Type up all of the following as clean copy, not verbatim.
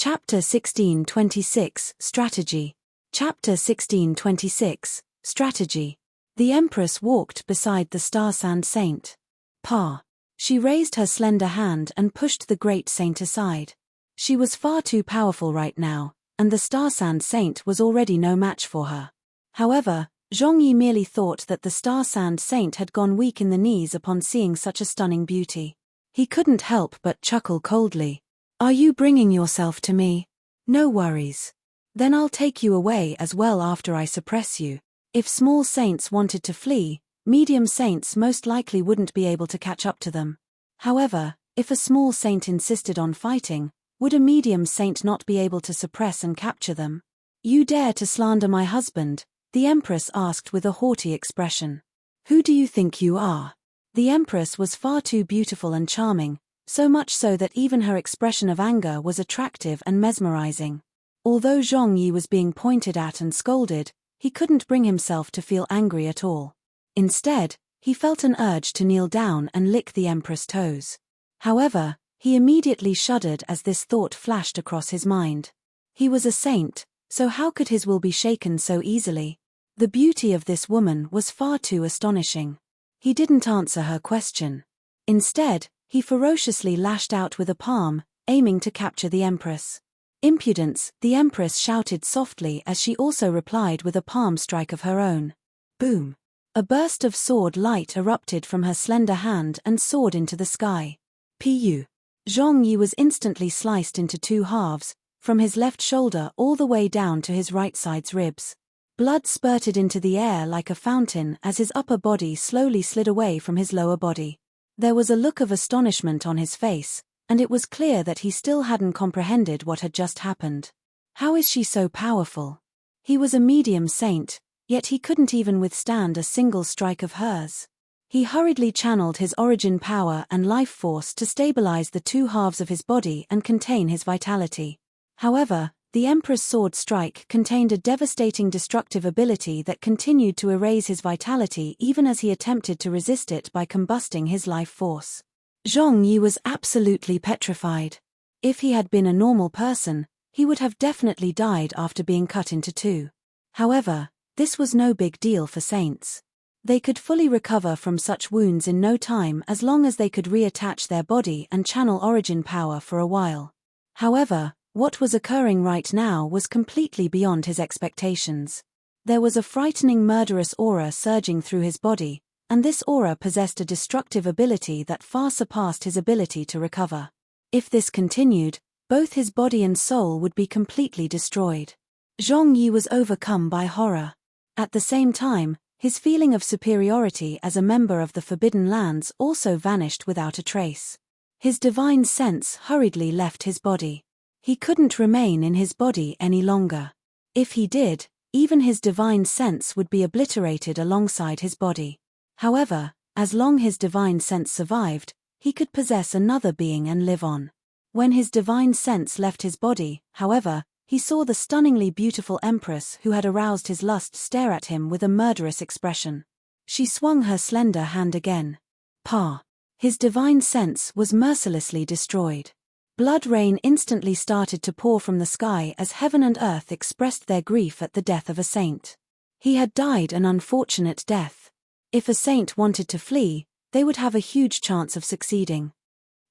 Chapter 1626, Strategy. Chapter 1626, Strategy. The Empress walked beside the Star Sand Saint. Pa. She raised her slender hand and pushed the great saint aside. She was far too powerful right now, and the Star Sand Saint was already no match for her. However, Zhongyi merely thought that the Star Sand Saint had gone weak in the knees upon seeing such a stunning beauty. He couldn't help but chuckle coldly. Are you bringing yourself to me? No worries. Then I'll take you away as well after I suppress you. If small saints wanted to flee, medium saints most likely wouldn't be able to catch up to them. However, if a small saint insisted on fighting, would a medium saint not be able to suppress and capture them? You dare to slander my husband? The Empress asked with a haughty expression. Who do you think you are? The Empress was far too beautiful and charming, so much so that even her expression of anger was attractive and mesmerizing. Although Zhongyi was being pointed at and scolded, he couldn't bring himself to feel angry at all. Instead, he felt an urge to kneel down and lick the Empress' toes. However, he immediately shuddered as this thought flashed across his mind. He was a saint, so how could his will be shaken so easily? The beauty of this woman was far too astonishing. He didn't answer her question. Instead, he ferociously lashed out with a palm, aiming to capture the Empress. Impudence, the Empress shouted softly as she also replied with a palm strike of her own. Boom! A burst of sword light erupted from her slender hand and soared into the sky. Pu. Zhongyi was instantly sliced into two halves, from his left shoulder all the way down to his right side's ribs. Blood spurted into the air like a fountain as his upper body slowly slid away from his lower body. There was a look of astonishment on his face, and it was clear that he still hadn't comprehended what had just happened. How is she so powerful? He was a medium saint, yet he couldn't even withstand a single strike of hers. He hurriedly channeled his origin power and life force to stabilize the two halves of his body and contain his vitality. However, the Empress' sword strike contained a devastating destructive ability that continued to erase his vitality even as he attempted to resist it by combusting his life force. Zhongyi was absolutely petrified. If he had been a normal person, he would have definitely died after being cut into two. However, this was no big deal for saints. They could fully recover from such wounds in no time as long as they could reattach their body and channel origin power for a while. However, what was occurring right now was completely beyond his expectations. There was a frightening murderous aura surging through his body, and this aura possessed a destructive ability that far surpassed his ability to recover. If this continued, both his body and soul would be completely destroyed. Zhongyi was overcome by horror. At the same time, his feeling of superiority as a member of the Forbidden Lands also vanished without a trace. His divine sense hurriedly left his body. He couldn't remain in his body any longer. If he did, even his divine sense would be obliterated alongside his body. However, as long as his divine sense survived, he could possess another being and live on. When his divine sense left his body, however, he saw the stunningly beautiful Empress who had aroused his lust stare at him with a murderous expression. She swung her slender hand again. Pa. His divine sense was mercilessly destroyed. Blood rain instantly started to pour from the sky as heaven and earth expressed their grief at the death of a saint. He had died an unfortunate death. If a saint wanted to flee, they would have a huge chance of succeeding.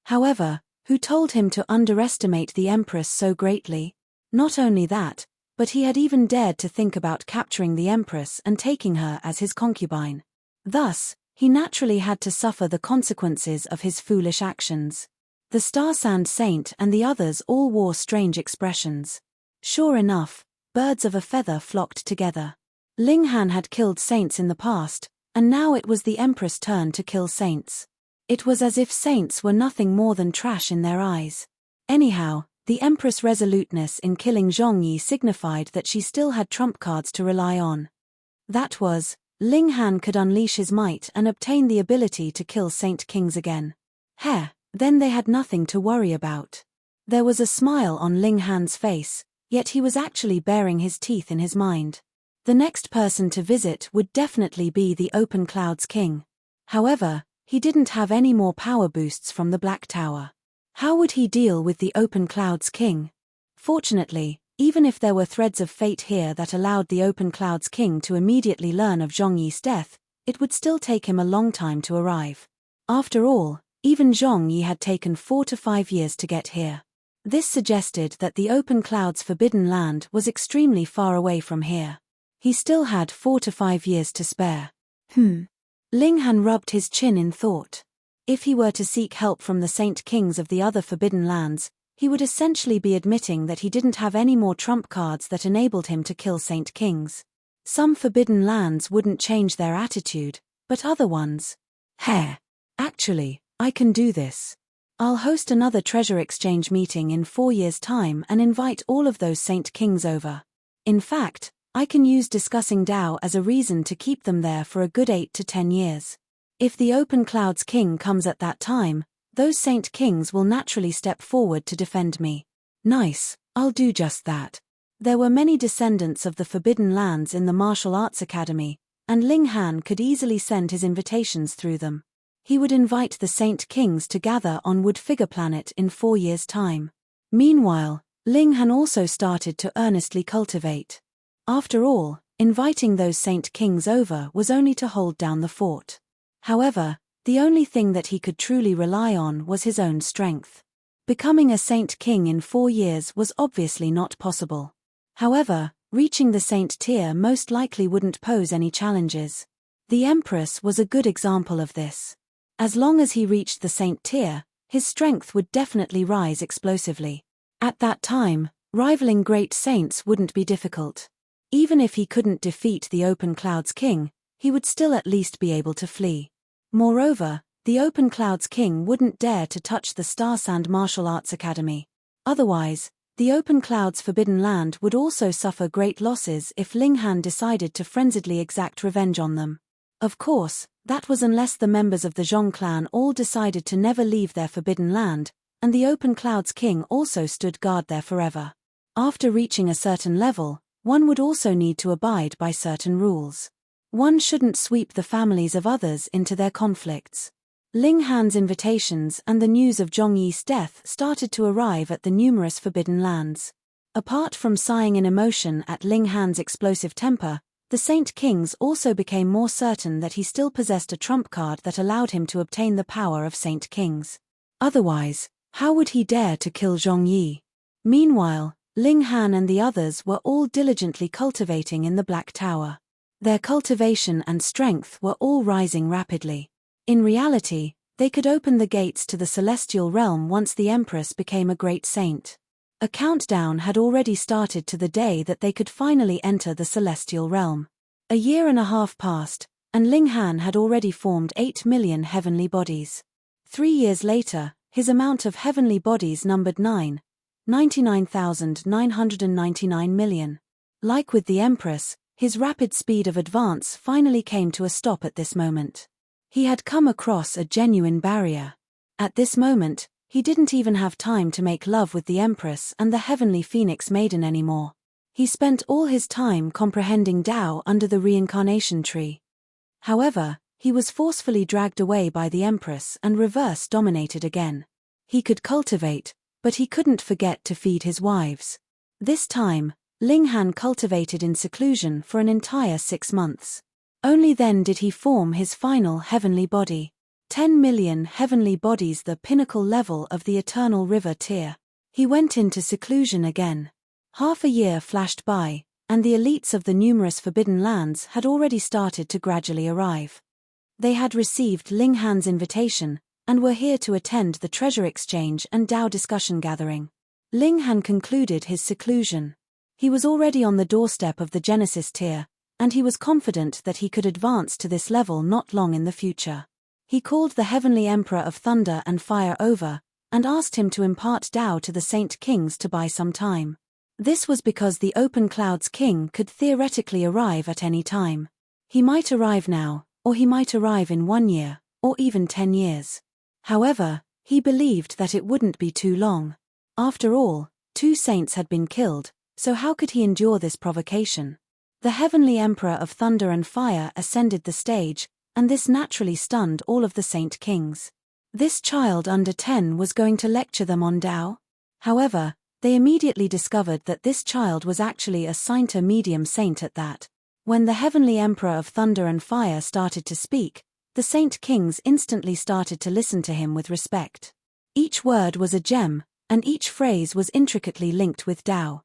However, who told him to underestimate the Empress so greatly? Not only that, but he had even dared to think about capturing the Empress and taking her as his concubine. Thus, he naturally had to suffer the consequences of his foolish actions. The Star Sand Saint and the others all wore strange expressions. Sure enough, birds of a feather flocked together. Ling Han had killed saints in the past, and now it was the Empress' turn to kill saints. It was as if saints were nothing more than trash in their eyes. Anyhow, the Empress' resoluteness in killing Zhongyi signified that she still had trump cards to rely on. That was, Ling Han could unleash his might and obtain the ability to kill Saint Kings again. Then they had nothing to worry about. There was a smile on Ling Han's face, yet he was actually baring his teeth in his mind. The next person to visit would definitely be the Open Clouds King. However, he didn't have any more power boosts from the Black Tower. How would he deal with the Open Clouds King? Fortunately, even if there were threads of fate here that allowed the Open Clouds King to immediately learn of Zhongyi's death, it would still take him a long time to arrive. After all, even Zhongyi had taken 4 to 5 years to get here. This suggested that the Open Clouds Forbidden Land was extremely far away from here. He still had 4 to 5 years to spare. Ling Han rubbed his chin in thought. If he were to seek help from the Saint Kings of the other Forbidden Lands, he would essentially be admitting that he didn't have any more trump cards that enabled him to kill Saint Kings. Some Forbidden Lands wouldn't change their attitude, but other ones. Actually, I can do this. I'll host another treasure exchange meeting in 4 years' time and invite all of those Saint Kings over. In fact, I can use discussing Dao as a reason to keep them there for a good 8 to 10 years. If the Open Clouds King comes at that time, those Saint Kings will naturally step forward to defend me. Nice, I'll do just that. There were many descendants of the Forbidden Lands in the Martial Arts Academy, and Ling Han could easily send his invitations through them. He would invite the Saint Kings to gather on Wood Figure Planet in 4 years' time. Meanwhile, Ling Han also started to earnestly cultivate. After all, inviting those Saint Kings over was only to hold down the fort. However, the only thing that he could truly rely on was his own strength. Becoming a Saint King in 4 years was obviously not possible. However, reaching the Saint tier most likely wouldn't pose any challenges. The Empress was a good example of this. As long as he reached the Saint tier, his strength would definitely rise explosively. At that time, rivaling great saints wouldn't be difficult. Even if he couldn't defeat the Open Clouds King, he would still at least be able to flee. Moreover, the Open Clouds King wouldn't dare to touch the Star Sand Martial Arts Academy. Otherwise, the Open Clouds Forbidden Land would also suffer great losses if Ling Han decided to frenziedly exact revenge on them. Of course, that was unless the members of the Zhong clan all decided to never leave their Forbidden Land, and the Open Clouds King also stood guard there forever. After reaching a certain level, one would also need to abide by certain rules. One shouldn't sweep the families of others into their conflicts. Ling Han's invitations and the news of Zhongyi's death started to arrive at the numerous Forbidden Lands. Apart from sighing in emotion at Ling Han's explosive temper, the Saint Kings also became more certain that he still possessed a trump card that allowed him to obtain the power of Saint Kings. Otherwise, how would he dare to kill Zhongyi? Meanwhile, Ling Han and the others were all diligently cultivating in the Black Tower. Their cultivation and strength were all rising rapidly. In reality, they could open the gates to the celestial realm once the Empress became a great saint. A countdown had already started to the day that they could finally enter the celestial realm. A year and a half passed, and Ling Han had already formed 8 million heavenly bodies. 3 years later, his amount of heavenly bodies numbered 99,999 million. Like with the Empress, his rapid speed of advance finally came to a stop at this moment. He had come across a genuine barrier. At this moment, he didn't even have time to make love with the Empress and the Heavenly Phoenix Maiden anymore. He spent all his time comprehending Tao under the reincarnation tree. However, he was forcefully dragged away by the Empress and reverse dominated again. He could cultivate, but he couldn't forget to feed his wives. This time, Ling Han cultivated in seclusion for an entire 6 months. Only then did he form his final heavenly body. 10 million heavenly bodies, the pinnacle level of the Eternal River tier. He went into seclusion again. Half a year flashed by, and the elites of the numerous Forbidden Lands had already started to gradually arrive. They had received Ling Han's invitation, and were here to attend the treasure exchange and Dao discussion gathering. Ling Han concluded his seclusion. He was already on the doorstep of the Genesis tier, and he was confident that he could advance to this level not long in the future. He called the Heavenly Emperor of Thunder and Fire over, and asked him to impart Dao to the Saint Kings to buy some time. This was because the Open Clouds King could theoretically arrive at any time. He might arrive now, or he might arrive in 1 year, or even 10 years. However, he believed that it wouldn't be too long. After all, 2 saints had been killed, so how could he endure this provocation? The Heavenly Emperor of Thunder and Fire ascended the stage, and this naturally stunned all of the Saint Kings. This child under 10 was going to lecture them on Tao? However, They immediately discovered that this child was actually a saint, a medium saint at that. When the heavenly emperor of thunder and fire started to speak, the saint kings instantly started to listen to him with respect. Each word was a gem, and each phrase was intricately linked with Tao.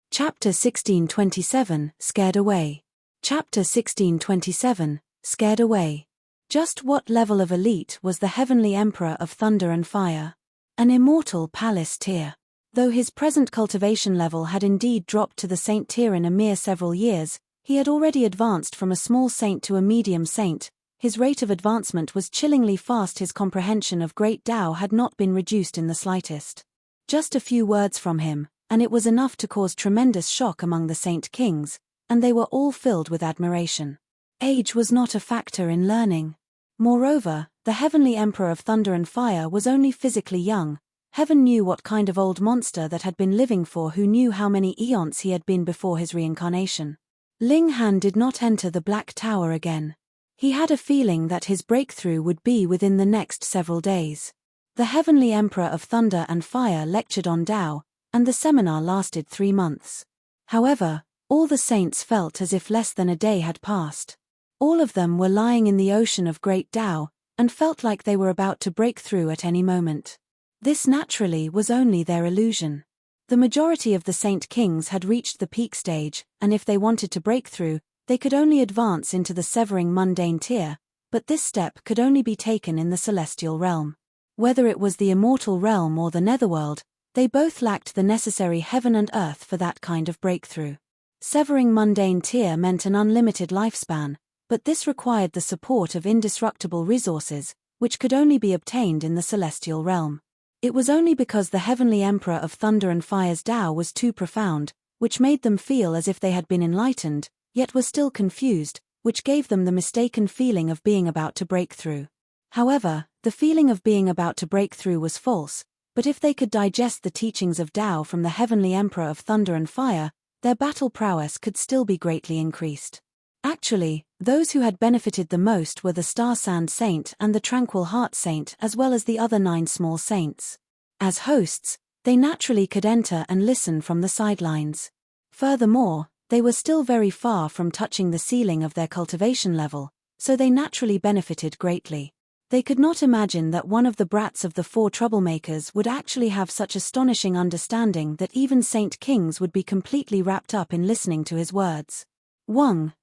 Chapter 1627, Scared Away. Chapter 1627, Scared Away. Just what level of elite was the heavenly emperor of thunder and fire? An immortal palace tier. Though his present cultivation level had indeed dropped to the saint tier in a mere several years, he had already advanced from a small saint to a medium saint. His rate of advancement was chillingly fast. His comprehension of great Tao had not been reduced in the slightest. Just a few words from him, and it was enough to cause tremendous shock among the saint kings, and they were all filled with admiration. Age was not a factor in learning. Moreover, the heavenly emperor of thunder and fire was only physically young. Heaven knew what kind of old monster that had been living for who knew how many eons he had been before his reincarnation. Ling Han did not enter the Black Tower again. He had a feeling that his breakthrough would be within the next several days. The heavenly emperor of thunder and fire lectured on Tao, and the seminar lasted 3 months. However, all the saints felt as if less than a day had passed. All of them were lying in the ocean of great Tao, and felt like they were about to break through at any moment. This naturally was only their illusion. The majority of the saint kings had reached the peak stage, and if they wanted to break through, they could only advance into the severing mundane tier, but this step could only be taken in the celestial realm. Whether it was the immortal realm or the netherworld, they both lacked the necessary heaven and earth for that kind of breakthrough. Severing mundane tier meant an unlimited lifespan, but this required the support of indestructible resources, which could only be obtained in the celestial realm. It was only because the heavenly emperor of thunder and fire's Tao was too profound, which made them feel as if they had been enlightened, yet were still confused, which gave them the mistaken feeling of being about to break through. However, the feeling of being about to break through was false, but if they could digest the teachings of Tao from the heavenly emperor of thunder and fire, their battle prowess could still be greatly increased. Actually, those who had benefited the most were the Star Sand Saint and the Tranquil Heart Saint, as well as the other 9 small saints. As hosts, they naturally could enter and listen from the sidelines. Furthermore, they were still very far from touching the ceiling of their cultivation level, so they naturally benefited greatly. They could not imagine that one of the brats of the 4 troublemakers would actually have such astonishing understanding that even saint kings would be completely wrapped up in listening to his words.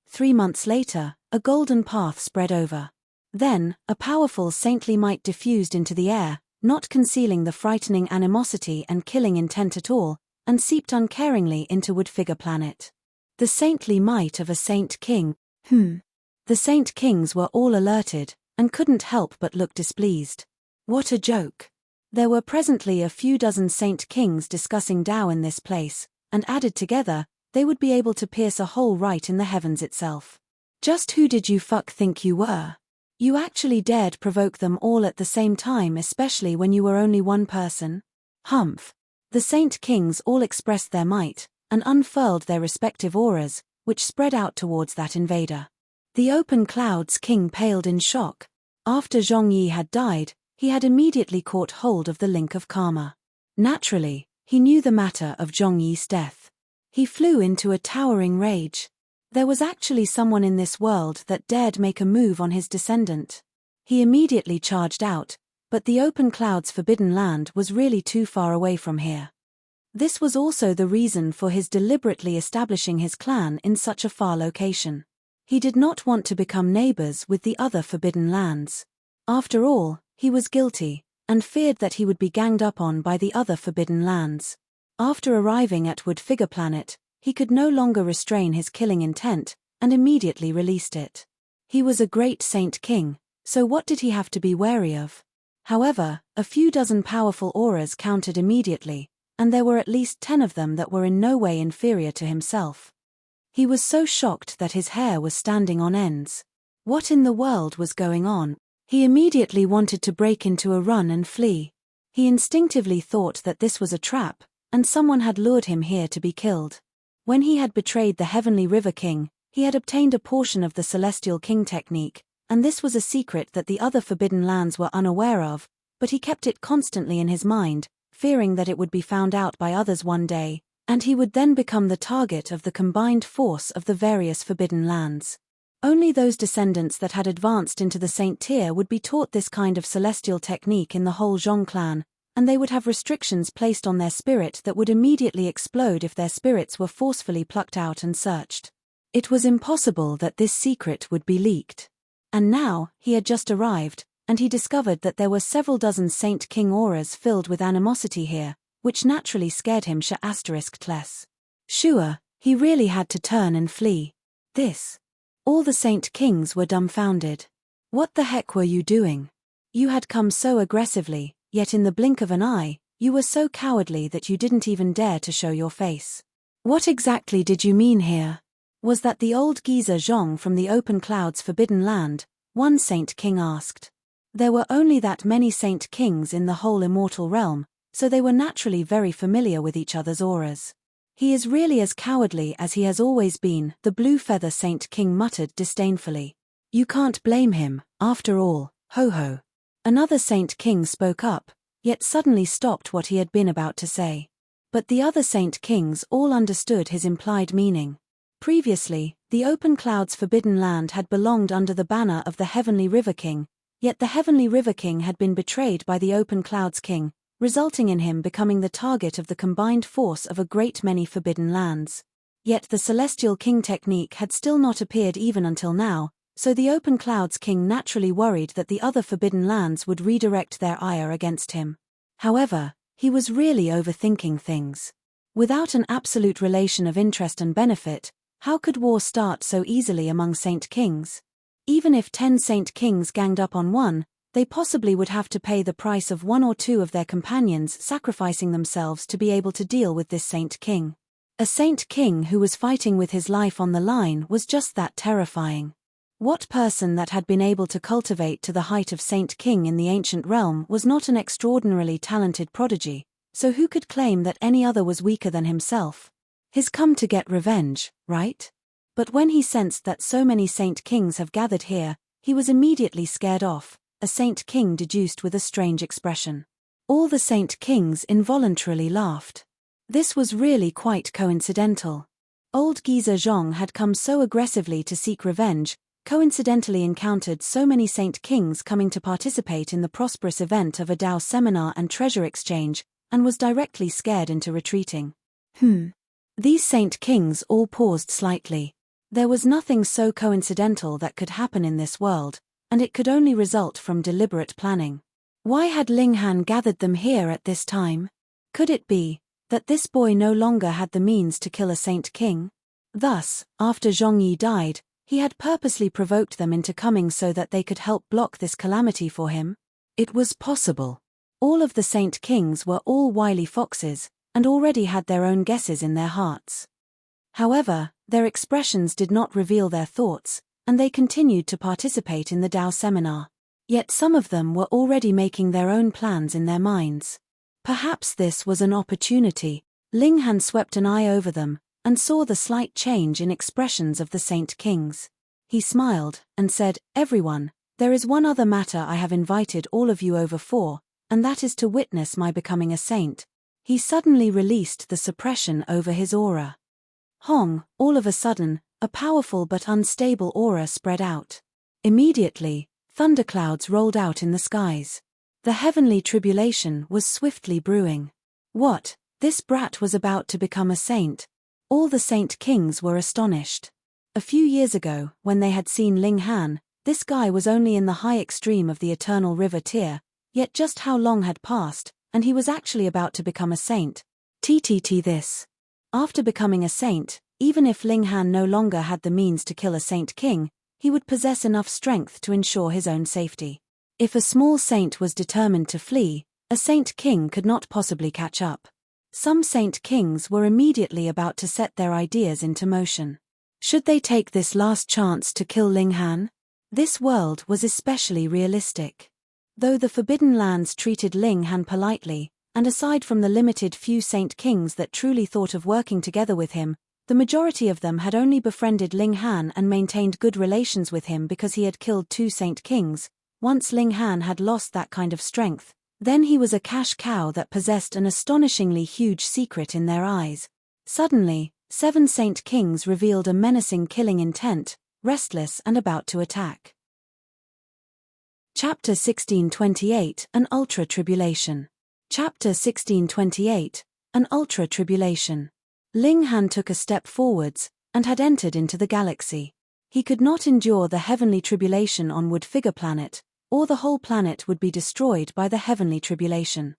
3 months later, a golden path spread over. Then, a powerful saintly might diffused into the air, not concealing the frightening animosity and killing intent at all, and seeped uncaringly into Woodfigure Planet. The saintly might of a saint king. The saint kings were all alerted, and couldn't help but look displeased. What a joke. There were presently a few dozen saint kings discussing Tao in this place, and added together, they would be able to pierce a hole right in the heavens itself. Just who did you think you were? You actually dared provoke them all at the same time, especially when you were only one person? Humph. The saint kings all expressed their might, and unfurled their respective auras, which spread out towards that invader. The open clouds king paled in shock. After Zhongyi had died, he had immediately caught hold of the link of karma. Naturally, he knew the matter of Zhongyi's death. He flew into a towering rage. There was actually someone in this world that dared make a move on his descendant. He immediately charged out, but the open clouds forbidden land was really too far away from here. This was also the reason for his deliberately establishing his clan in such a far location. He did not want to become neighbors with the other forbidden lands. After all, he was guilty, and feared that he would be ganged up on by the other forbidden lands. After arriving at Woodfigure Planet, he could no longer restrain his killing intent, and immediately released it. He was a great saint king, so what did he have to be wary of? However, a few dozen powerful auras countered immediately, and there were at least 10 of them that were in no way inferior to himself. He was so shocked that his hair was standing on ends. What in the world was going on? He immediately wanted to break into a run and flee. He instinctively thought that this was a trap, and someone had lured him here to be killed. When he had betrayed the Heavenly River King, he had obtained a portion of the Celestial King technique, and this was a secret that the other forbidden lands were unaware of, but he kept it constantly in his mind, fearing that it would be found out by others one day, and he would then become the target of the combined force of the various forbidden lands. Only those descendants that had advanced into the saint tier would be taught this kind of celestial technique in the whole Zhong clan, and they would have restrictions placed on their spirit that would immediately explode if their spirits were forcefully plucked out and searched. It was impossible that this secret would be leaked. And now, he had just arrived, and he discovered that there were several dozen Saint King auras filled with animosity here, which naturally scared him less. Sure, he really had to turn and flee. All the Saint Kings were dumbfounded. What the heck were you doing? You had come so aggressively, yet in the blink of an eye, you were so cowardly that you didn't even dare to show your face. What exactly did you mean here? Was that the old geezer Zhong from the Open Cloud's Forbidden Land? One Saint King asked. There were only that many Saint Kings in the whole immortal realm, so they were naturally very familiar with each other's auras. He is really as cowardly as he has always been, the Blue Feather Saint King muttered disdainfully. You can't blame him, after all, ho-ho. Another Saint King spoke up, yet suddenly stopped what he had been about to say. But the other Saint Kings all understood his implied meaning. Previously, the Open Cloud's Forbidden Land had belonged under the banner of the Heavenly River King, yet the Heavenly River King had been betrayed by the Open Cloud's King, resulting in him becoming the target of the combined force of a great many forbidden lands. Yet the Celestial King technique had still not appeared even until now, so the Open Cloud's King naturally worried that the other forbidden lands would redirect their ire against him. However, he was really overthinking things. Without an absolute relation of interest and benefit, how could war start so easily among Saint Kings? Even if 10 Saint Kings ganged up on one, they possibly would have to pay the price of 1 or 2 of their companions sacrificing themselves to be able to deal with this Saint King. A Saint King who was fighting with his life on the line was just that terrifying. What person that had been able to cultivate to the height of Saint King in the ancient realm was not an extraordinarily talented prodigy, so who could claim that any other was weaker than himself? He's come to get revenge, right? But when he sensed that so many Saint Kings have gathered here, he was immediately scared off. A Saint King deduced with a strange expression. All the Saint Kings involuntarily laughed. This was really quite coincidental. Old geezer Zhong had come so aggressively to seek revenge, coincidentally encountered so many Saint Kings coming to participate in the prosperous event of a Dao seminar and treasure exchange, and was directly scared into retreating. These Saint Kings all paused slightly. There was nothing so coincidental that could happen in this world, and it could only result from deliberate planning. Why had Ling Han gathered them here at this time? Could it be that this boy no longer had the means to kill a Saint King? Thus, after Zhongyi died, he had purposely provoked them into coming so that they could help block this calamity for him? It was possible. All of the Saint Kings were all wily foxes, and already had their own guesses in their hearts. However, their expressions did not reveal their thoughts, and they continued to participate in the Dao seminar. Yet some of them were already making their own plans in their minds. Perhaps this was an opportunity. Ling Han swept an eye over them, and saw the slight change in expressions of the Saint Kings. He smiled, and said, "Everyone, there is one other matter I have invited all of you over for, and that is to witness my becoming a saint." He suddenly released the suppression over his aura. Hong, all of a sudden, a powerful but unstable aura spread out. Immediately, thunderclouds rolled out in the skies. The heavenly tribulation was swiftly brewing. What? This brat was about to become a saint? All the Saint Kings were astonished. A few years ago, when they had seen Ling Han, this guy was only in the high extreme of the Eternal River tier, yet just how long had passed, and he was actually about to become a saint. This. After becoming a saint, even if Ling Han no longer had the means to kill a Saint King, he would possess enough strength to ensure his own safety. If a small saint was determined to flee, a Saint King could not possibly catch up. Some Saint Kings were immediately about to set their ideas into motion. Should they take this last chance to kill Ling Han? This world was especially realistic. Though the Forbidden Lands treated Ling Han politely, and aside from the limited few Saint Kings that truly thought of working together with him, the majority of them had only befriended Ling Han and maintained good relations with him because he had killed 2 Saint Kings. Once Ling Han had lost that kind of strength, Then he was a cash cow that possessed an astonishingly huge secret in their eyes. Suddenly, 7 Saint Kings revealed a menacing killing intent, restless and about to attack. Chapter 1628, An Ultra-Tribulation. Chapter 1628, An Ultra-Tribulation. Ling Han took a step forwards, and had entered into the galaxy. He could not endure the heavenly tribulation on Wood-Figure Planet, or the whole planet would be destroyed by the heavenly tribulation.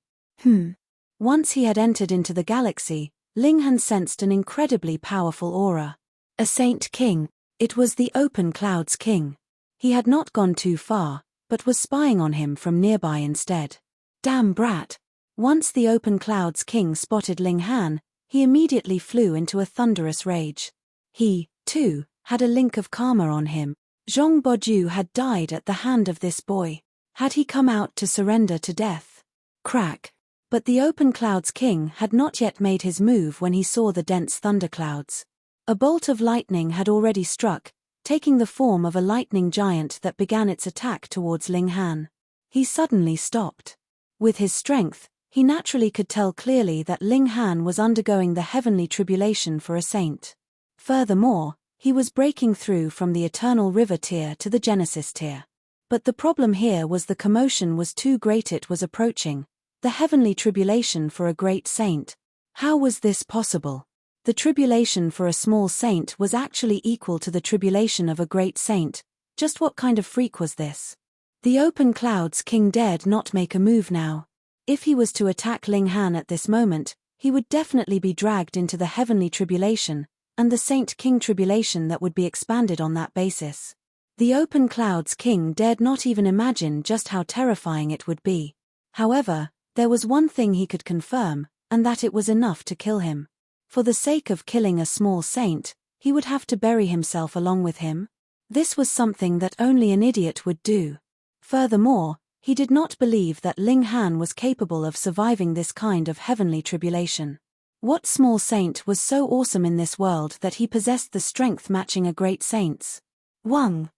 Once he had entered into the galaxy, Ling Han sensed an incredibly powerful aura. A Saint King. It was the Open Clouds King. He had not gone too far, but was spying on him from nearby instead. Damn brat! Once the Open Clouds King spotted Ling Han, he immediately flew into a thunderous rage. He, too, had a link of karma on him. Zhong Boju had died at the hand of this boy. Had he come out to surrender to death? Crack. But the Open Clouds King had not yet made his move when he saw the dense thunderclouds. A bolt of lightning had already struck, taking the form of a lightning giant that began its attack towards Ling Han. He suddenly stopped. With his strength, he naturally could tell clearly that Ling Han was undergoing the heavenly tribulation for a saint. Furthermore, he was breaking through from the Eternal River tier to the Genesis tier. But the problem here was the commotion was too great. It was approaching. The heavenly tribulation for a great saint. How was this possible? The tribulation for a small saint was actually equal to the tribulation of a great saint. Just what kind of freak was this? The Open Clouds King dared not make a move now. If he was to attack Ling Han at this moment, he would definitely be dragged into the heavenly tribulation, and the Saint King tribulation that would be expanded on that basis. The Open Clouds King dared not even imagine just how terrifying it would be. However, there was one thing he could confirm, and that it was enough to kill him. For the sake of killing a small saint, he would have to bury himself along with him. This was something that only an idiot would do. Furthermore, he did not believe that Ling Han was capable of surviving this kind of heavenly tribulation. What small saint was so awesome in this world that he possessed the strength matching a great saint's? Wang.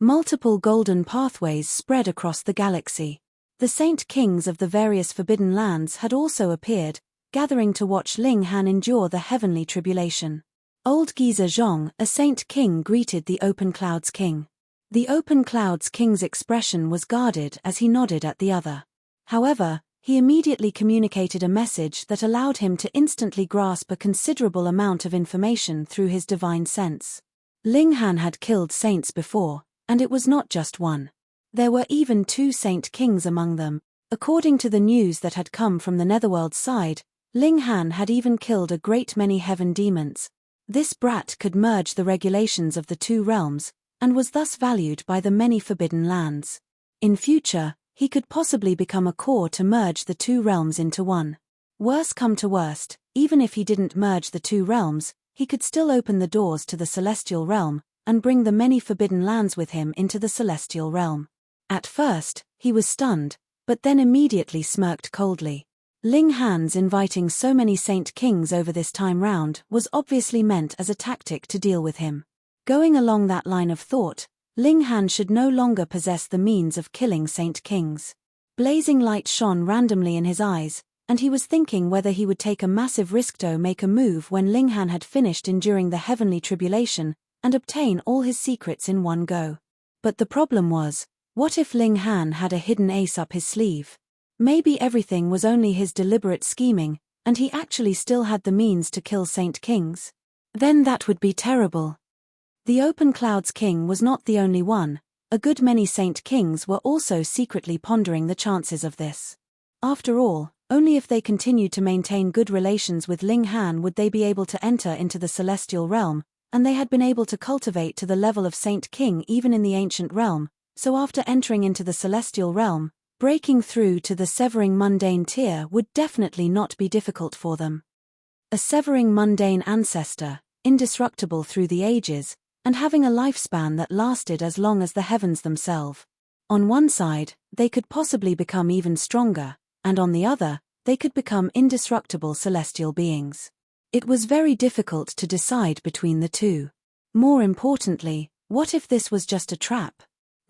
Multiple golden pathways spread across the galaxy. The Saint Kings of the various forbidden lands had also appeared, gathering to watch Ling Han endure the heavenly tribulation. Old Geezer Zhong, a Saint King, greeted the Open Clouds King. The Open Clouds King's expression was guarded as he nodded at the other. However, he immediately communicated a message that allowed him to instantly grasp a considerable amount of information through his divine sense. Ling Han had killed saints before, and it was not just one. There were even 2 Saint Kings among them. According to the news that had come from the Netherworld side, Ling Han had even killed a great many heaven demons. This brat could merge the regulations of the 2 realms, and was thus valued by the many forbidden lands. In future, he could possibly become a core to merge the 2 realms into one. Worse come to worst, even if he didn't merge the 2 realms, he could still open the doors to the celestial realm, and bring the many forbidden lands with him into the celestial realm. At first, he was stunned, but then immediately smirked coldly. Ling Han's inviting so many Saint Kings over this time round was obviously meant as a tactic to deal with him. Going along that line of thought, Ling Han should no longer possess the means of killing Saint Kings. Blazing light shone randomly in his eyes, and he was thinking whether he would take a massive risk to make a move when Ling Han had finished enduring the heavenly tribulation, and obtain all his secrets in one go. But the problem was, what if Ling Han had a hidden ace up his sleeve? Maybe everything was only his deliberate scheming, and he actually still had the means to kill Saint Kings? Then that would be terrible. The Open Clouds King was not the only one. A good many Saint Kings were also secretly pondering the chances of this. After all, only if they continued to maintain good relations with Ling Han would they be able to enter into the celestial realm, and they had been able to cultivate to the level of Saint King even in the ancient realm. So after entering into the celestial realm, breaking through to the severing mundane tier would definitely not be difficult for them. A severing mundane ancestor, indestructible through the ages, and having a lifespan that lasted as long as the heavens themselves. On one side, they could possibly become even stronger, and on the other, they could become indestructible celestial beings. It was very difficult to decide between the two. More importantly, what if this was just a trap?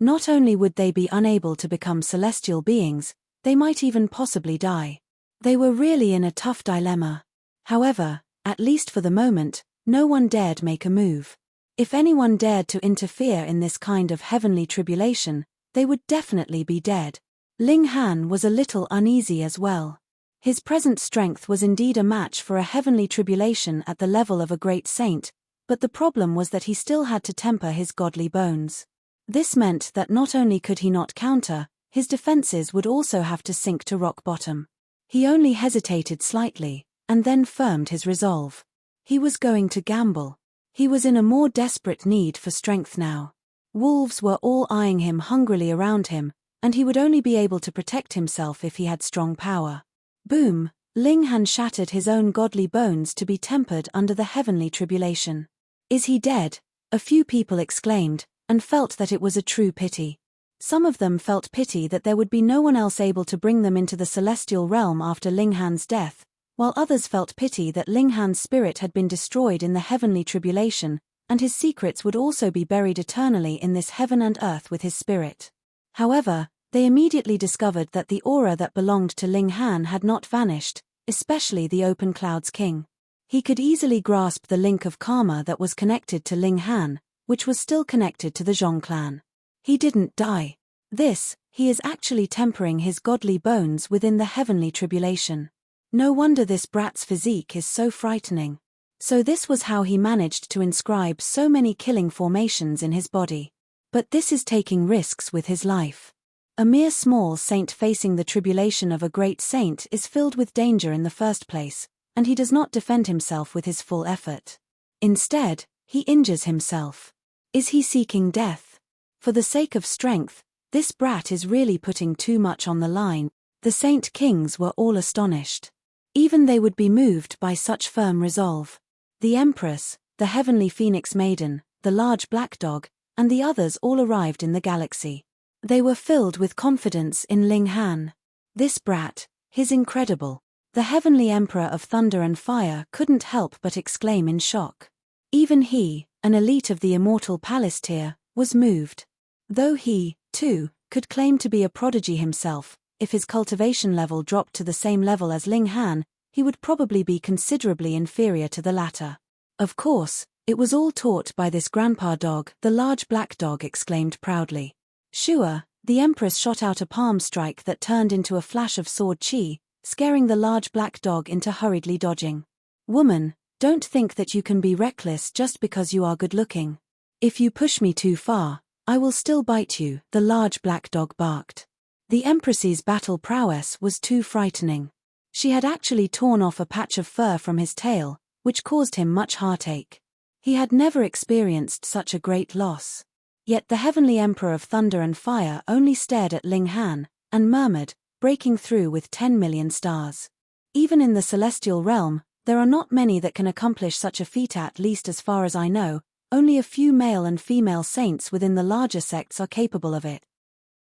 Not only would they be unable to become celestial beings, they might even possibly die. They were really in a tough dilemma. However, at least for the moment, no one dared make a move. If anyone dared to interfere in this kind of heavenly tribulation, they would definitely be dead. Ling Han was a little uneasy as well. His present strength was indeed a match for a heavenly tribulation at the level of a great saint, but the problem was that he still had to temper his godly bones. This meant that not only could he not counter, his defenses would also have to sink to rock bottom. He only hesitated slightly, and then firmed his resolve. He was going to gamble. He was in a more desperate need for strength now. Wolves were all eyeing him hungrily around him, and he would only be able to protect himself if he had strong power. Boom! Ling Han shattered his own godly bones to be tempered under the heavenly tribulation. Is he dead? A few people exclaimed, and felt that it was a true pity. Some of them felt pity that there would be no one else able to bring them into the celestial realm after Ling Han's death, while others felt pity that Ling Han's spirit had been destroyed in the heavenly tribulation, and his secrets would also be buried eternally in this heaven and earth with his spirit. However, they immediately discovered that the aura that belonged to Ling Han had not vanished, especially the Open Clouds King. He could easily grasp the link of karma that was connected to Ling Han, which was still connected to the Zhong clan. He didn't die. He is actually tempering his godly bones within the heavenly tribulation. No wonder this brat's physique is so frightening. So this was how he managed to inscribe so many killing formations in his body. But this is taking risks with his life. A mere small saint facing the tribulation of a great saint is filled with danger in the first place, and he does not defend himself with his full effort. Instead, he injures himself. Is he seeking death? For the sake of strength, this brat is really putting too much on the line. The Saint Kings were all astonished. Even they would be moved by such firm resolve. The Empress, the Heavenly Phoenix Maiden, the large black dog, and the others all arrived in the galaxy. They were filled with confidence in Ling Han. This brat, he's incredible. The Heavenly Emperor of Thunder and Fire couldn't help but exclaim in shock. Even he, an elite of the immortal palace tier, was moved. Though he, too, could claim to be a prodigy himself, if his cultivation level dropped to the same level as Ling Han, he would probably be considerably inferior to the latter. Of course, it was all taught by this grandpa dog, the large black dog exclaimed proudly. Sure, the Empress shot out a palm strike that turned into a flash of sword chi, scaring the large black dog into hurriedly dodging. Woman, don't think that you can be reckless just because you are good-looking. If you push me too far, I will still bite you, the large black dog barked. The Empress's battle prowess was too frightening. She had actually torn off a patch of fur from his tail, which caused him much heartache. He had never experienced such a great loss. Yet the Heavenly Emperor of Thunder and Fire only stared at Ling Han, and murmured, breaking through with 10 million stars. Even in the celestial realm, there are not many that can accomplish such a feat, at least as far as I know. Only a few male and female saints within the larger sects are capable of it.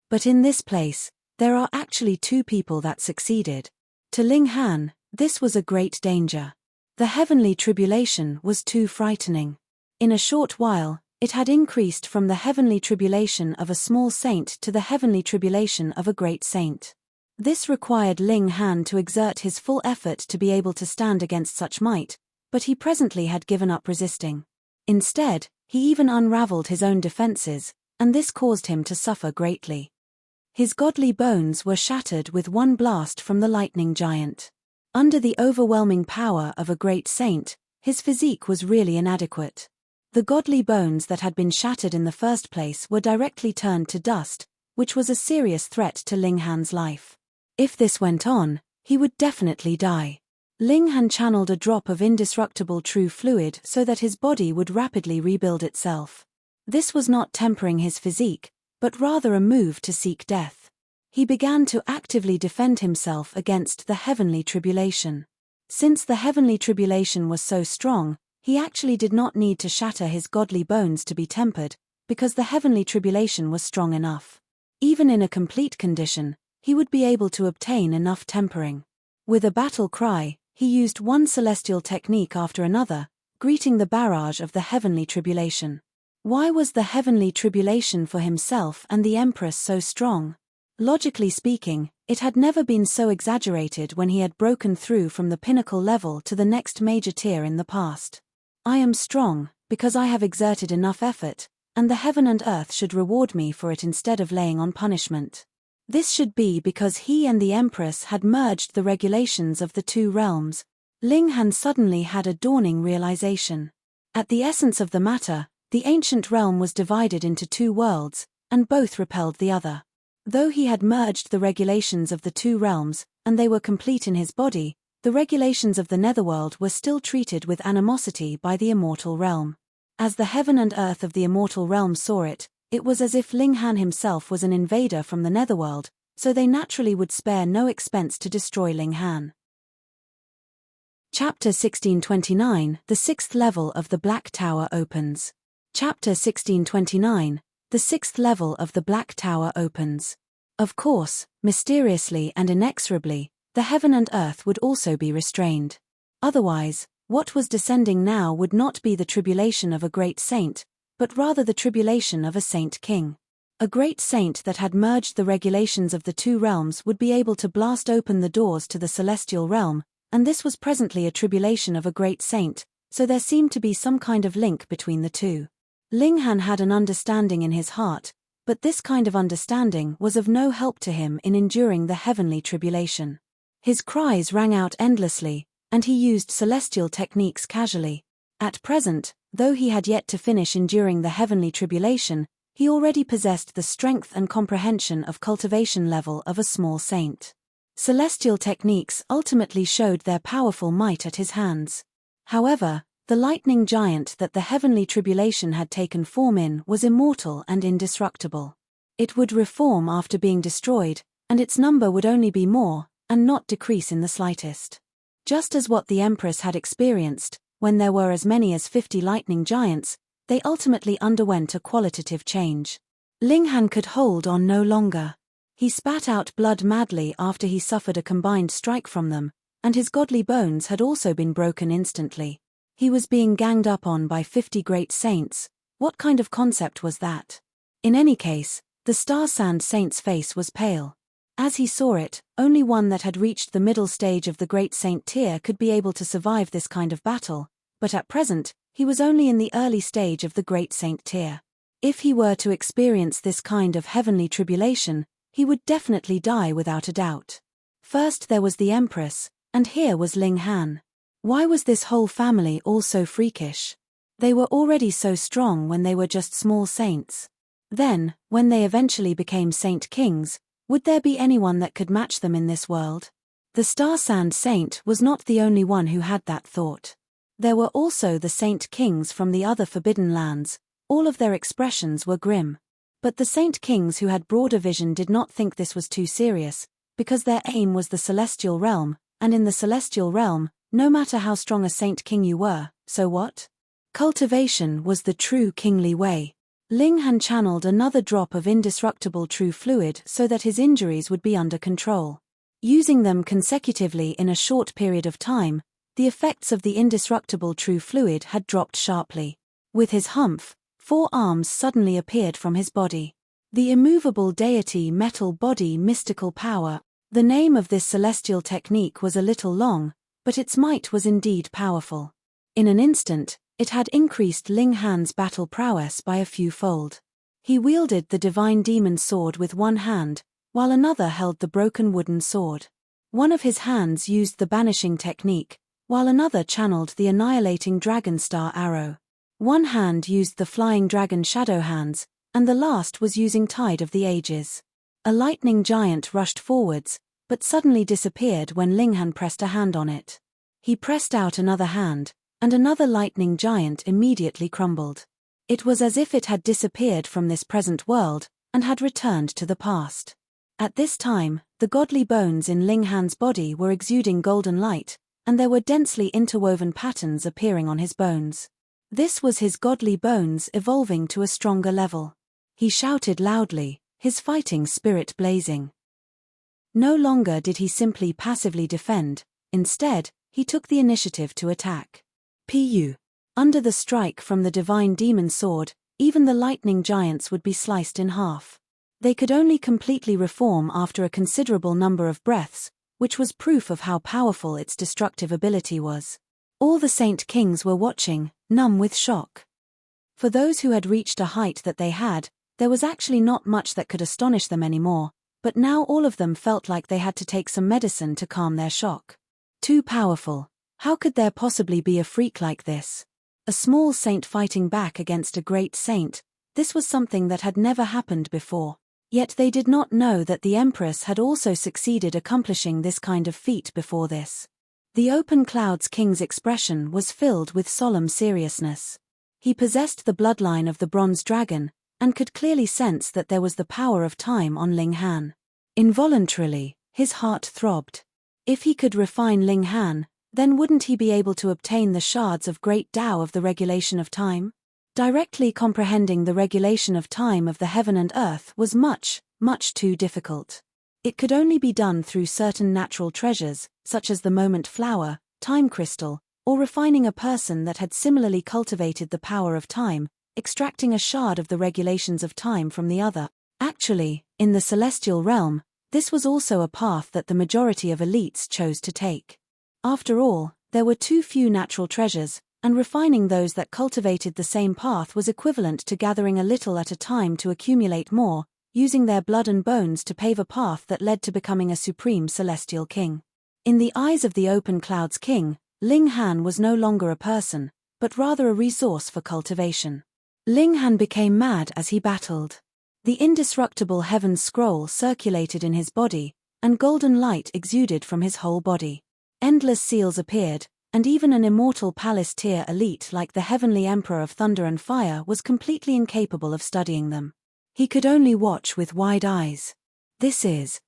But in this place, there are actually 2 people that succeeded. To Ling Han, this was a great danger. The heavenly tribulation was too frightening. In a short while, it had increased from the heavenly tribulation of a small saint to the heavenly tribulation of a great saint. This required Ling Han to exert his full effort to be able to stand against such might, but he presently had given up resisting. Instead, he even unraveled his own defenses, and this caused him to suffer greatly. His godly bones were shattered with one blast from the lightning giant. Under the overwhelming power of a great saint, his physique was really inadequate. The godly bones that had been shattered in the first place were directly turned to dust, which was a serious threat to Ling Han's life. If this went on, he would definitely die. Ling Han channeled a drop of indestructible true fluid so that his body would rapidly rebuild itself. This was not tempering his physique, but rather a move to seek death. He began to actively defend himself against the heavenly tribulation. Since the heavenly tribulation was so strong, he actually did not need to shatter his godly bones to be tempered, because the heavenly tribulation was strong enough. Even in a complete condition, he would be able to obtain enough tempering. With a battle cry, he used one celestial technique after another, greeting the barrage of the heavenly tribulation. Why was the heavenly tribulation for himself and the Empress so strong? Logically speaking, it had never been so exaggerated when he had broken through from the pinnacle level to the next major tier in the past. I am strong, because I have exerted enough effort, and the heaven and earth should reward me for it instead of laying on punishment. This should be because he and the Empress had merged the regulations of the two realms. Ling Han suddenly had a dawning realization. At the essence of the matter, the ancient realm was divided into two worlds, and both repelled the other. Though he had merged the regulations of the two realms, and they were complete in his body, the regulations of the netherworld were still treated with animosity by the immortal realm. As the heaven and earth of the immortal realm saw it, it was as if Ling Han himself was an invader from the netherworld, so they naturally would spare no expense to destroy Ling Han. Chapter 1629, The Sixth Level of the Black Tower opens. Chapter 1629, The Sixth Level of the Black Tower opens. Of course, mysteriously and inexorably, the heaven and earth would also be restrained. Otherwise, what was descending now would not be the tribulation of a great saint, but rather the tribulation of a saint-king. A great saint that had merged the regulations of the two realms would be able to blast open the doors to the celestial realm, and this was presently a tribulation of a great saint, so there seemed to be some kind of link between the two. Ling Han had an understanding in his heart, but this kind of understanding was of no help to him in enduring the heavenly tribulation. His cries rang out endlessly, and he used celestial techniques casually. At present, though he had yet to finish enduring the heavenly tribulation, he already possessed the strength and comprehension of cultivation level of a small saint. Celestial techniques ultimately showed their powerful might at his hands. However, the lightning giant that the heavenly tribulation had taken form in was immortal and indestructible. It would reform after being destroyed, and its number would only be more, and not decrease in the slightest. Just as what the Empress had experienced, when there were as many as 50 lightning giants, they ultimately underwent a qualitative change. Ling Han could hold on no longer. He spat out blood madly after he suffered a combined strike from them, and his godly bones had also been broken instantly. He was being ganged up on by 50 great saints. What kind of concept was that? In any case, the Star Sand Saint's face was pale. As he saw it, only one that had reached the middle stage of the Great Saint tier could be able to survive this kind of battle, but at present, he was only in the early stage of the Great Saint tier. If he were to experience this kind of heavenly tribulation, he would definitely die without a doubt. First there was the Empress, and here was Ling Han. Why was this whole family all so freakish? They were already so strong when they were just small saints. Then, when they eventually became saint kings, would there be anyone that could match them in this world? The Star Sand Saint was not the only one who had that thought. There were also the saint kings from the other forbidden lands. All of their expressions were grim. But the saint kings who had broader vision did not think this was too serious, because their aim was the celestial realm, and in the celestial realm, no matter how strong a saint king you were, so what? Cultivation was the true kingly way. Ling Han channeled another drop of indestructible true fluid so that his injuries would be under control. Using them consecutively in a short period of time, the effects of the indestructible true fluid had dropped sharply. With his humph, 4 arms suddenly appeared from his body. The immovable deity metal body mystical power. The name of this celestial technique was a little long, but its might was indeed powerful. In an instant, it had increased Ling Han's battle prowess by a few fold. He wielded the divine demon sword with one hand, while another held the broken wooden sword. One of his hands used the banishing technique, while another channeled the annihilating dragon star arrow. One hand used the flying dragon shadow hands, and the last was using Tide of the Ages. A lightning giant rushed forwards, but suddenly disappeared when Ling Han pressed a hand on it. He pressed out another hand, and another lightning giant immediately crumbled. It was as if it had disappeared from this present world, and had returned to the past. At this time, the godly bones in Ling Han's body were exuding golden light, and there were densely interwoven patterns appearing on his bones. This was his godly bones evolving to a stronger level. He shouted loudly, his fighting spirit blazing. No longer did he simply passively defend, instead, he took the initiative to attack. Pu. Under the strike from the divine demon sword, even the lightning giants would be sliced in half. They could only completely reform after a considerable number of breaths, which was proof of how powerful its destructive ability was. All the Saint Kings were watching, numb with shock. For those who had reached a height that they had, there was actually not much that could astonish them anymore, but now all of them felt like they had to take some medicine to calm their shock. Too powerful. How could there possibly be a freak like this? A small saint fighting back against a great saint, this was something that had never happened before. Yet they did not know that the Empress had also succeeded accomplishing this kind of feat before this. The Open Clouds King's expression was filled with solemn seriousness. He possessed the bloodline of the Bronze Dragon, and could clearly sense that there was the power of time on Ling Han. Involuntarily, his heart throbbed. If he could refine Ling Han, then wouldn't he be able to obtain the shards of great Tao of the regulation of time? Directly comprehending the regulation of time of the heaven and earth was much, much too difficult. It could only be done through certain natural treasures, such as the moment flower, time crystal, or refining a person that had similarly cultivated the power of time, extracting a shard of the regulations of time from the other. Actually, in the celestial realm, this was also a path that the majority of elites chose to take. After all, there were too few natural treasures, and refining those that cultivated the same path was equivalent to gathering a little at a time to accumulate more, using their blood and bones to pave a path that led to becoming a supreme celestial king. In the eyes of the Open Clouds King, Ling Han was no longer a person, but rather a resource for cultivation. Ling Han became mad as he battled. The indestructible Heaven's Scroll circulated in his body, and golden light exuded from his whole body. Endless seals appeared, and even an immortal palace-tier elite like the Heavenly Emperor of Thunder and Fire was completely incapable of studying them. He could only watch with wide eyes. This is.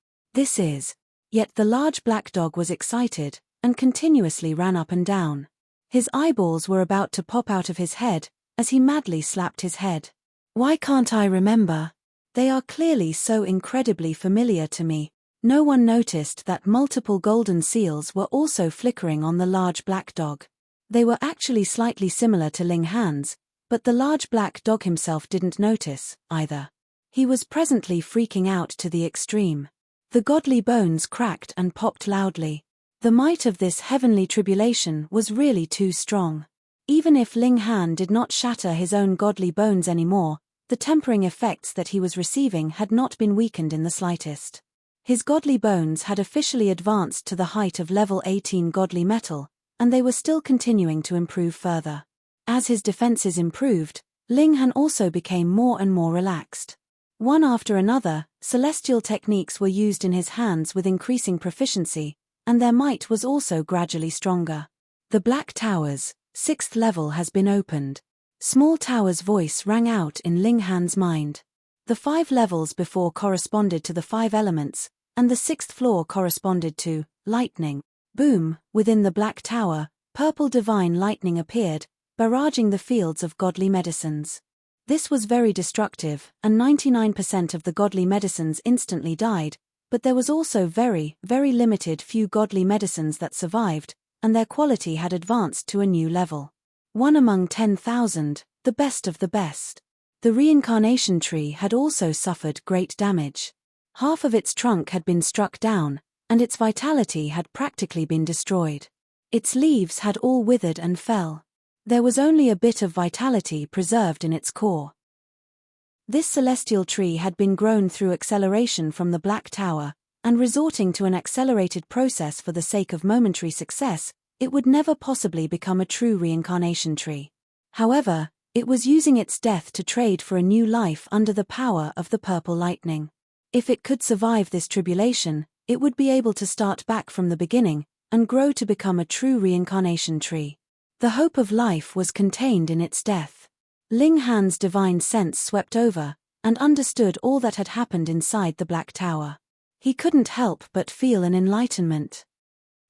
Yet the large black dog was excited, and continuously ran up and down. His eyeballs were about to pop out of his head, as he madly slapped his head. Why can't I remember? They are clearly so incredibly familiar to me. No one noticed that multiple golden seals were also flickering on the large black dog. They were actually slightly similar to Ling Han's, but the large black dog himself didn't notice, either. He was presently freaking out to the extreme. The godly bones cracked and popped loudly. The might of this heavenly tribulation was really too strong. Even if Ling Han did not shatter his own godly bones anymore, the tempering effects that he was receiving had not been weakened in the slightest. His godly bones had officially advanced to the height of level 18 godly metal, and they were still continuing to improve further. As his defenses improved, Ling Han also became more and more relaxed. One after another, celestial techniques were used in his hands with increasing proficiency, and their might was also gradually stronger. The Black Towers, 6th level has been opened. Small Tower's voice rang out in Ling Han's mind. The 5 levels before corresponded to the 5 elements, and the 6th floor corresponded to lightning. Boom, within the Black Tower, purple divine lightning appeared, barraging the fields of godly medicines. This was very destructive, and 99% of the godly medicines instantly died, but there was also very, very limited few godly medicines that survived, and their quality had advanced to a new level. 1 among 10,000, the best of the best. The reincarnation tree had also suffered great damage. Half of its trunk had been struck down, and its vitality had practically been destroyed. Its leaves had all withered and fell. There was only a bit of vitality preserved in its core. This celestial tree had been grown through acceleration from the Black Tower, and resorting to an accelerated process for the sake of momentary success, it would never possibly become a true reincarnation tree. However, it was using its death to trade for a new life under the power of the purple lightning. If it could survive this tribulation, it would be able to start back from the beginning, and grow to become a true reincarnation tree. The hope of life was contained in its death. Ling Han's divine sense swept over, and understood all that had happened inside the Black Tower. He couldn't help but feel an enlightenment.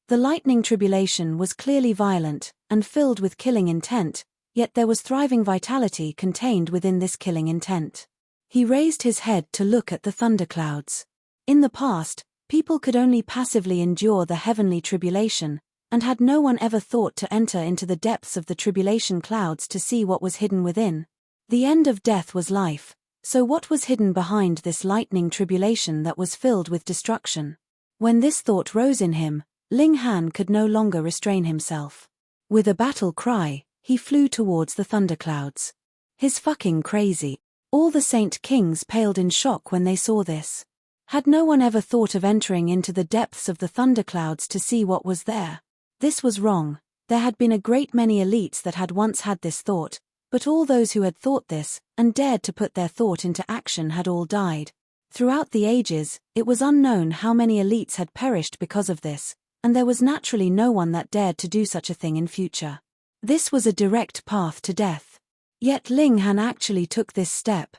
The lightning tribulation was clearly violent, and filled with killing intent, yet there was thriving vitality contained within this killing intent. He raised his head to look at the thunderclouds. In the past, people could only passively endure the heavenly tribulation, and had no one ever thought to enter into the depths of the tribulation clouds to see what was hidden within. The end of death was life, so what was hidden behind this lightning tribulation that was filled with destruction? When this thought rose in him, Ling Han could no longer restrain himself. With a battle cry, he flew towards the thunderclouds. He's fucking crazy. All the Saint Kings paled in shock when they saw this. Had no one ever thought of entering into the depths of the thunderclouds to see what was there? This was wrong. There had been a great many elites that had once had this thought, but all those who had thought this, and dared to put their thought into action had all died. Throughout the ages, it was unknown how many elites had perished because of this, and there was naturally no one that dared to do such a thing in future. This was a direct path to death. Yet Ling Han actually took this step.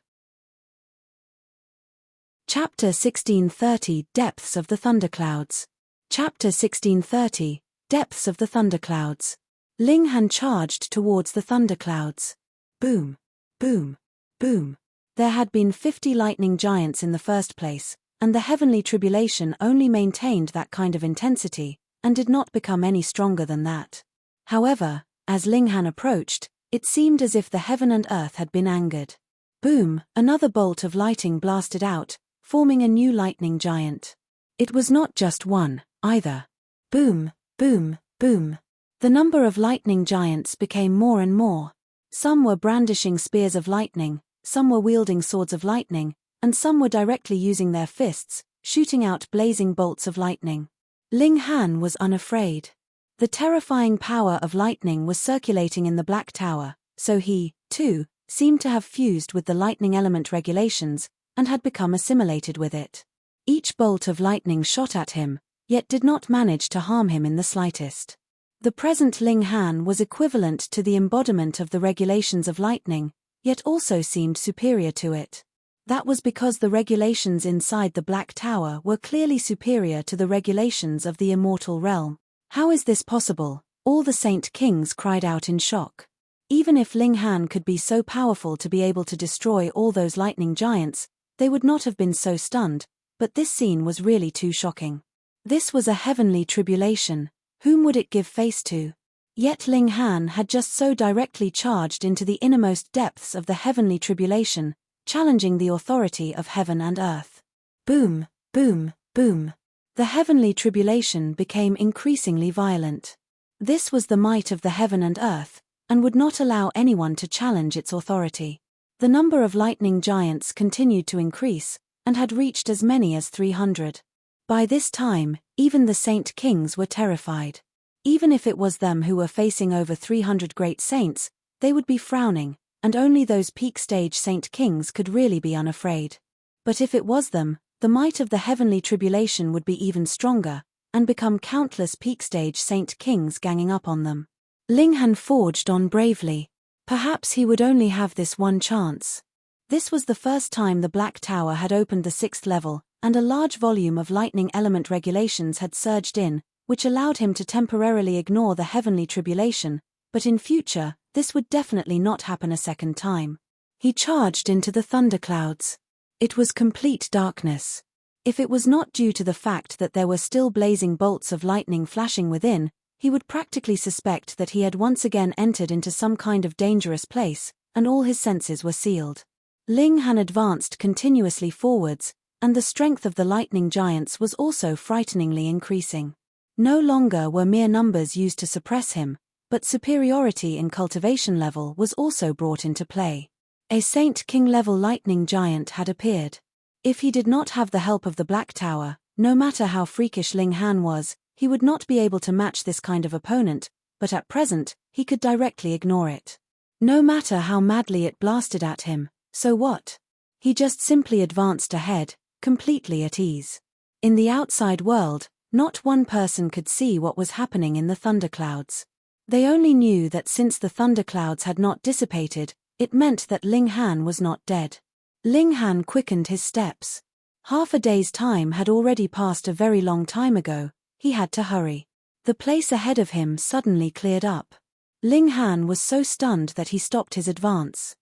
Chapter 1630 Depths of the Thunderclouds. Chapter 1630 Depths of the Thunderclouds. Ling Han charged towards the thunderclouds. Boom, boom, boom. There had been 50 lightning giants in the first place, and the heavenly tribulation only maintained that kind of intensity, and did not become any stronger than that. However, as Ling Han approached, it seemed as if the heaven and earth had been angered. Boom, another bolt of lighting blasted out, forming a new lightning giant. It was not just one, either. Boom, boom, boom. The number of lightning giants became more and more. Some were brandishing spears of lightning, some were wielding swords of lightning, and some were directly using their fists, shooting out blazing bolts of lightning. Ling Han was unafraid. The terrifying power of lightning was circulating in the Black Tower, so he, too, seemed to have fused with the lightning element regulations, and had become assimilated with it. Each bolt of lightning shot at him, yet did not manage to harm him in the slightest. The present Ling Han was equivalent to the embodiment of the regulations of lightning, yet also seemed superior to it. That was because the regulations inside the Black Tower were clearly superior to the regulations of the immortal realm. How is this possible? All the Saint Kings cried out in shock. Even if Ling Han could be so powerful to be able to destroy all those lightning giants, they would not have been so stunned, but this scene was really too shocking. This was a heavenly tribulation. Whom would it give face to? Yet Ling Han had just so directly charged into the innermost depths of the heavenly tribulation, challenging the authority of heaven and earth. Boom, boom, boom. The heavenly tribulation became increasingly violent. This was the might of the heaven and earth, and would not allow anyone to challenge its authority. The number of lightning giants continued to increase, and had reached as many as 300. By this time, even the Saint Kings were terrified. Even if it was them who were facing over 300 great saints, they would be frowning, and only those peak stage Saint Kings could really be unafraid. But if it was them, the might of the heavenly tribulation would be even stronger, and become countless peak stage Saint Kings ganging up on them. Ling Han forged on bravely. Perhaps he would only have this one chance. This was the first time the Black Tower had opened the 6th level, and a large volume of lightning element regulations had surged in, which allowed him to temporarily ignore the heavenly tribulation, but in future, this would definitely not happen a second time. He charged into the thunderclouds. It was complete darkness. If it was not due to the fact that there were still blazing bolts of lightning flashing within, he would practically suspect that he had once again entered into some kind of dangerous place, and all his senses were sealed. Ling Han advanced continuously forwards, and the strength of the lightning giants was also frighteningly increasing. No longer were mere numbers used to suppress him, but superiority in cultivation level was also brought into play. A Saint King level lightning giant had appeared. If he did not have the help of the Black Tower, no matter how freakish Ling Han was, he would not be able to match this kind of opponent, but at present, he could directly ignore it. No matter how madly it blasted at him, so what? He just simply advanced ahead, completely at ease. In the outside world, not one person could see what was happening in the thunderclouds. They only knew that since the thunderclouds had not dissipated, it meant that Ling Han was not dead. Ling Han quickened his steps. Half a day's time had already passed a very long time ago. He had to hurry. The place ahead of him suddenly cleared up. Ling Han was so stunned that he stopped his advance.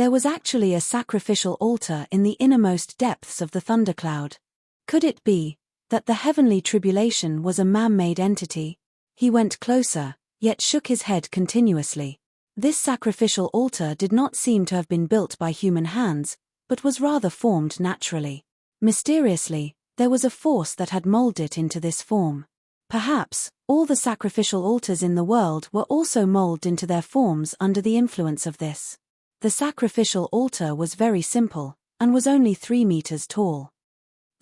There was actually a sacrificial altar in the innermost depths of the thundercloud. Could it be that the heavenly tribulation was a man-made entity? He went closer, yet shook his head continuously. This sacrificial altar did not seem to have been built by human hands, but was rather formed naturally. Mysteriously, there was a force that had molded it into this form. Perhaps, all the sacrificial altars in the world were also molded into their forms under the influence of this. The sacrificial altar was very simple, and was only 3 meters tall.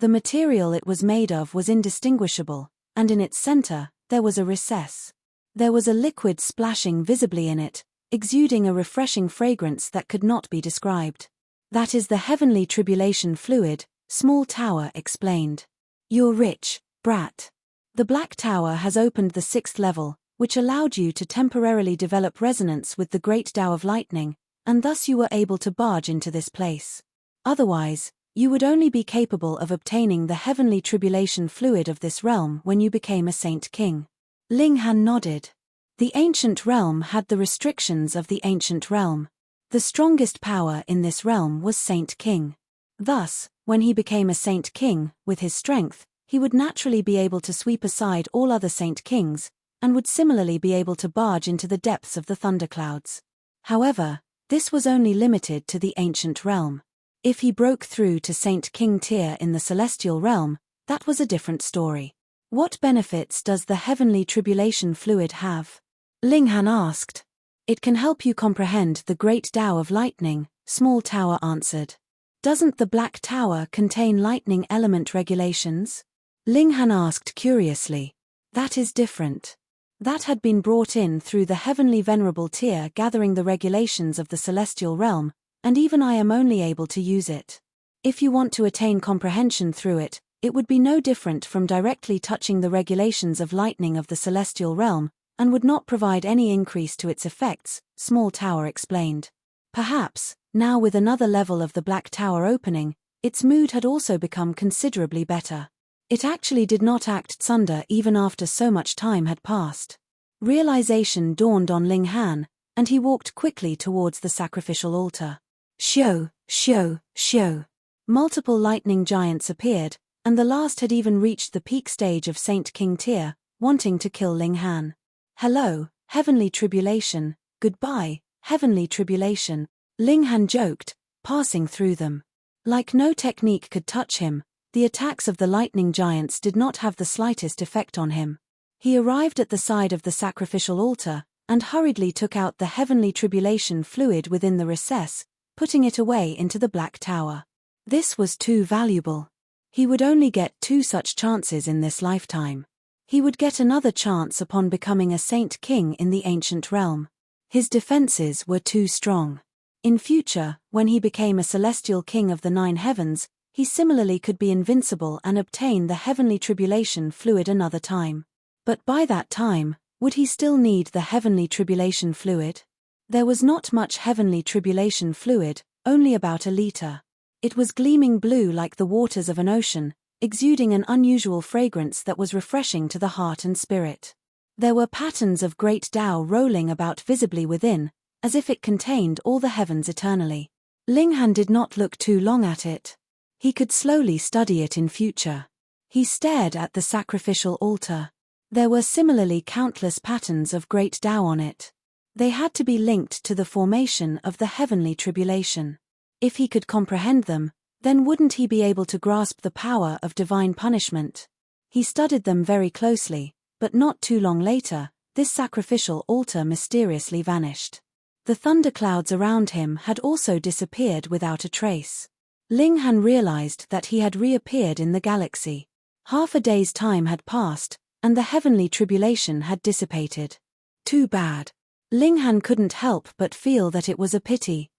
The material it was made of was indistinguishable, and in its center, there was a recess. There was a liquid splashing visibly in it, exuding a refreshing fragrance that could not be described. That is the heavenly tribulation fluid, Small Tower explained. You're rich, brat. The Black Tower has opened the 6th level, which allowed you to temporarily develop resonance with the Great Tao of Lightning, and thus you were able to barge into this place. Otherwise, you would only be capable of obtaining the heavenly tribulation fluid of this realm when you became a Saint King. Ling Han nodded. The ancient realm had the restrictions of the ancient realm. The strongest power in this realm was Saint King. Thus, when he became a Saint King, with his strength, he would naturally be able to sweep aside all other Saint Kings, and would similarly be able to barge into the depths of the thunderclouds. However, this was only limited to the ancient realm. If he broke through to Saint King tier in the celestial realm, that was a different story. What benefits does the heavenly tribulation fluid have? Ling Han asked. It can help you comprehend the Great Tao of Lightning, Small Tower answered. Doesn't the Black Tower contain lightning element regulations? Ling Han asked curiously. That is different. That had been brought in through the heavenly venerable tier gathering the regulations of the celestial realm, and even I am only able to use it. If you want to attain comprehension through it, it would be no different from directly touching the regulations of lightning of the celestial realm, and would not provide any increase to its effects, Small Tower explained. Perhaps, now with another level of the Black Tower opening, its mood had also become considerably better. It actually did not act tsunder even after so much time had passed. Realization dawned on Ling Han, and he walked quickly towards the sacrificial altar. Shoo, shoo, shoo. Multiple lightning giants appeared, and the last had even reached the peak stage of Saint King tier, wanting to kill Ling Han. Hello, heavenly tribulation, goodbye, heavenly tribulation, Ling Han joked, passing through them. Like no technique could touch him, the attacks of the lightning giants did not have the slightest effect on him. He arrived at the side of the sacrificial altar, and hurriedly took out the heavenly tribulation fluid within the recess, putting it away into the Black Tower. This was too valuable. He would only get 2 such chances in this lifetime. He would get another chance upon becoming a Saint King in the ancient realm. His defenses were too strong. In future, when he became a celestial king of the 9 heavens, he similarly could be invincible and obtain the heavenly tribulation fluid another time. But by that time, would he still need the heavenly tribulation fluid? There was not much heavenly tribulation fluid, only about a liter. It was gleaming blue like the waters of an ocean, exuding an unusual fragrance that was refreshing to the heart and spirit. There were patterns of great Tao rolling about visibly within, as if it contained all the heavens eternally. Ling Han did not look too long at it. He could slowly study it in future. He stared at the sacrificial altar. There were similarly countless patterns of great Tao on it. They had to be linked to the formation of the heavenly tribulation. If he could comprehend them, then wouldn't he be able to grasp the power of divine punishment? He studied them very closely, but not too long later, this sacrificial altar mysteriously vanished. The thunderclouds around him had also disappeared without a trace. Ling Han realized that he had reappeared in the galaxy. Half a day's time had passed, and the heavenly tribulation had dissipated. Too bad. Ling Han couldn't help but feel that it was a pity.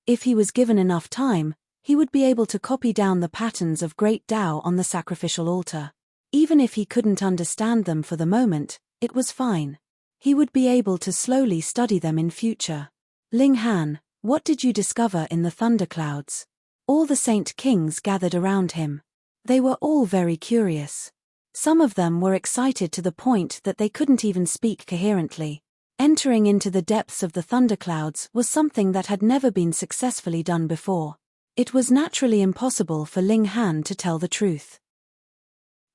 If he was given enough time, he would be able to copy down the patterns of great Tao on the sacrificial altar. Even if he couldn't understand them for the moment, it was fine. He would be able to slowly study them in future. Ling Han, what did you discover in the thunderclouds? All the Saint Kings gathered around him. They were all very curious. Some of them were excited to the point that they couldn't even speak coherently. Entering into the depths of the thunderclouds was something that had never been successfully done before. It was naturally impossible for Ling Han to tell the truth.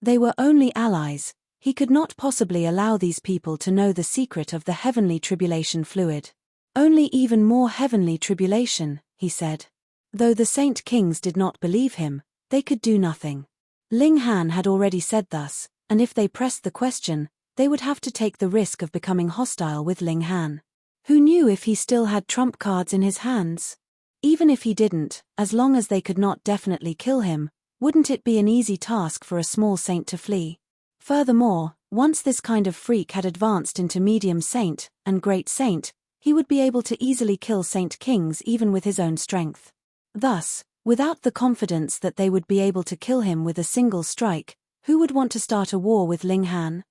They were only allies. He could not possibly allow these people to know the secret of the heavenly tribulation fluid. Only even more heavenly tribulation, he said. Though the Saint Kings did not believe him, they could do nothing. Ling Han had already said thus, and if they pressed the question, they would have to take the risk of becoming hostile with Ling Han. Who knew if he still had trump cards in his hands? Even if he didn't, as long as they could not definitely kill him, wouldn't it be an easy task for a small saint to flee? Furthermore, once this kind of freak had advanced into medium saint and great saint, he would be able to easily kill Saint Kings even with his own strength. Thus, without the confidence that they would be able to kill him with a single strike, who would want to start a war with Ling Han?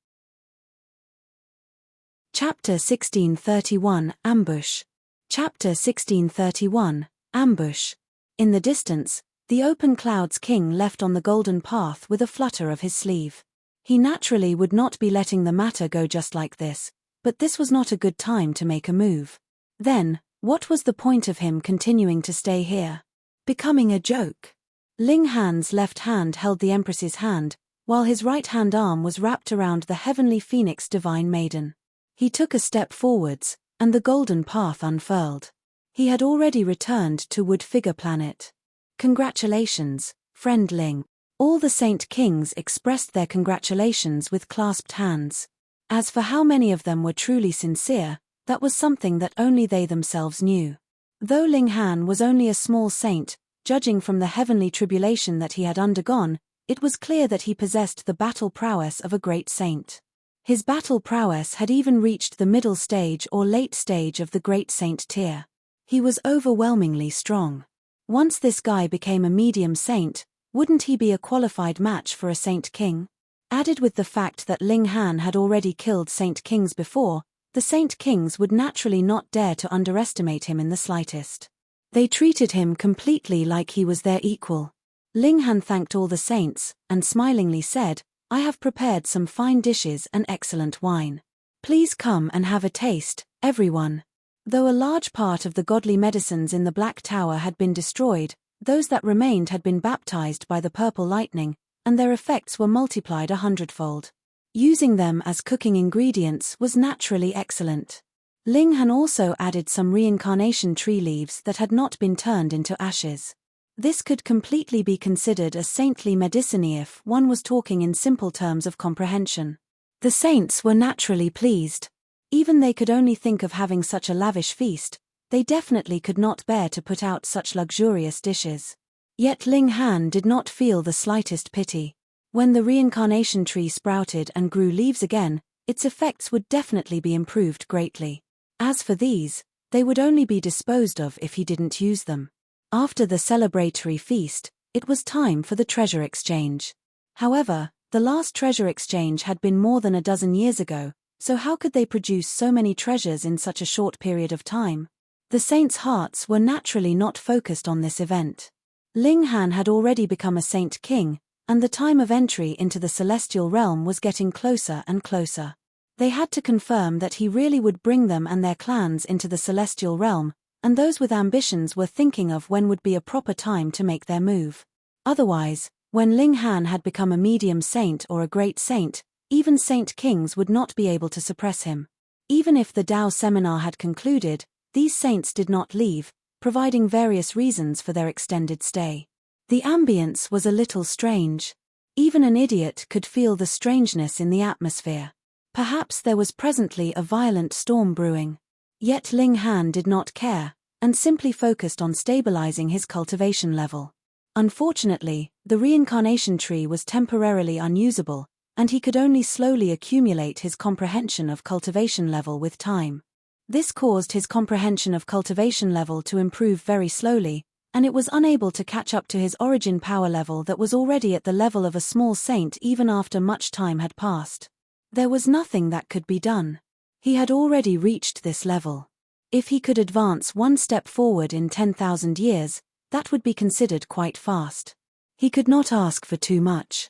Chapter 1631, Ambush. Chapter 1631, Ambush. In the distance, the open clouds king left on the golden path with a flutter of his sleeve. He naturally would not be letting the matter go just like this, but this was not a good time to make a move. Then, what was the point of him continuing to stay here? Becoming a joke. Ling Han's left hand held the Empress's hand, while his right-hand arm was wrapped around the heavenly phoenix divine maiden. He took a step forwards, and the golden path unfurled. He had already returned to Wood Figure Planet. Congratulations, friend Ling. All the Saint Kings expressed their congratulations with clasped hands. As for how many of them were truly sincere, that was something that only they themselves knew. Though Ling Han was only a small saint, judging from the heavenly tribulation that he had undergone, it was clear that he possessed the battle prowess of a great saint. His battle prowess had even reached the middle stage or late stage of the great saint tier. He was overwhelmingly strong. Once this guy became a medium saint, wouldn't he be a qualified match for a Saint King? Added with the fact that Ling Han had already killed Saint Kings before, the Saint Kings would naturally not dare to underestimate him in the slightest. They treated him completely like he was their equal. Ling Han thanked all the saints, and smilingly said, "I have prepared some fine dishes and excellent wine. Please come and have a taste, everyone." Though a large part of the godly medicines in the Black Tower had been destroyed, those that remained had been baptized by the purple lightning, and their effects were multiplied 100-fold. Using them as cooking ingredients was naturally excellent. Ling Han also added some reincarnation tree leaves that had not been turned into ashes. This could completely be considered a saintly medicine if one was talking in simple terms of comprehension. The saints were naturally pleased. Even they could only think of having such a lavish feast, they definitely could not bear to put out such luxurious dishes. Yet Ling Han did not feel the slightest pity. When the reincarnation tree sprouted and grew leaves again, its effects would definitely be improved greatly. As for these, they would only be disposed of if he didn't use them. After the celebratory feast, it was time for the treasure exchange. However, the last treasure exchange had been more than a dozen years ago, so how could they produce so many treasures in such a short period of time? The saints' hearts were naturally not focused on this event. Ling Han had already become a Saint King, and the time of entry into the celestial realm was getting closer and closer. They had to confirm that he really would bring them and their clans into the celestial realm, and those with ambitions were thinking of when would be a proper time to make their move. Otherwise, when Ling Han had become a medium saint or a great saint, even Saint Kings would not be able to suppress him. Even if the Tao seminar had concluded, these saints did not leave, providing various reasons for their extended stay. The ambience was a little strange. Even an idiot could feel the strangeness in the atmosphere. Perhaps there was presently a violent storm brewing. Yet Ling Han did not care, and simply focused on stabilizing his cultivation level. Unfortunately, the reincarnation tree was temporarily unusable, and he could only slowly accumulate his comprehension of cultivation level with time. This caused his comprehension of cultivation level to improve very slowly, and it was unable to catch up to his origin power level that was already at the level of a small saint even after much time had passed. There was nothing that could be done. He had already reached this level. If he could advance one step forward in 10,000 years, that would be considered quite fast. He could not ask for too much.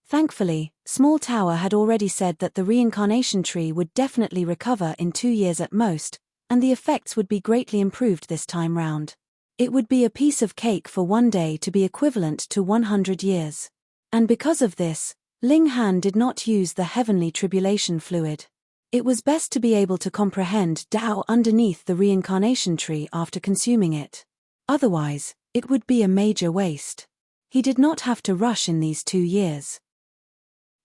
Thankfully, Small Tower had already said that the reincarnation tree would definitely recover in 2 years at most, and the effects would be greatly improved this time round. It would be a piece of cake for one day to be equivalent to 100 years. And because of this, Ling Han did not use the heavenly tribulation fluid. It was best to be able to comprehend Tao underneath the reincarnation tree after consuming it. Otherwise, it would be a major waste. He did not have to rush in these 2 years.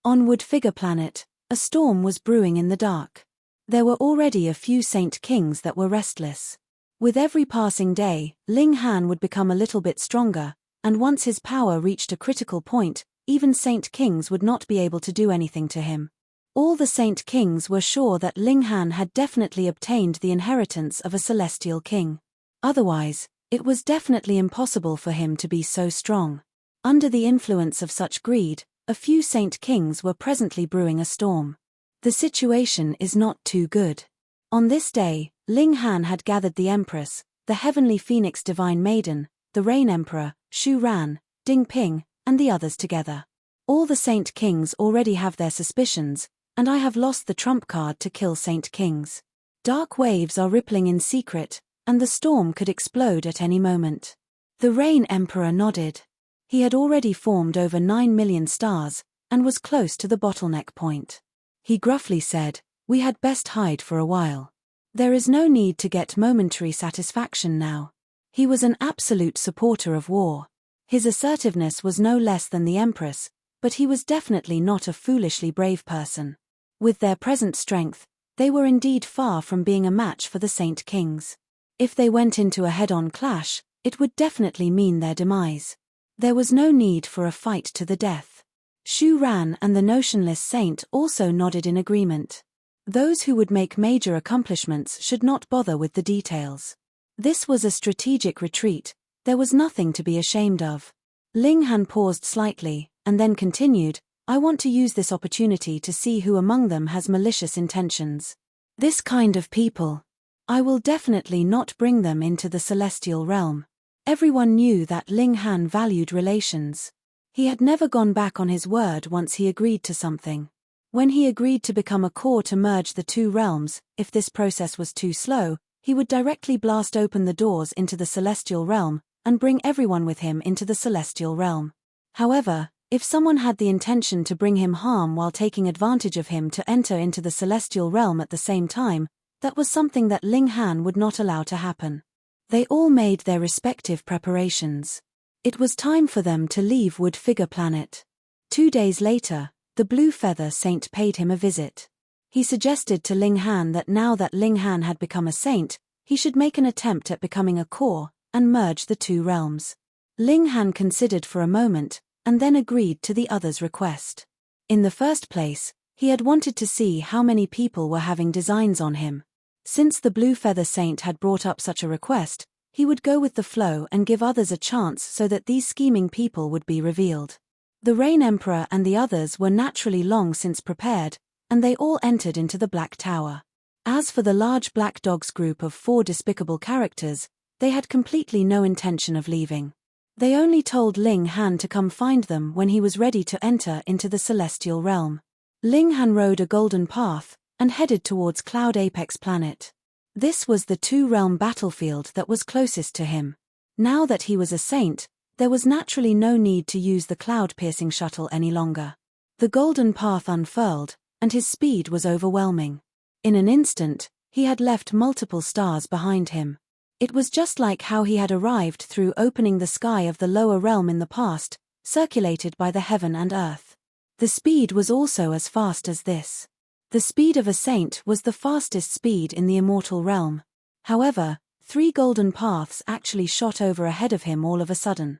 On Wood Figure Planet, a storm was brewing in the dark. There were already a few Saint Kings that were restless. With every passing day, Ling Han would become a little bit stronger, and once his power reached a critical point, even Saint Kings would not be able to do anything to him. All the Saint Kings were sure that Ling Han had definitely obtained the inheritance of a celestial king. Otherwise, it was definitely impossible for him to be so strong. Under the influence of such greed, a few Saint Kings were presently brewing a storm. The situation is not too good. On this day, Ling Han had gathered the Empress, the Heavenly Phoenix Divine Maiden, the Rain Emperor, Shu Ran, Ding Ping, and the others together. All the Saint Kings already have their suspicions, and I have lost the trump card to kill Saint Kings. Dark waves are rippling in secret, and the storm could explode at any moment. The Rain Emperor nodded. He had already formed over 9 million stars, and was close to the bottleneck point. He gruffly said, "We had best hide for a while. There is no need to get momentary satisfaction now." He was an absolute supporter of war. His assertiveness was no less than the Empress, but he was definitely not a foolishly brave person. With their present strength, they were indeed far from being a match for the Saint Kings. If they went into a head-on clash, it would definitely mean their demise. There was no need for a fight to the death. Shu Ran and the notionless saint also nodded in agreement. Those who would make major accomplishments should not bother with the details. This was a strategic retreat, there was nothing to be ashamed of. Ling Han paused slightly, and then continued, "I want to use this opportunity to see who among them has malicious intentions. This kind of people. I will definitely not bring them into the celestial realm." Everyone knew that Ling Han valued relations. He had never gone back on his word once he agreed to something. When he agreed to become a core to merge the 2 realms, if this process was too slow, he would directly blast open the doors into the celestial realm, and bring everyone with him into the celestial realm. However, if someone had the intention to bring him harm while taking advantage of him to enter into the celestial realm at the same time, that was something that Ling Han would not allow to happen. They all made their respective preparations. It was time for them to leave Wood Figure Planet. 2 days later, the Blue Feather Saint paid him a visit. He suggested to Ling Han that now that Ling Han had become a saint, he should make an attempt at becoming a core, and merge the 2 realms. Ling Han considered for a moment, and then agreed to the other's request. In the first place, he had wanted to see how many people were having designs on him. Since the Blue Feather Saint had brought up such a request, he would go with the flow and give others a chance so that these scheming people would be revealed. The Rain Emperor and the others were naturally long since prepared, and they all entered into the Black Tower. As for the large Black Dogs group of 4 despicable characters, they had completely no intention of leaving. They only told Ling Han to come find them when he was ready to enter into the celestial realm. Ling Han rode a golden path, and headed towards Cloud Apex Planet. This was the 2-realm battlefield that was closest to him. Now that he was a saint, there was naturally no need to use the cloud-piercing shuttle any longer. The golden path unfurled, and his speed was overwhelming. In an instant, he had left multiple stars behind him. It was just like how he had arrived through opening the sky of the lower realm in the past, circulated by the heaven and earth. The speed was also as fast as this. The speed of a saint was the fastest speed in the immortal realm. However, 3 golden paths actually shot over ahead of him all of a sudden.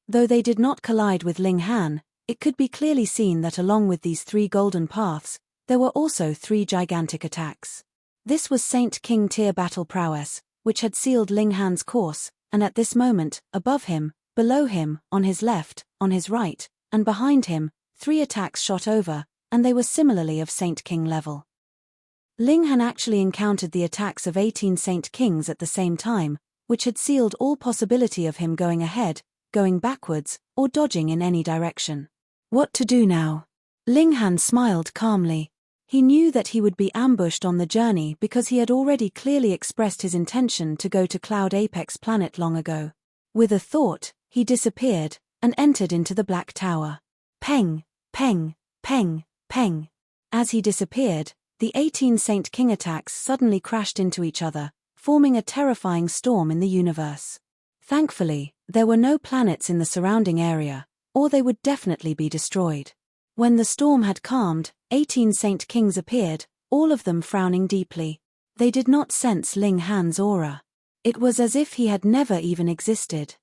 Though they did not collide with Ling Han, it could be clearly seen that along with these 3 golden paths, there were also 3 gigantic attacks. This was Saint King tier battle prowess, which had sealed Ling Han's course, and at this moment, above him, below him, on his left, on his right, and behind him, 3 attacks shot over, and they were similarly of Saint King level. Ling Han actually encountered the attacks of 18 Saint Kings at the same time, which had sealed all possibility of him going ahead, going backwards, or dodging in any direction. What to do now? Ling Han smiled calmly. He knew that he would be ambushed on the journey because he had already clearly expressed his intention to go to Cloud Apex Planet long ago. With a thought, he disappeared, and entered into the Black Tower. Peng, Peng, peng, peng. As he disappeared, the 18 Saint King attacks suddenly crashed into each other, forming a terrifying storm in the universe. Thankfully, there were no planets in the surrounding area, or they would definitely be destroyed. When the storm had calmed, 18 Saint Kings appeared, all of them frowning deeply. They did not sense Ling Han's aura. It was as if he had never even existed.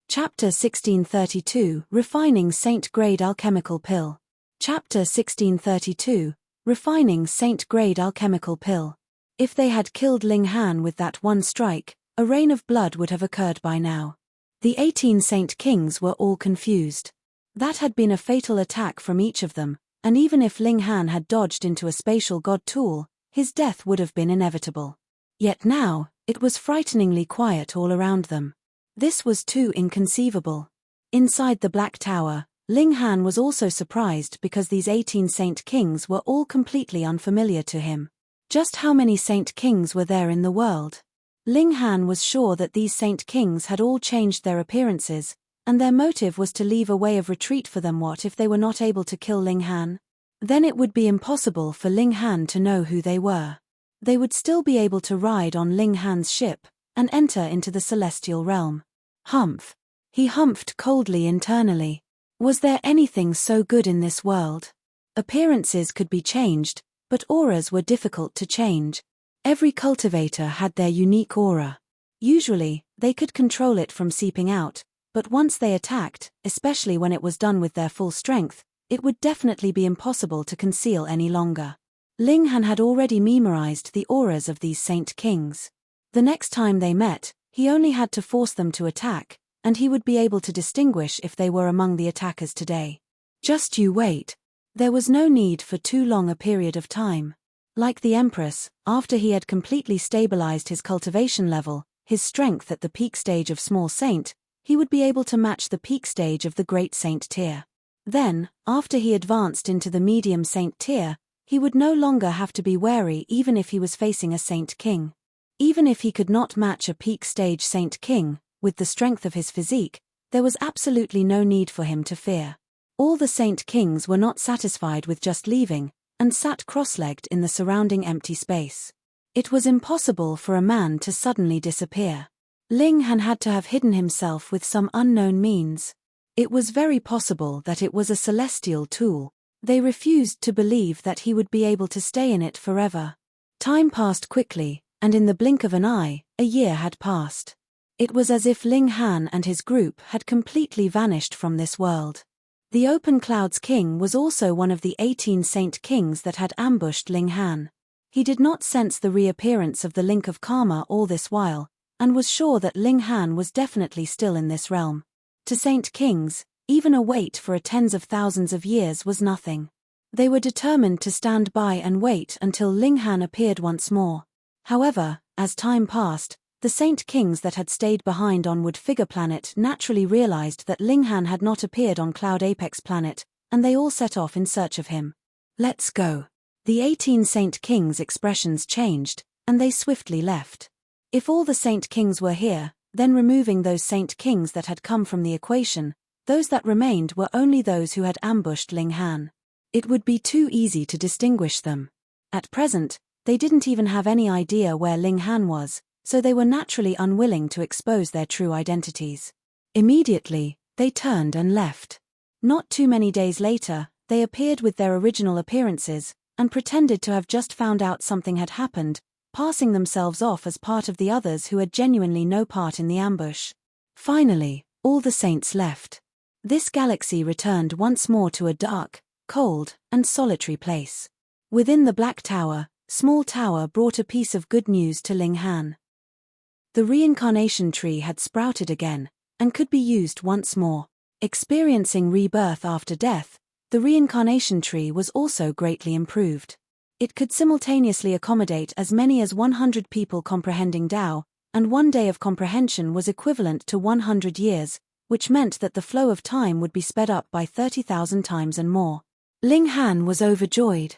Chapter 1632, Refining Saint-Grade Alchemical Pill. Chapter 1632, Refining Saint-Grade Alchemical Pill. If they had killed Ling Han with that one strike, a rain of blood would have occurred by now. The 18 Saint Kings were all confused. That had been a fatal attack from each of them, and even if Ling Han had dodged into a spatial god tool, his death would have been inevitable. Yet now, it was frighteningly quiet all around them. This was too inconceivable. Inside the Black Tower, Ling Han was also surprised because these 18 Saint Kings were all completely unfamiliar to him. Just how many Saint Kings were there in the world? Ling Han was sure that these Saint Kings had all changed their appearances, and their motive was to leave a way of retreat for them. What if they were not able to kill Ling Han? Then it would be impossible for Ling Han to know who they were. They would still be able to ride on Ling Han's ship, and enter into the celestial realm. Humph. He humphed coldly internally. Was there anything so good in this world? Appearances could be changed, but auras were difficult to change. Every cultivator had their unique aura. Usually, they could control it from seeping out, but once they attacked, especially when it was done with their full strength, it would definitely be impossible to conceal any longer. Ling Han had already memorized the auras of these Saint Kings. The next time they met, he only had to force them to attack, and he would be able to distinguish if they were among the attackers today. Just you wait. There was no need for too long a period of time. Like the Empress, after he had completely stabilized his cultivation level, his strength at the peak stage of Small Saint, he would be able to match the peak stage of the Great Saint tier. Then, after he advanced into the Medium Saint tier, he would no longer have to be wary even if he was facing a Saint King. Even if he could not match a peak stage Saint King, with the strength of his physique, there was absolutely no need for him to fear. All the Saint Kings were not satisfied with just leaving, and sat cross-legged in the surrounding empty space. It was impossible for a man to suddenly disappear. Ling Han had to have hidden himself with some unknown means. It was very possible that it was a celestial tool. They refused to believe that he would be able to stay in it forever. Time passed quickly, and in the blink of an eye, a year had passed. It was as if Ling Han and his group had completely vanished from this world. The Open Clouds King was also one of the 18 Saint Kings that had ambushed Ling Han. He did not sense the reappearance of the Link of Karma all this while, and was sure that Ling Han was definitely still in this realm. To Saint Kings, even a wait for tens of thousands of years was nothing. They were determined to stand by and wait until Ling Han appeared once more. However, as time passed, the Saint Kings that had stayed behind on Wood Figure Planet naturally realized that Ling Han had not appeared on Cloud Apex Planet, and they all set off in search of him. Let's go. The 18 Saint Kings' expressions changed, and they swiftly left. If all the Saint Kings were here, then removing those Saint Kings that had come from the equation, those that remained were only those who had ambushed Ling Han. It would be too easy to distinguish them. At present, they didn't even have any idea where Ling Han was, so they were naturally unwilling to expose their true identities. Immediately, they turned and left. Not too many days later, they appeared with their original appearances, and pretended to have just found out something had happened, passing themselves off as part of the others who had genuinely no part in the ambush. Finally, all the saints left. This galaxy returned once more to a dark, cold, and solitary place. Within the Black Tower, Small Tower brought a piece of good news to Ling Han. The reincarnation tree had sprouted again, and could be used once more. Experiencing rebirth after death, the reincarnation tree was also greatly improved. It could simultaneously accommodate as many as 100 people comprehending Tao, and 1 day of comprehension was equivalent to 100 years, which meant that the flow of time would be sped up by 30,000 times and more. Ling Han was overjoyed.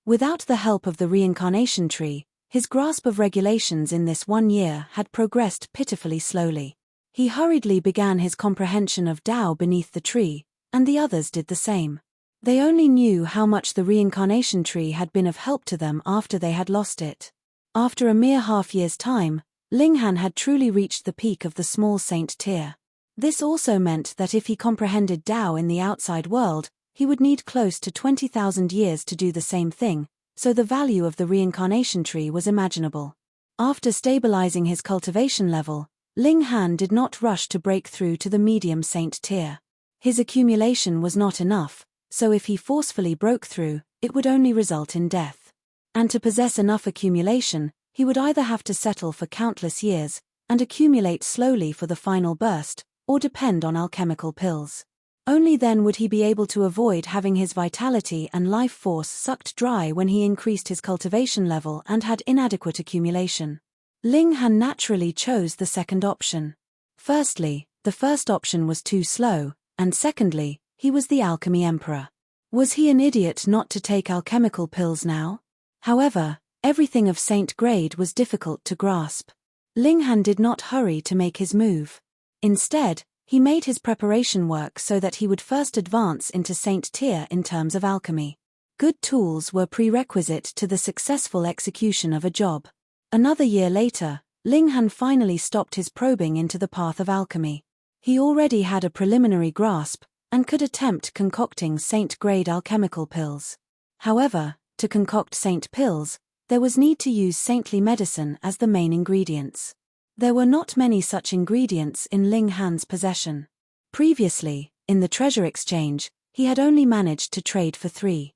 Without the help of the reincarnation tree, his grasp of regulations in this 1 year had progressed pitifully slowly. He hurriedly began his comprehension of Tao beneath the tree, and the others did the same. They only knew how much the reincarnation tree had been of help to them after they had lost it. After a mere half-year's time, Linghan had truly reached the peak of the small saint tier. This also meant that if he comprehended Tao in the outside world, he would need close to 20,000 years to do the same thing, so the value of the reincarnation tree was imaginable. After stabilizing his cultivation level, Linghan did not rush to break through to the medium saint tier. His accumulation was not enough, so if he forcefully broke through, it would only result in death. And to possess enough accumulation, he would either have to settle for countless years, and accumulate slowly for the final burst, or depend on alchemical pills. Only then would he be able to avoid having his vitality and life force sucked dry when he increased his cultivation level and had inadequate accumulation. Linghan naturally chose the second option. Firstly, the first option was too slow, and secondly, he was the alchemy emperor. Was he an idiot not to take alchemical pills now? However, everything of saint grade was difficult to grasp. Linghan did not hurry to make his move. Instead, he made his preparation work so that he would first advance into saint tier in terms of alchemy. Good tools were prerequisite to the successful execution of a job. Another year later, Linghan finally stopped his probing into the path of alchemy. He already had a preliminary grasp, and could attempt concocting saint-grade alchemical pills. However, to concoct saint pills, there was need to use saintly medicine as the main ingredients. There were not many such ingredients in Linghan's possession. Previously, in the treasure exchange, he had only managed to trade for 3.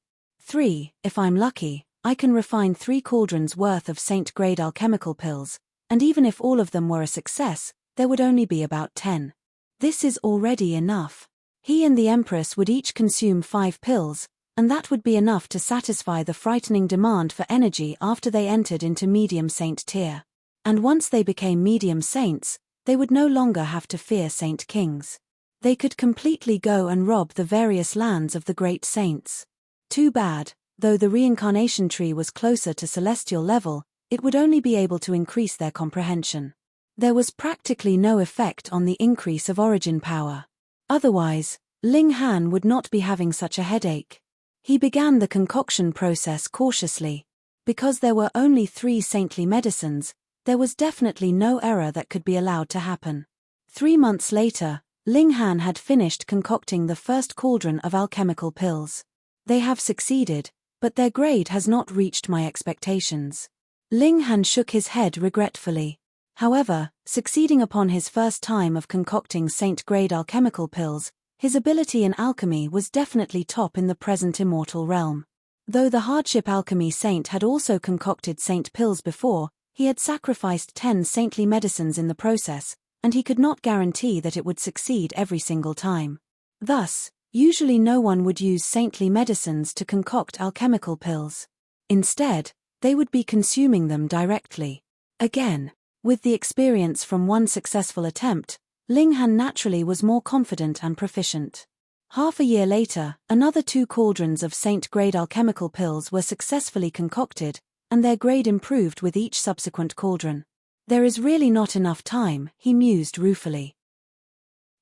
If I'm lucky, I can refine 3 cauldrons worth of saint-grade alchemical pills, and even if all of them were a success, there would only be about 10. This is already enough. He and the Empress would each consume 5 pills, and that would be enough to satisfy the frightening demand for energy after they entered into medium saint tier. And once they became medium saints, they would no longer have to fear saint kings. They could completely go and rob the various lands of the great saints. Too bad, though the reincarnation tree was closer to celestial level, it would only be able to increase their comprehension. There was practically no effect on the increase of origin power. Otherwise, Linghan would not be having such a headache. He began the concoction process cautiously. Because there were only 3 saintly medicines, there was definitely no error that could be allowed to happen. 3 months later, Linghan had finished concocting the first cauldron of alchemical pills. They have succeeded, but their grade has not reached my expectations. Linghan shook his head regretfully. However, succeeding upon his first time of concocting saint-grade alchemical pills, his ability in alchemy was definitely top in the present immortal realm. Though the hardship alchemy saint had also concocted saint pills before, he had sacrificed 10 saintly medicines in the process, and he could not guarantee that it would succeed every single time. Thus, usually no one would use saintly medicines to concoct alchemical pills. Instead, they would be consuming them directly. Again, with the experience from one successful attempt, Linghan naturally was more confident and proficient. Half a year later, another 2 cauldrons of saint-grade alchemical pills were successfully concocted, and their grade improved with each subsequent cauldron. There is really not enough time, he mused ruefully.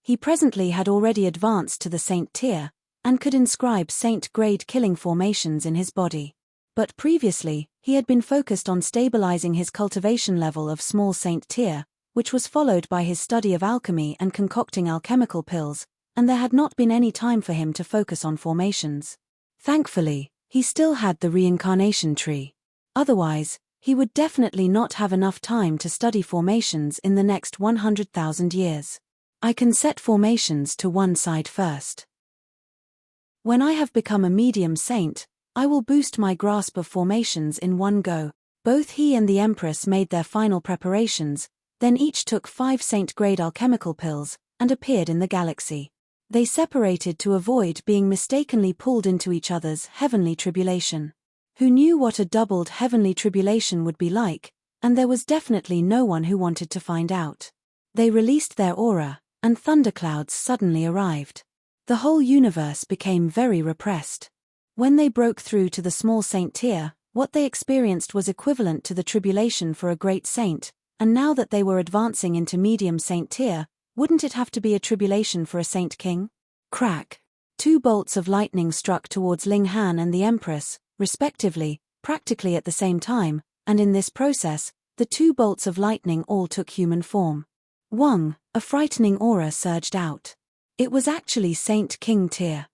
He presently had already advanced to the saint tier, and could inscribe saint-grade killing formations in his body. But previously, he had been focused on stabilizing his cultivation level of small saint tier, which was followed by his study of alchemy and concocting alchemical pills, and there had not been any time for him to focus on formations. Thankfully, he still had the reincarnation tree. Otherwise, he would definitely not have enough time to study formations in the next 100,000 years. I can set formations to one side first. When I have become a medium saint, I will boost my grasp of formations in one go. Both he and the Empress made their final preparations, then each took 5 saint-grade alchemical pills, and appeared in the galaxy. They separated to avoid being mistakenly pulled into each other's heavenly tribulation. Who knew what a doubled heavenly tribulation would be like, and there was definitely no one who wanted to find out. They released their aura, and thunderclouds suddenly arrived. The whole universe became very repressed. When they broke through to the small saint tier, what they experienced was equivalent to the tribulation for a great saint, and now that they were advancing into medium saint tier, Wouldn't it have to be a tribulation for a Saint King? Crack! 2 bolts of lightning struck towards Ling Han and the Empress, respectively, practically at the same time, and in this process, the 2 bolts of lightning all took human form. Wang, a frightening aura surged out. It was actually Saint King Tyr.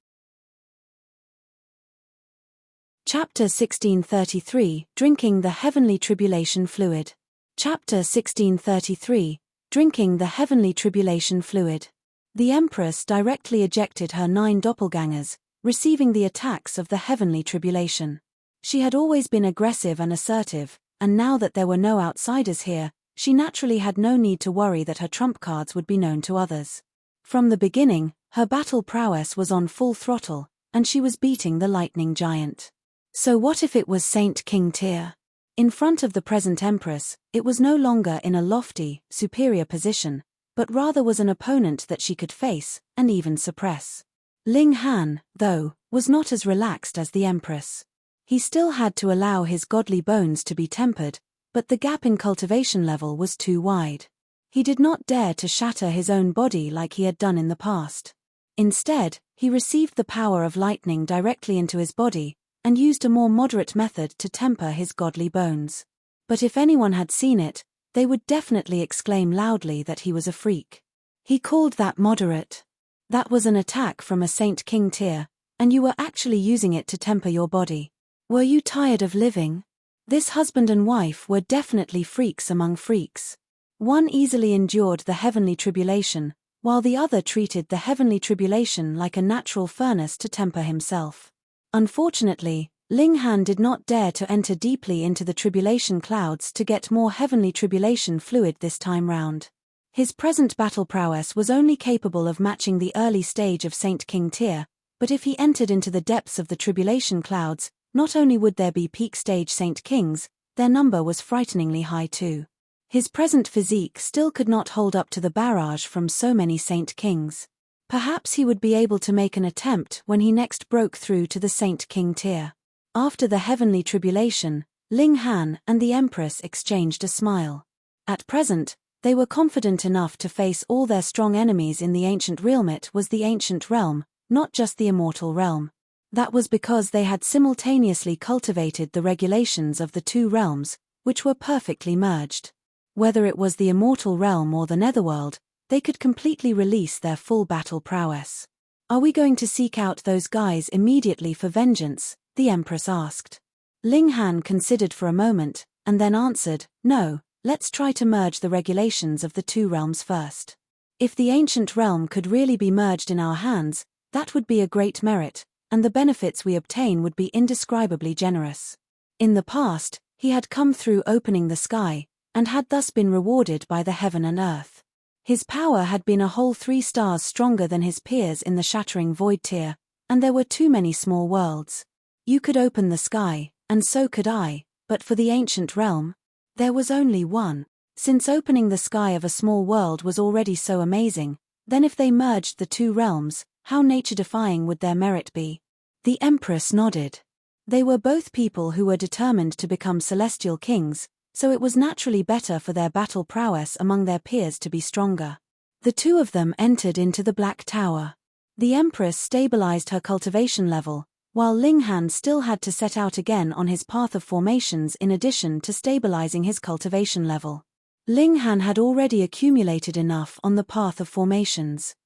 Chapter 1633, Drinking the Heavenly Tribulation Fluid. Chapter 1633, Drinking the Heavenly Tribulation Fluid. The Empress directly ejected her 9 doppelgangers, receiving the attacks of the heavenly tribulation. She had always been aggressive and assertive, and now that there were no outsiders here, she naturally had no need to worry that her trump cards would be known to others. From the beginning, her battle prowess was on full throttle, and she was beating the lightning giant. So what if it was Saint King Tyr? In front of the present Empress, it was no longer in a lofty, superior position, but rather was an opponent that she could face, and even suppress. Ling Han, though, was not as relaxed as the Empress. He still had to allow his godly bones to be tempered, but the gap in cultivation level was too wide. He did not dare to shatter his own body like he had done in the past. Instead, he received the power of lightning directly into his body, and used a more moderate method to temper his godly bones. But if anyone had seen it, they would definitely exclaim loudly that he was a freak. He called that moderate. That was an attack from a Saint King Tyr, and you were actually using it to temper your body. Were you tired of living? This husband and wife were definitely freaks among freaks. One easily endured the heavenly tribulation, while the other treated the heavenly tribulation like a natural furnace to temper himself. Unfortunately, Ling Han did not dare to enter deeply into the tribulation clouds to get more heavenly tribulation fluid this time round. His present battle prowess was only capable of matching the early stage of Saint King Tyr, but if he entered into the depths of the tribulation clouds, not only would there be peak stage Saint Kings, their number was frighteningly high too. His present physique still could not hold up to the barrage from so many Saint Kings. Perhaps he would be able to make an attempt when he next broke through to the Saint King Tyr. After the heavenly tribulation, Ling Han and the Empress exchanged a smile. At present, they were confident enough to face all their strong enemies in the ancient realm. It was the ancient realm, not just the immortal realm. That was because they had simultaneously cultivated the regulations of the 2 realms, which were perfectly merged. Whether it was the immortal realm or the netherworld, they could completely release their full battle prowess. Are we going to seek out those guys immediately for vengeance? The Empress asked. Ling Han considered for a moment, and then answered, no, let's try to merge the regulations of the 2 realms first. If the ancient realm could really be merged in our hands, that would be a great merit, and the benefits we obtain would be indescribably generous. In the past, he had come through opening the sky, and had thus been rewarded by the heaven and earth. His power had been a whole 3 stars stronger than his peers in the shattering void tier, and there were too many small worlds. You could open the sky, and so could I, but for the ancient realm, there was only one. Since opening the sky of a small world was already so amazing, then if they merged the 2 realms, how nature-defying would their merit be? The Empress nodded. They were both people who were determined to become celestial kings, so it was naturally better for their battle prowess among their peers to be stronger. The 2 of them entered into the Black Tower. The Empress stabilized her cultivation level, while Ling Han still had to set out again on his path of formations in addition to stabilizing his cultivation level. Ling Han had already accumulated enough on the path of formations.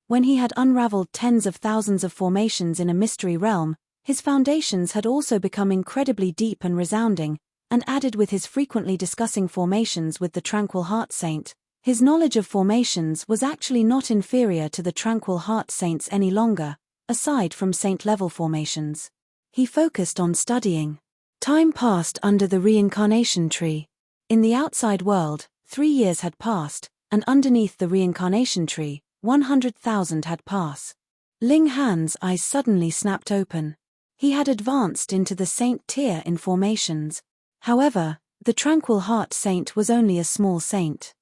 When he had unraveled tens of thousands of formations in a mystery realm, his foundations had also become incredibly deep and resounding, and added with his frequently discussing formations with the Tranquil Heart Saint, his knowledge of formations was actually not inferior to the Tranquil Heart Saint's any longer, aside from saint-level formations. He focused on studying. Time passed under the reincarnation tree. In the outside world, 3 years had passed, and underneath the reincarnation tree, 100,000 had passed. Ling Han's eyes suddenly snapped open. He had advanced into the Saint tier in formations. However, the Tranquil Heart Saint was only a small saint.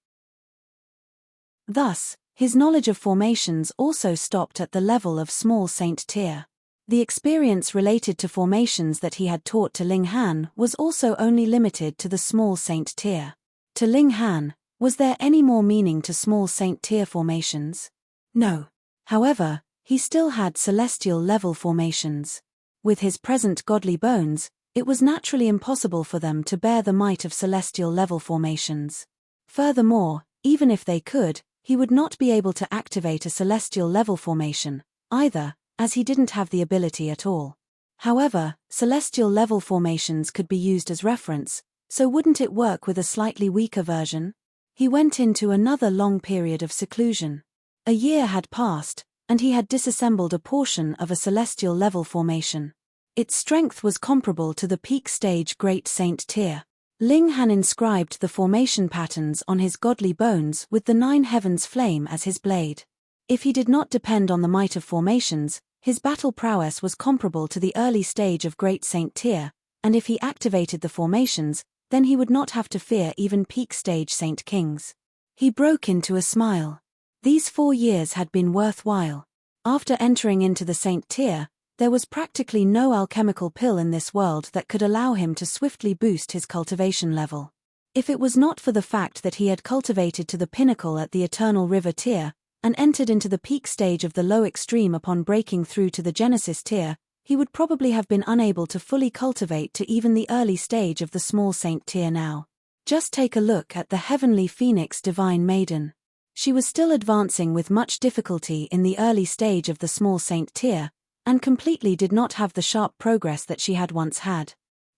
Thus, his knowledge of formations also stopped at the level of small saint tier. The experience related to formations that he had taught to Ling Han was also only limited to the small saint tier. To Ling Han, Was there any more meaning to small saint tier formations? No. However, he still had celestial level formations. With his present godly bones, it was naturally impossible for them to bear the might of celestial level formations. Furthermore, even if they could, he would not be able to activate a celestial level formation, either, as he didn't have the ability at all. However, celestial level formations could be used as reference, so wouldn't it work with a slightly weaker version? He went into another long period of seclusion. A year had passed, and he had disassembled a portion of a celestial level formation. Its strength was comparable to the peak stage Great Saint tier. Ling Han inscribed the formation patterns on his godly bones with the 9 heavens flame as his blade. If he did not depend on the might of formations, his battle prowess was comparable to the early stage of Great Saint tier, and if he activated the formations, then he would not have to fear even peak stage Saint Kings. He broke into a smile. These 4 years had been worthwhile. After entering into the Saint tier, there was practically no alchemical pill in this world that could allow him to swiftly boost his cultivation level. If it was not for the fact that he had cultivated to the pinnacle at the Eternal River tier, and entered into the peak stage of the low extreme upon breaking through to the Genesis tier, he would probably have been unable to fully cultivate to even the early stage of the small saint tier now. Just take a look at the heavenly phoenix divine maiden. She was still advancing with much difficulty in the early stage of the small saint tier, and completely did not have the sharp progress that she had once had.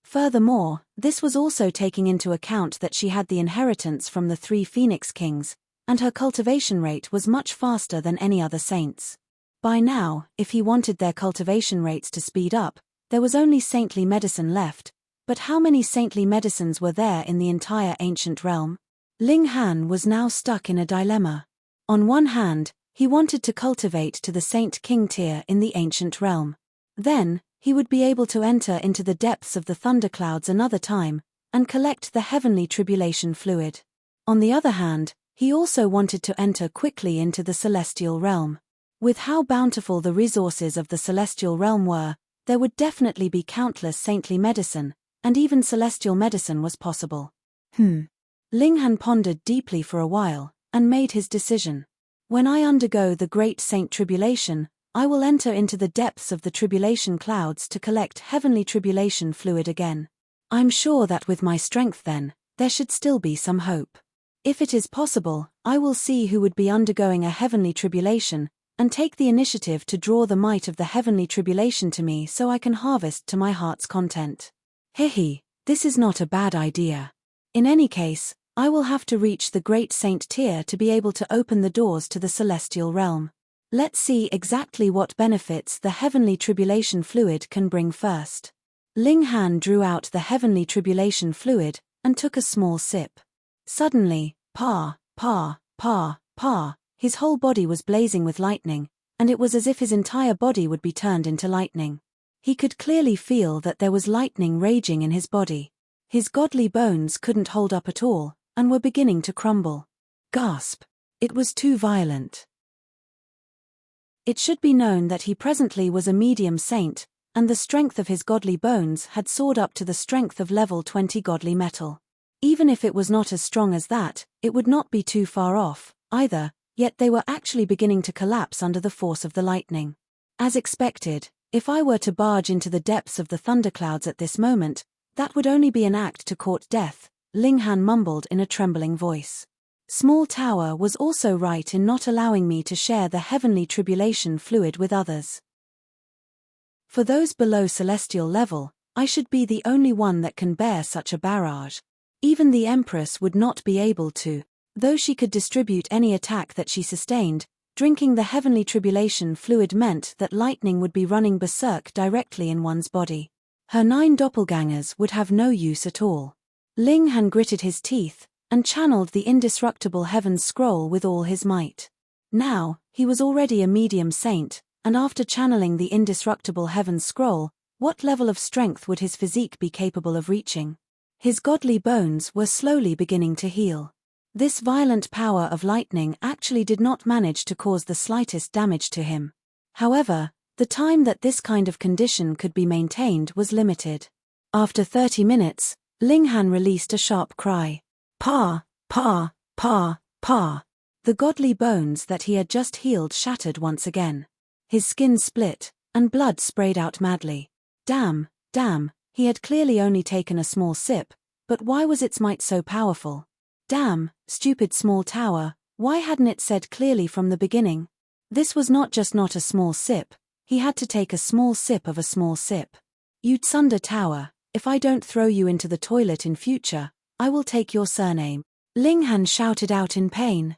Furthermore, this was also taking into account that she had the inheritance from the 3 Phoenix Kings, and her cultivation rate was much faster than any other saints. By now, if he wanted their cultivation rates to speed up, there was only saintly medicine left, but how many saintly medicines were there in the entire ancient realm? Ling Han was now stuck in a dilemma. On one hand, he wanted to cultivate to the Saint King tier in the ancient realm. Then, he would be able to enter into the depths of the thunderclouds another time, and collect the heavenly tribulation fluid. On the other hand, he also wanted to enter quickly into the celestial realm. With how bountiful the resources of the celestial realm were, there would definitely be countless saintly medicine, and even celestial medicine was possible. Ling Han pondered deeply for a while, and made his decision. When I undergo the great saint tribulation, I will enter into the depths of the tribulation clouds to collect heavenly tribulation fluid again. I'm sure that with my strength then, there should still be some hope. If it is possible, I will see who would be undergoing a heavenly tribulation, and take the initiative to draw the might of the heavenly tribulation to me so I can harvest to my heart's content. This is not a bad idea. In any case, I will have to reach the great saint tier to be able to open the doors to the celestial realm. Let's see exactly what benefits the heavenly tribulation fluid can bring first. Ling Han drew out the heavenly tribulation fluid, and took a small sip. Suddenly, his whole body was blazing with lightning, and it was as if his entire body would be turned into lightning. He could clearly feel that there was lightning raging in his body. His godly bones couldn't hold up at all, and were beginning to crumble. Gasp! It was too violent. It should be known that he presently was a medium saint, and the strength of his godly bones had soared up to the strength of level 20 godly metal. Even if it was not as strong as that, it would not be too far off, either, yet they were actually beginning to collapse under the force of the lightning. As expected, if I were to barge into the depths of the thunderclouds at this moment, that would only be an act to court death, Ling Han mumbled in a trembling voice. Small Tower was also right in not allowing me to share the heavenly tribulation fluid with others. For those below celestial level, I should be the only one that can bear such a barrage. Even the Empress would not be able to. Though she could distribute any attack that she sustained, drinking the heavenly tribulation fluid meant that lightning would be running berserk directly in one's body. Her 9 doppelgangers would have no use at all. Ling Han gritted his teeth, and channeled the indestructible heaven's scroll with all his might. Now, he was already a medium saint, and after channeling the indestructible heaven's scroll, what level of strength would his physique be capable of reaching? His godly bones were slowly beginning to heal. This violent power of lightning actually did not manage to cause the slightest damage to him. However, the time that this kind of condition could be maintained was limited. After 30 minutes, Ling Han released a sharp cry. Pa! Pa, Pa. The godly bones that he had just healed shattered once again. His skin split, and blood sprayed out madly. Damn, he had clearly only taken a small sip, but why was its might so powerful? Damn, stupid small tower, why hadn't it said clearly from the beginning? This was not just not a small sip, he had to take a small sip of a small sip. You Tsunder Tower, if I don't throw you into the toilet in future, I will take your surname. Ling Han shouted out in pain.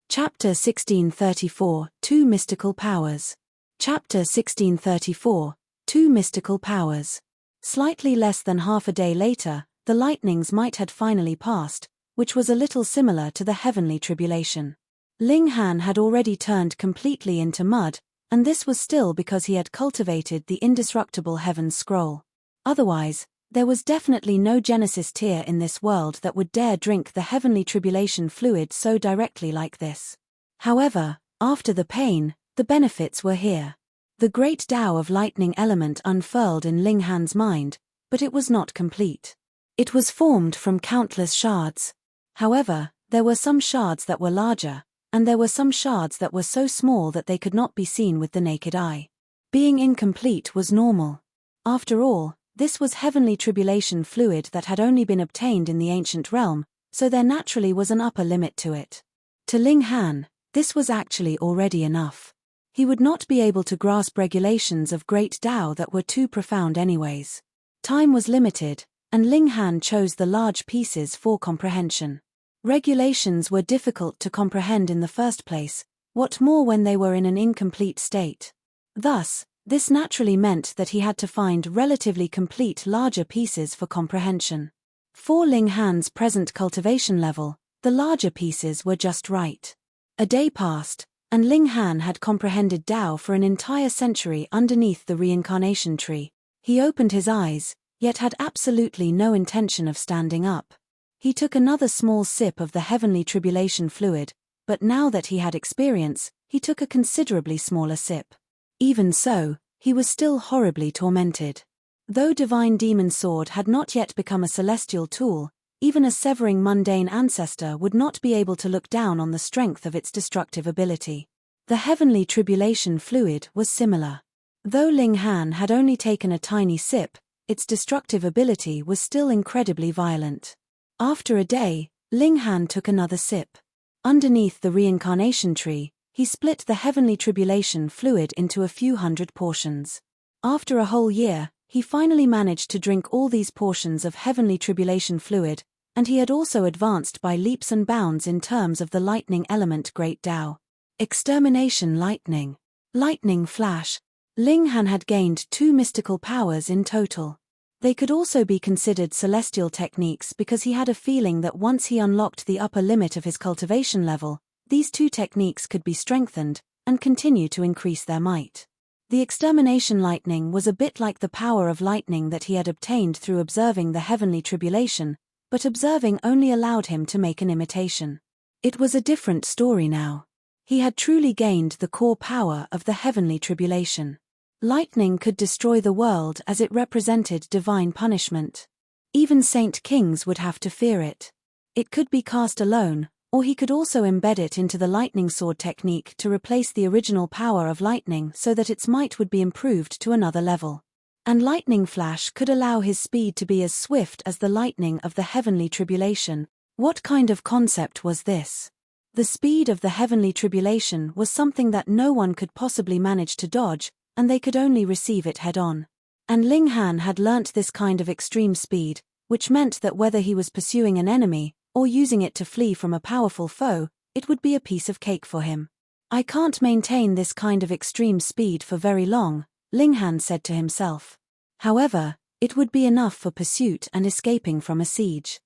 Chapter 1634, Two Mystical Powers. Chapter 1634, Two Mystical Powers. Slightly less than half a day later, the lightning's might had finally passed, which was a little similar to the heavenly tribulation. Ling Han had already turned completely into mud, and this was still because he had cultivated the indestructible Heaven's Scroll. Otherwise, there was definitely no Genesis tear in this world that would dare drink the heavenly tribulation fluid so directly like this. However, after the pain, the benefits were here. The great Tao of lightning element unfurled in Ling Han's mind, but it was not complete. It was formed from countless shards. However, there were some shards that were larger, and there were some shards that were so small that they could not be seen with the naked eye. Being incomplete was normal. After all, this was heavenly tribulation fluid that had only been obtained in the ancient realm, so there naturally was an upper limit to it. To Ling Han, this was actually already enough. He would not be able to grasp regulations of great Tao that were too profound anyways. Time was limited, and Ling Han chose the large pieces for comprehension. Regulations were difficult to comprehend in the first place, what more when they were in an incomplete state. Thus, this naturally meant that he had to find relatively complete larger pieces for comprehension. For Ling Han's present cultivation level, the larger pieces were just right. A day passed, and Ling Han had comprehended Tao for an entire century underneath the reincarnation tree. He opened his eyes, yet had absolutely no intention of standing up. He took another small sip of the heavenly tribulation fluid, but now that he had experience, he took a considerably smaller sip. Even so, he was still horribly tormented. Though divine demon sword had not yet become a celestial tool, even a severing mundane ancestor would not be able to look down on the strength of its destructive ability. The heavenly tribulation fluid was similar. Though Ling Han had only taken a tiny sip, its destructive ability was still incredibly violent. After a day, Ling Han took another sip. Underneath the reincarnation tree, he split the heavenly tribulation fluid into a few hundred portions. After a whole year, he finally managed to drink all these portions of heavenly tribulation fluid, and he had also advanced by leaps and bounds in terms of the lightning element Great Tao. Extermination lightning. Lightning flash. Ling Han had gained two mystical powers in total. They could also be considered celestial techniques because he had a feeling that once he unlocked the upper limit of his cultivation level, these two techniques could be strengthened, and continue to increase their might. The extermination lightning was a bit like the power of lightning that he had obtained through observing the heavenly tribulation, but observing only allowed him to make an imitation. It was a different story now. He had truly gained the core power of the heavenly tribulation. Lightning could destroy the world as it represented divine punishment. Even saint kings would have to fear it. It could be cast alone, or he could also embed it into the lightning sword technique to replace the original power of lightning so that its might would be improved to another level. And lightning flash could allow his speed to be as swift as the lightning of the heavenly tribulation. What kind of concept was this? The speed of the heavenly tribulation was something that no one could possibly manage to dodge, and they could only receive it head-on. And Ling Han had learnt this kind of extreme speed, which meant that whether he was pursuing an enemy, or using it to flee from a powerful foe, it would be a piece of cake for him. I can't maintain this kind of extreme speed for very long, Ling Han said to himself. However, it would be enough for pursuit and escaping from a siege.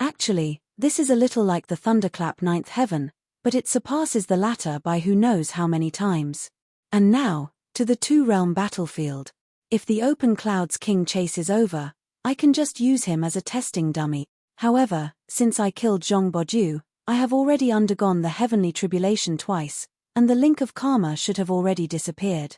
Actually, this is a little like the thunderclap ninth heaven, but it surpasses the latter by who knows how many times. And now, to the two-realm battlefield. If the open clouds king chases over, I can just use him as a testing dummy. However, since I killed Zhong Boju, I have already undergone the heavenly tribulation twice, and the link of karma should have already disappeared.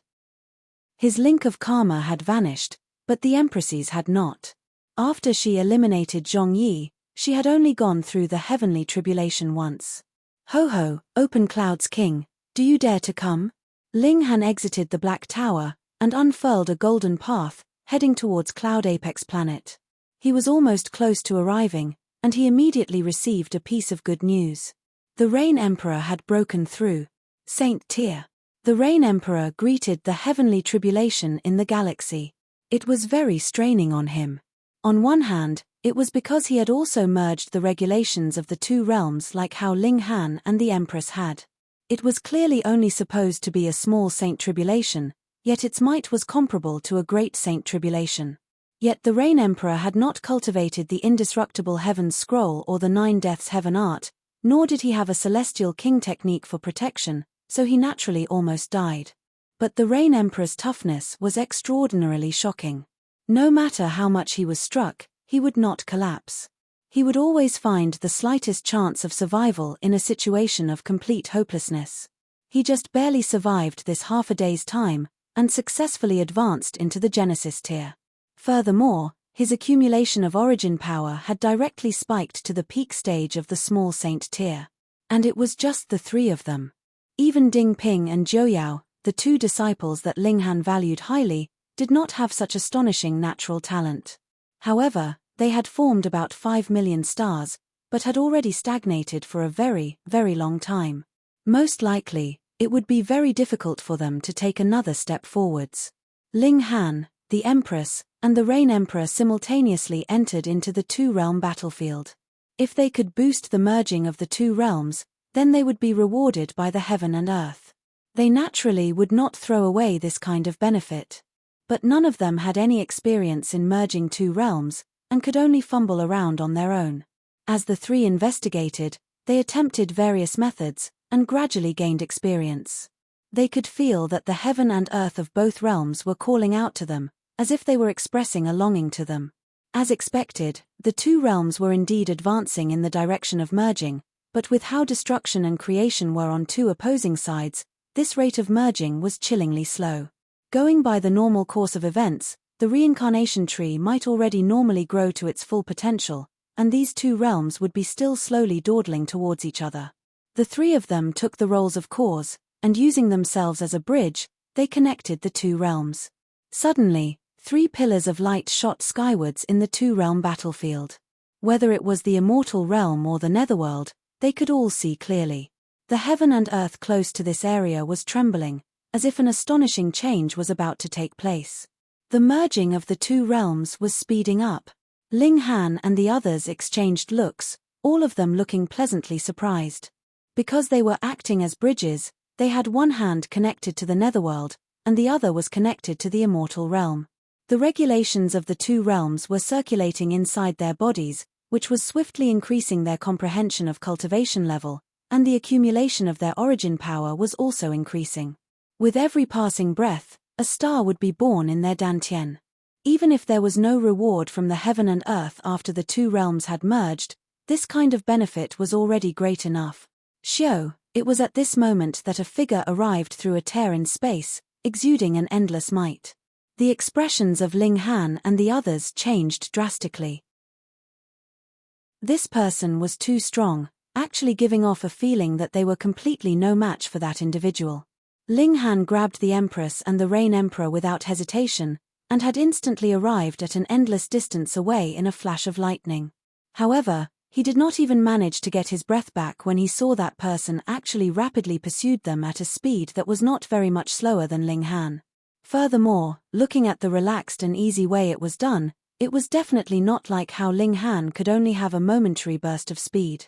His link of karma had vanished, but the Empress's had not. After she eliminated Zhongyi, she had only gone through the heavenly tribulation once. Ho ho, Open Cloud's king, do you dare to come? Ling Han exited the Black Tower, and unfurled a golden path, heading towards Cloud Apex planet. He was almost close to arriving, and he immediately received a piece of good news. The Rain Emperor had broken through. Saint Tier. The Rain Emperor greeted the heavenly tribulation in the galaxy. It was very straining on him. On one hand, it was because he had also merged the regulations of the two realms like how Ling Han and the Empress had. It was clearly only supposed to be a small saint tribulation, yet its might was comparable to a great saint tribulation. Yet the Rain Emperor had not cultivated the indestructible Heaven's Scroll or the Nine Deaths Heaven Art, nor did he have a Celestial King technique for protection, so he naturally almost died. But the Rain Emperor's toughness was extraordinarily shocking. No matter how much he was struck, he would not collapse. He would always find the slightest chance of survival in a situation of complete hopelessness. He just barely survived this half a day's time, and successfully advanced into the Genesis tier. Furthermore, his accumulation of origin power had directly spiked to the peak stage of the small saint tier. And it was just the three of them. Even Ding Ping and Zhou, the two disciples that Ling Han valued highly, did not have such astonishing natural talent. However, they had formed about 5 million stars, but had already stagnated for a very, very long time. Most likely, it would be very difficult for them to take another step forwards. Ling Han, the Empress, and the Rain Emperor simultaneously entered into the two-realm battlefield. If they could boost the merging of the two realms, then they would be rewarded by the heaven and earth. They naturally would not throw away this kind of benefit. But none of them had any experience in merging two realms, and could only fumble around on their own. As the three investigated, they attempted various methods, and gradually gained experience. They could feel that the heaven and earth of both realms were calling out to them, as if they were expressing a longing to them. As expected, the two realms were indeed advancing in the direction of merging, but with how destruction and creation were on two opposing sides, this rate of merging was chillingly slow. Going by the normal course of events, the reincarnation tree might already normally grow to its full potential, and these two realms would be still slowly dawdling towards each other. The three of them took the roles of cause, and using themselves as a bridge, they connected the two realms. Suddenly, 3 pillars of light shot skywards in the two-realm battlefield. Whether it was the immortal realm or the netherworld, they could all see clearly. The heaven and earth close to this area was trembling, as if an astonishing change was about to take place. The merging of the two realms was speeding up. Ling Han and the others exchanged looks, all of them looking pleasantly surprised. Because they were acting as bridges, they had one hand connected to the netherworld, and the other was connected to the immortal realm. The regulations of the two realms were circulating inside their bodies, which was swiftly increasing their comprehension of cultivation level, and the accumulation of their origin power was also increasing. With every passing breath, a star would be born in their dantian. Even if there was no reward from the heaven and earth after the two realms had merged, this kind of benefit was already great enough. Xiao, it was at this moment that a figure arrived through a tear in space, exuding an endless might. The expressions of Ling Han and the others changed drastically. This person was too strong, actually giving off a feeling that they were completely no match for that individual. Ling Han grabbed the Empress and the Rain Emperor without hesitation, and had instantly arrived at an endless distance away in a flash of lightning. However, he did not even manage to get his breath back when he saw that person actually rapidly pursued them at a speed that was not very much slower than Ling Han. Furthermore, looking at the relaxed and easy way it was done, it was definitely not like how Ling Han could only have a momentary burst of speed.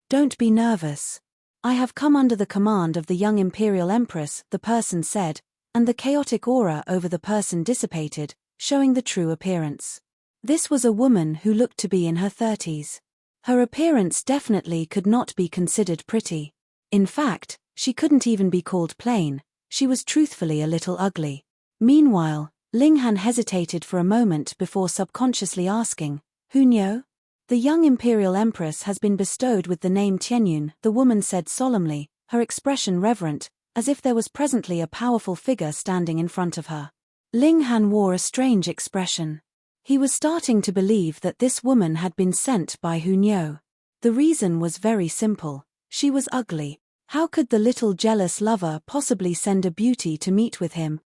Don't be nervous. I have come under the command of the young Imperial Empress, the person said, and the chaotic aura over the person dissipated, showing the true appearance. This was a woman who looked to be in her 30s. Her appearance definitely could not be considered pretty. In fact, she couldn't even be called plain, she was truthfully a little ugly. Meanwhile, Ling Han hesitated for a moment before subconsciously asking, "Who knew?" "The young Imperial Empress has been bestowed with the name Tianyun," the woman said solemnly, her expression reverent, as if there was presently a powerful figure standing in front of her. Ling Han wore a strange expression. He was starting to believe that this woman had been sent by Hu Niu. The reason was very simple. She was ugly. How could the little jealous lover possibly send a beauty to meet with him?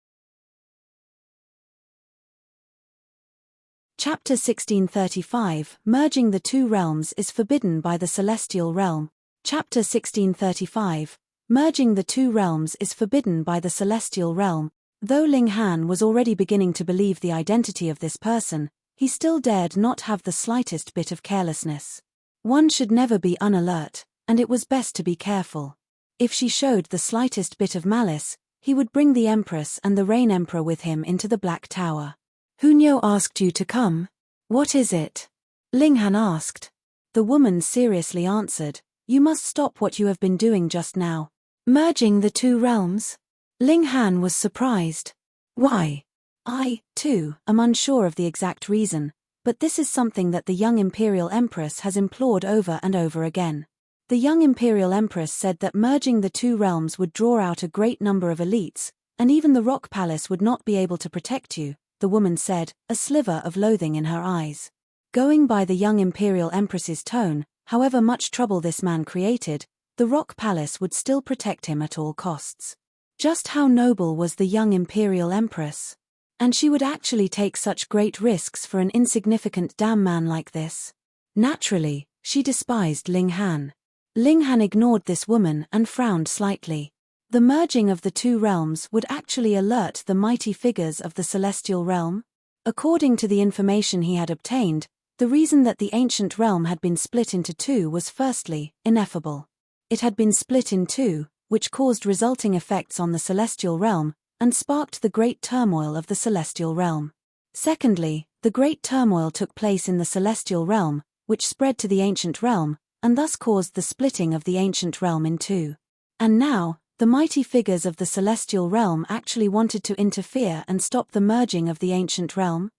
Chapter 1635, Merging the Two Realms is forbidden by the Celestial Realm. Chapter 1635, Merging the Two Realms is forbidden by the Celestial Realm. Though Ling Han was already beginning to believe the identity of this person, he still dared not have the slightest bit of carelessness. One should never be unalert, and it was best to be careful. If she showed the slightest bit of malice, he would bring the Empress and the Rain Emperor with him into the Black Tower. Hu Niu asked you to come? What is it? Ling Han asked. The woman seriously answered, you must stop what you have been doing just now. Merging the two realms? Ling Han was surprised. Why? I, too, am unsure of the exact reason, but this is something that the young Imperial Empress has implored over and over again. The young Imperial Empress said that merging the two realms would draw out a great number of elites, and even the Rock Palace would not be able to protect you, the woman said, a sliver of loathing in her eyes. Going by the young Imperial Empress's tone, however much trouble this man created, the Rock Palace would still protect him at all costs. Just how noble was the young Imperial Empress? And she would actually take such great risks for an insignificant damn man like this? Naturally, she despised Ling Han. Ling Han ignored this woman and frowned slightly. The merging of the two realms would actually alert the mighty figures of the Celestial Realm? According to the information he had obtained, the reason that the ancient realm had been split into two was firstly, ineffable. It had been split in two, which caused resulting effects on the Celestial Realm, and sparked the great turmoil of the Celestial Realm. Secondly, the great turmoil took place in the Celestial Realm, which spread to the ancient realm, and thus caused the splitting of the ancient realm in two. And now, the mighty figures of the Celestial Realm actually wanted to interfere and stop the merging of the ancient realm?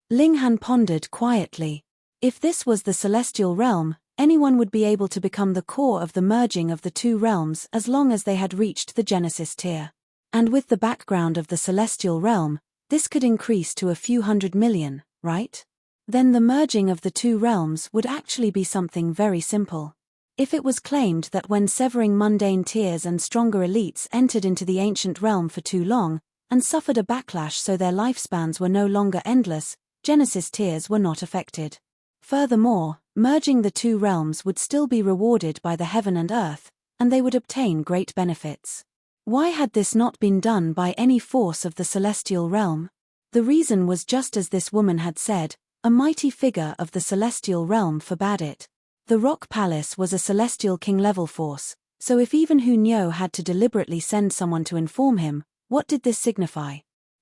Ling Han pondered quietly. If this was the Celestial Realm, anyone would be able to become the core of the merging of the two realms as long as they had reached the Genesis tier. And with the background of the Celestial Realm, this could increase to a few 100 million, right? Then the merging of the two realms would actually be something very simple. If it was claimed that when severing mundane tiers and stronger elites entered into the ancient realm for too long, and suffered a backlash so their lifespans were no longer endless, Genesis tiers were not affected. Furthermore, merging the two realms would still be rewarded by the heaven and earth, and they would obtain great benefits. Why had this not been done by any force of the Celestial Realm? The reason was just as this woman had said, a mighty figure of the Celestial Realm forbade it. The Rock Palace was a Celestial King-level force, so if even Hu Niu had to deliberately send someone to inform him, what did this signify?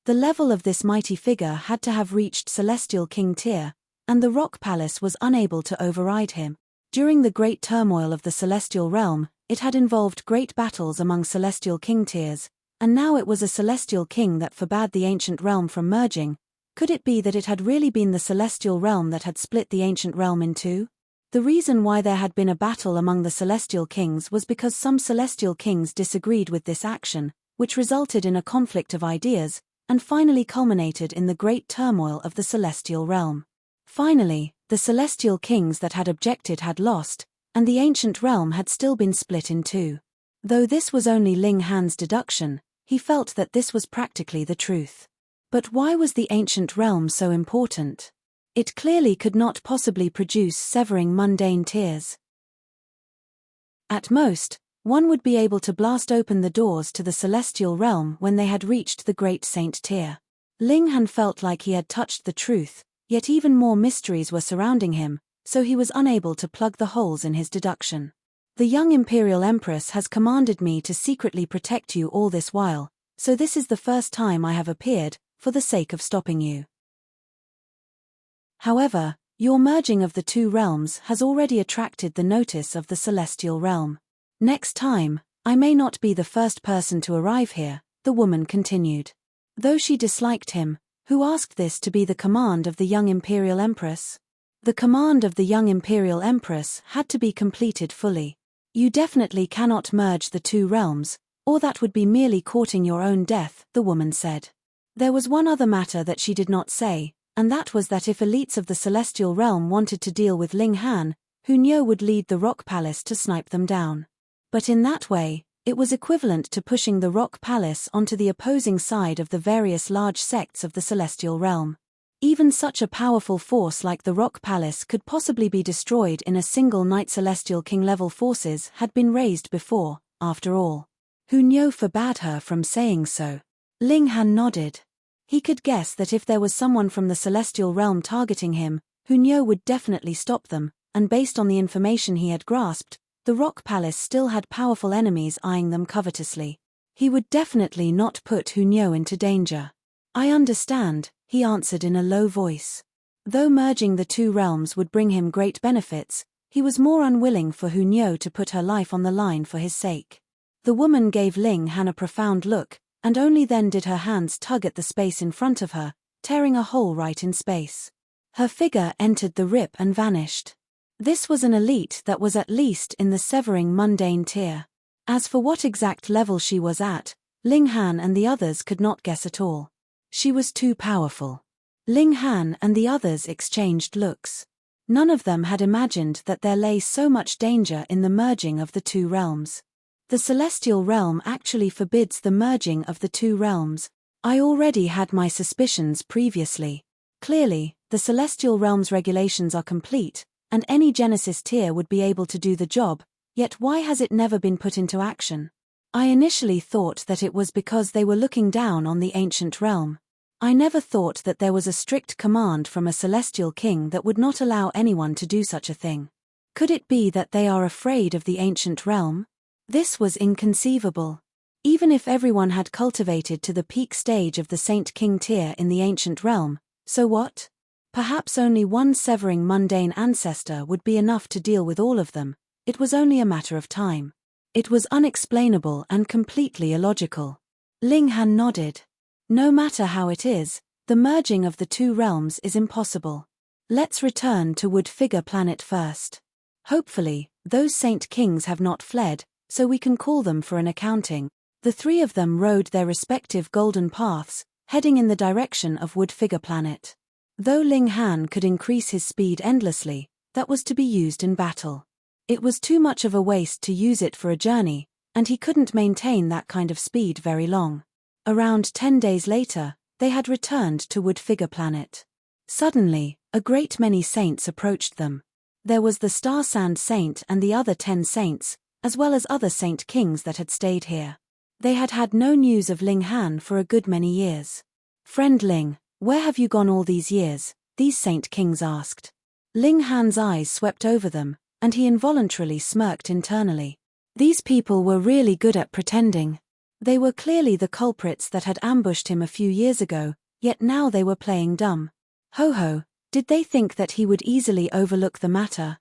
The level of this mighty figure had to have reached Celestial King tier, and the Rock Palace was unable to override him. During the great turmoil of the Celestial Realm, it had involved great battles among Celestial King tiers, and now it was a Celestial King that forbade the ancient realm from merging. Could it be that it had really been the Celestial Realm that had split the ancient realm in two? The reason why there had been a battle among the Celestial Kings was because some Celestial Kings disagreed with this action, which resulted in a conflict of ideas, and finally culminated in the great turmoil of the Celestial Realm. Finally, the Celestial Kings that had objected had lost, and the ancient realm had still been split in two. Though this was only Ling Han's deduction, he felt that this was practically the truth. But why was the ancient realm so important? It clearly could not possibly produce severing mundane tiers. At most, one would be able to blast open the doors to the Celestial Realm when they had reached the Great Saint tier. Ling Han felt like he had touched the truth, yet even more mysteries were surrounding him, so he was unable to plug the holes in his deduction. The young Imperial Empress has commanded me to secretly protect you all this while, so this is the first time I have appeared, for the sake of stopping you. However, your merging of the two realms has already attracted the notice of the Celestial Realm. Next time, I may not be the first person to arrive here, the woman continued. Though she disliked him, who asked this to be the command of the young Imperial Empress? The command of the young Imperial Empress had to be completed fully. You definitely cannot merge the two realms, or that would be merely courting your own death, the woman said. There was one other matter that she did not say, and that was that if elites of the Celestial Realm wanted to deal with Ling Han, Hunyo would lead the Rock Palace to snipe them down. But in that way, it was equivalent to pushing the Rock Palace onto the opposing side of the various large sects of the Celestial Realm. Even such a powerful force like the Rock Palace could possibly be destroyed in a single night. Celestial King-level forces had been raised before, after all. Hunyo forbade her from saying so. Ling Han nodded. He could guess that if there was someone from the Celestial Realm targeting him, Hunyo would definitely stop them, and based on the information he had grasped, the Rock Palace still had powerful enemies eyeing them covetously. He would definitely not put Hunyo into danger. I understand, he answered in a low voice. Though merging the two realms would bring him great benefits, he was more unwilling for Hunyo to put her life on the line for his sake. The woman gave Ling Han a profound look, and only then did her hands tug at the space in front of her, tearing a hole right in space. Her figure entered the rip and vanished. This was an elite that was at least in the severing mundane tier. As for what exact level she was at, Ling Han and the others could not guess at all. She was too powerful. Ling Han and the others exchanged looks. None of them had imagined that there lay so much danger in the merging of the two realms. The Celestial Realm actually forbids the merging of the two realms. I already had my suspicions previously. Clearly, the Celestial Realm's regulations are complete, and any Genesis tier would be able to do the job, yet why has it never been put into action? I initially thought that it was because they were looking down on the ancient realm. I never thought that there was a strict command from a Celestial King that would not allow anyone to do such a thing. Could it be that they are afraid of the ancient realm? This was inconceivable. Even if everyone had cultivated to the peak stage of the Saint King tier in the ancient realm, so what? Perhaps only one severing mundane ancestor would be enough to deal with all of them. It was only a matter of time. It was unexplainable and completely illogical. Ling Han nodded. No matter how it is, the merging of the two realms is impossible. Let's return to Wood Figure Planet first. Hopefully, those Saint Kings have not fled, so we can call them for an accounting. The three of them rode their respective golden paths, heading in the direction of Wood Figure Planet. Though Ling Han could increase his speed endlessly, that was to be used in battle. It was too much of a waste to use it for a journey, and he couldn't maintain that kind of speed very long. Around 10 days later, they had returned to Wood Figure Planet. Suddenly, a great many saints approached them. There was the Star Sand Saint and the other 10 saints, as well as other Saint Kings that had stayed here. They had had no news of Ling Han for a good many years. "Friend Ling, where have you gone all these years?" these Saint Kings asked. Ling Han's eyes swept over them, and he involuntarily smirked internally. These people were really good at pretending. They were clearly the culprits that had ambushed him a few years ago, yet now they were playing dumb. Ho, did they think that he would easily overlook the matter?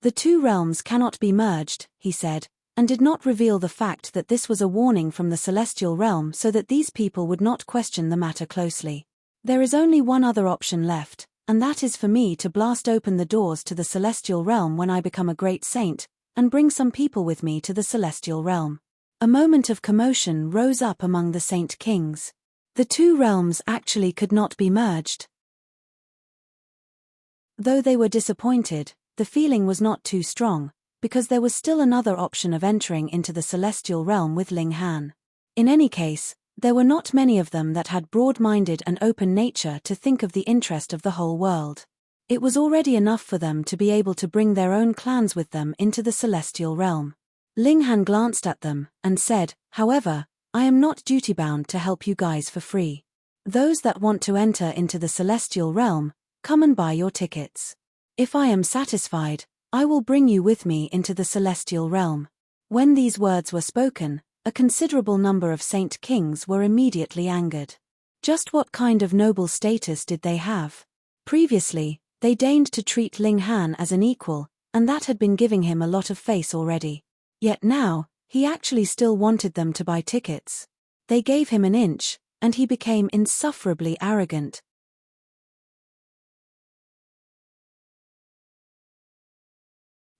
"The two realms cannot be merged," he said, and did not reveal the fact that this was a warning from the Celestial Realm so that these people would not question the matter closely. "There is only one other option left, and that is for me to blast open the doors to the Celestial Realm when I become a great saint, and bring some people with me to the Celestial Realm." A moment of commotion rose up among the Saint Kings. The two realms actually could not be merged. Though they were disappointed, the feeling was not too strong, because there was still another option of entering into the Celestial Realm with Ling Han. In any case, there were not many of them that had broad-minded and open nature to think of the interest of the whole world. It was already enough for them to be able to bring their own clans with them into the Celestial Realm. Ling Han glanced at them, and said, "However, I am not duty-bound to help you guys for free. Those that want to enter into the Celestial Realm, come and buy your tickets. If I am satisfied, I will bring you with me into the Celestial Realm." When these words were spoken, a considerable number of Saint Kings were immediately angered. Just what kind of noble status did they have? Previously, they deigned to treat Ling Han as an equal, and that had been giving him a lot of face already. Yet now, he actually still wanted them to buy tickets. They gave him an inch, and he became insufferably arrogant.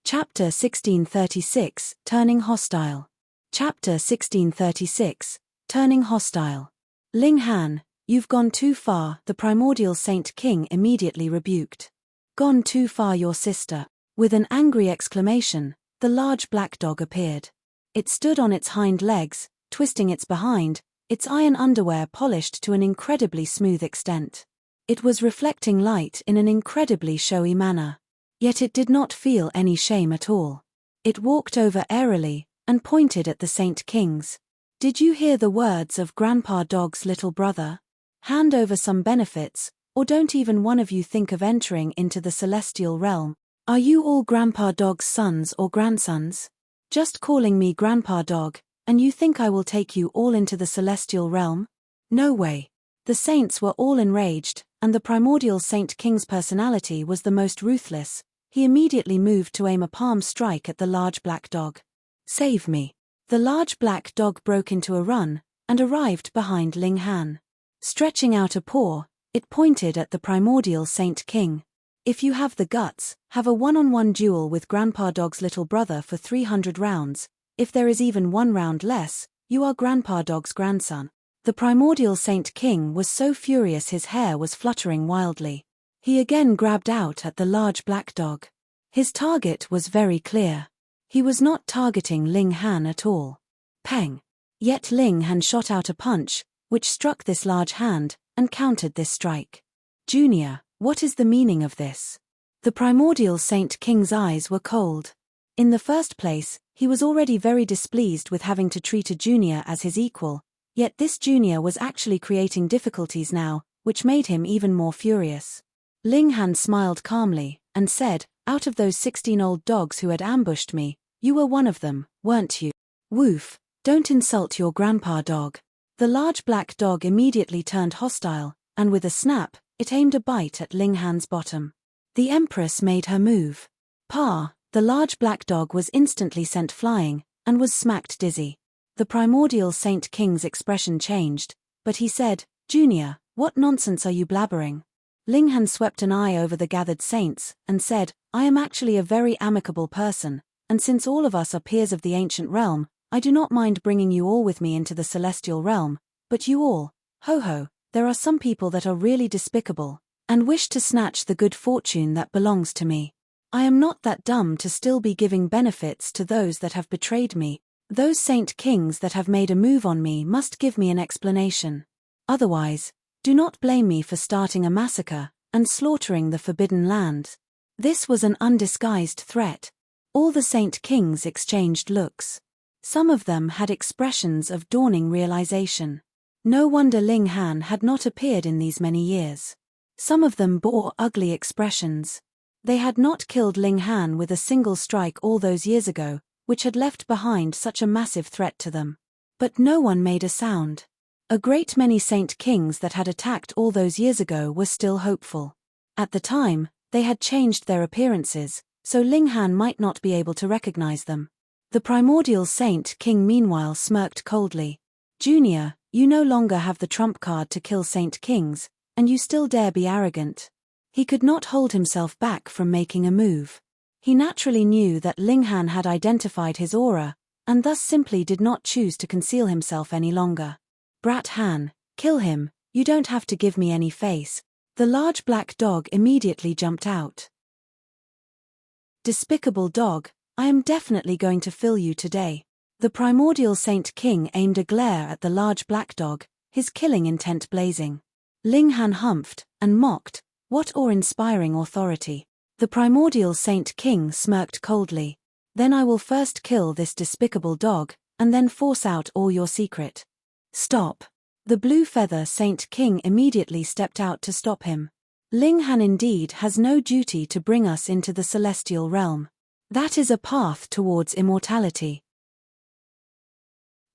Chapter 1636, Turning Hostile. Chapter 1636, Turning Hostile. Ling Han, you've gone too far, the primordial Saint King immediately rebuked. Gone too far, your sister. With an angry exclamation, the large black dog appeared. It stood on its hind legs, twisting its behind, its iron underwear polished to an incredibly smooth extent. It was reflecting light in an incredibly showy manner. Yet it did not feel any shame at all. It walked over airily, and pointed at the Saint Kings. Did you hear the words of Grandpa Dog's little brother? Hand over some benefits, or don't even one of you think of entering into the celestial realm. Are you all Grandpa Dog's sons or grandsons? Just calling me Grandpa Dog, and you think I will take you all into the celestial realm? No way. The saints were all enraged, and the primordial Saint King's personality was the most ruthless. He immediately moved to aim a palm strike at the large black dog. Save me. The large black dog broke into a run, and arrived behind Ling Han. Stretching out a paw, it pointed at the primordial Saint King. If you have the guts, have a one-on-one duel with Grandpa Dog's little brother for 300 rounds. If there is even one round less, you are Grandpa Dog's grandson. The primordial Saint King was so furious his hair was fluttering wildly. He again grabbed out at the large black dog. His target was very clear. He was not targeting Ling Han at all. Peng! Yet Ling Han shot out a punch, which struck this large hand, and countered this strike. Junior, what is the meaning of this? The primordial Saint King's eyes were cold. In the first place, he was already very displeased with having to treat a junior as his equal, yet this junior was actually creating difficulties now, which made him even more furious. Ling Han smiled calmly, and said, out of those 16 old dogs who had ambushed me, you were one of them, weren't you? Woof, don't insult your grandpa dog. The large black dog immediately turned hostile, and with a snap, it aimed a bite at Ling Han's bottom. The Empress made her move. Pa, the large black dog was instantly sent flying, and was smacked dizzy. The primordial Saint King's expression changed, but he said, Junior, what nonsense are you blabbering? Ling Han swept an eye over the gathered saints, and said, I am actually a very amicable person, and since all of us are peers of the ancient realm, I do not mind bringing you all with me into the celestial realm, but you all, ho, there are some people that are really despicable, and wish to snatch the good fortune that belongs to me. I am not that dumb to still be giving benefits to those that have betrayed me. Those Saint Kings that have made a move on me must give me an explanation. Otherwise, do not blame me for starting a massacre and slaughtering the forbidden land. This was an undisguised threat. All the Saint Kings exchanged looks. Some of them had expressions of dawning realization. No wonder Ling Han had not appeared in these many years. Some of them bore ugly expressions. They had not killed Ling Han with a single strike all those years ago, which had left behind such a massive threat to them. But no one made a sound. A great many Saint Kings that had attacked all those years ago were still hopeful. At the time, they had changed their appearances, so Ling Han might not be able to recognize them. The primordial Saint King meanwhile smirked coldly. Junior, you no longer have the trump card to kill Saint Kings, and you still dare be arrogant. He could not hold himself back from making a move. He naturally knew that Ling Han had identified his aura, and thus simply did not choose to conceal himself any longer. Brat Han, kill him, you don't have to give me any face. The large black dog immediately jumped out. Despicable dog, I am definitely going to fill you today. The primordial Saint King aimed a glare at the large black dog, his killing intent blazing. Ling Han humphed, and mocked, what awe-inspiring authority. The primordial Saint King smirked coldly. Then I will first kill this despicable dog, and then force out all your secret. Stop. The blue feather Saint King immediately stepped out to stop him. Ling Han indeed has no duty to bring us into the celestial realm. That is a path towards immortality.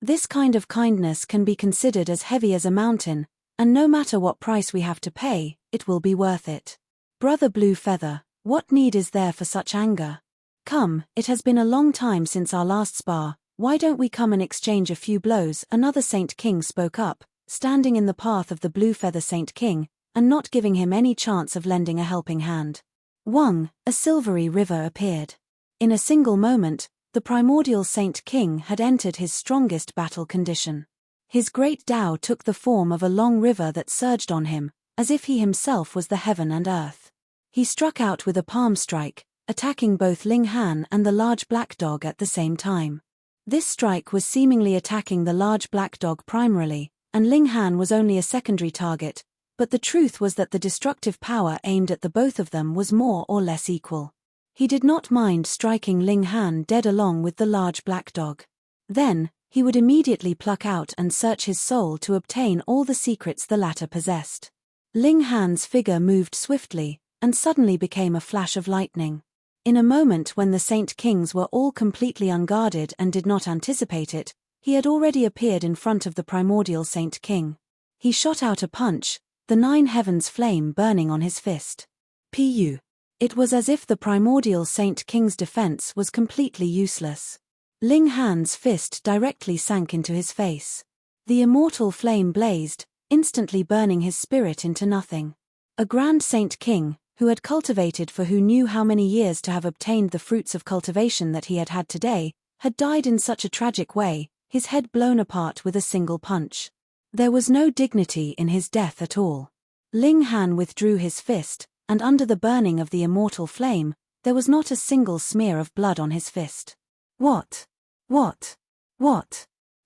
This kind of kindness can be considered as heavy as a mountain, and no matter what price we have to pay, it will be worth it. Brother Blue Feather, what need is there for such anger? Come, it has been a long time since our last spar, why don't we come and exchange a few blows? Another Saint King spoke up, standing in the path of the Blue Feather Saint King, and not giving him any chance of lending a helping hand. Wang, a silvery river appeared. In a single moment, the primordial Saint King had entered his strongest battle condition. His great Tao took the form of a long river that surged on him, as if he himself was the heaven and earth. He struck out with a palm strike, attacking both Ling Han and the large black dog at the same time. This strike was seemingly attacking the large black dog primarily, and Ling Han was only a secondary target, but the truth was that the destructive power aimed at the both of them was more or less equal. He did not mind striking Ling Han dead along with the large black dog. Then, he would immediately pluck out and search his soul to obtain all the secrets the latter possessed. Ling Han's figure moved swiftly, and suddenly became a flash of lightning. In a moment when the Saint Kings were all completely unguarded and did not anticipate it, he had already appeared in front of the primordial Saint King. He shot out a punch, the 9 heavens flame burning on his fist. Pu. It was as if the primordial Saint King's defense was completely useless. Ling Han's fist directly sank into his face. The immortal flame blazed, instantly burning his spirit into nothing. A grand Saint King, who had cultivated for who knew how many years to have obtained the fruits of cultivation that he had had today, had died in such a tragic way, his head blown apart with a single punch. There was no dignity in his death at all. Ling Han withdrew his fist, and under the burning of the immortal flame, there was not a single smear of blood on his fist. What?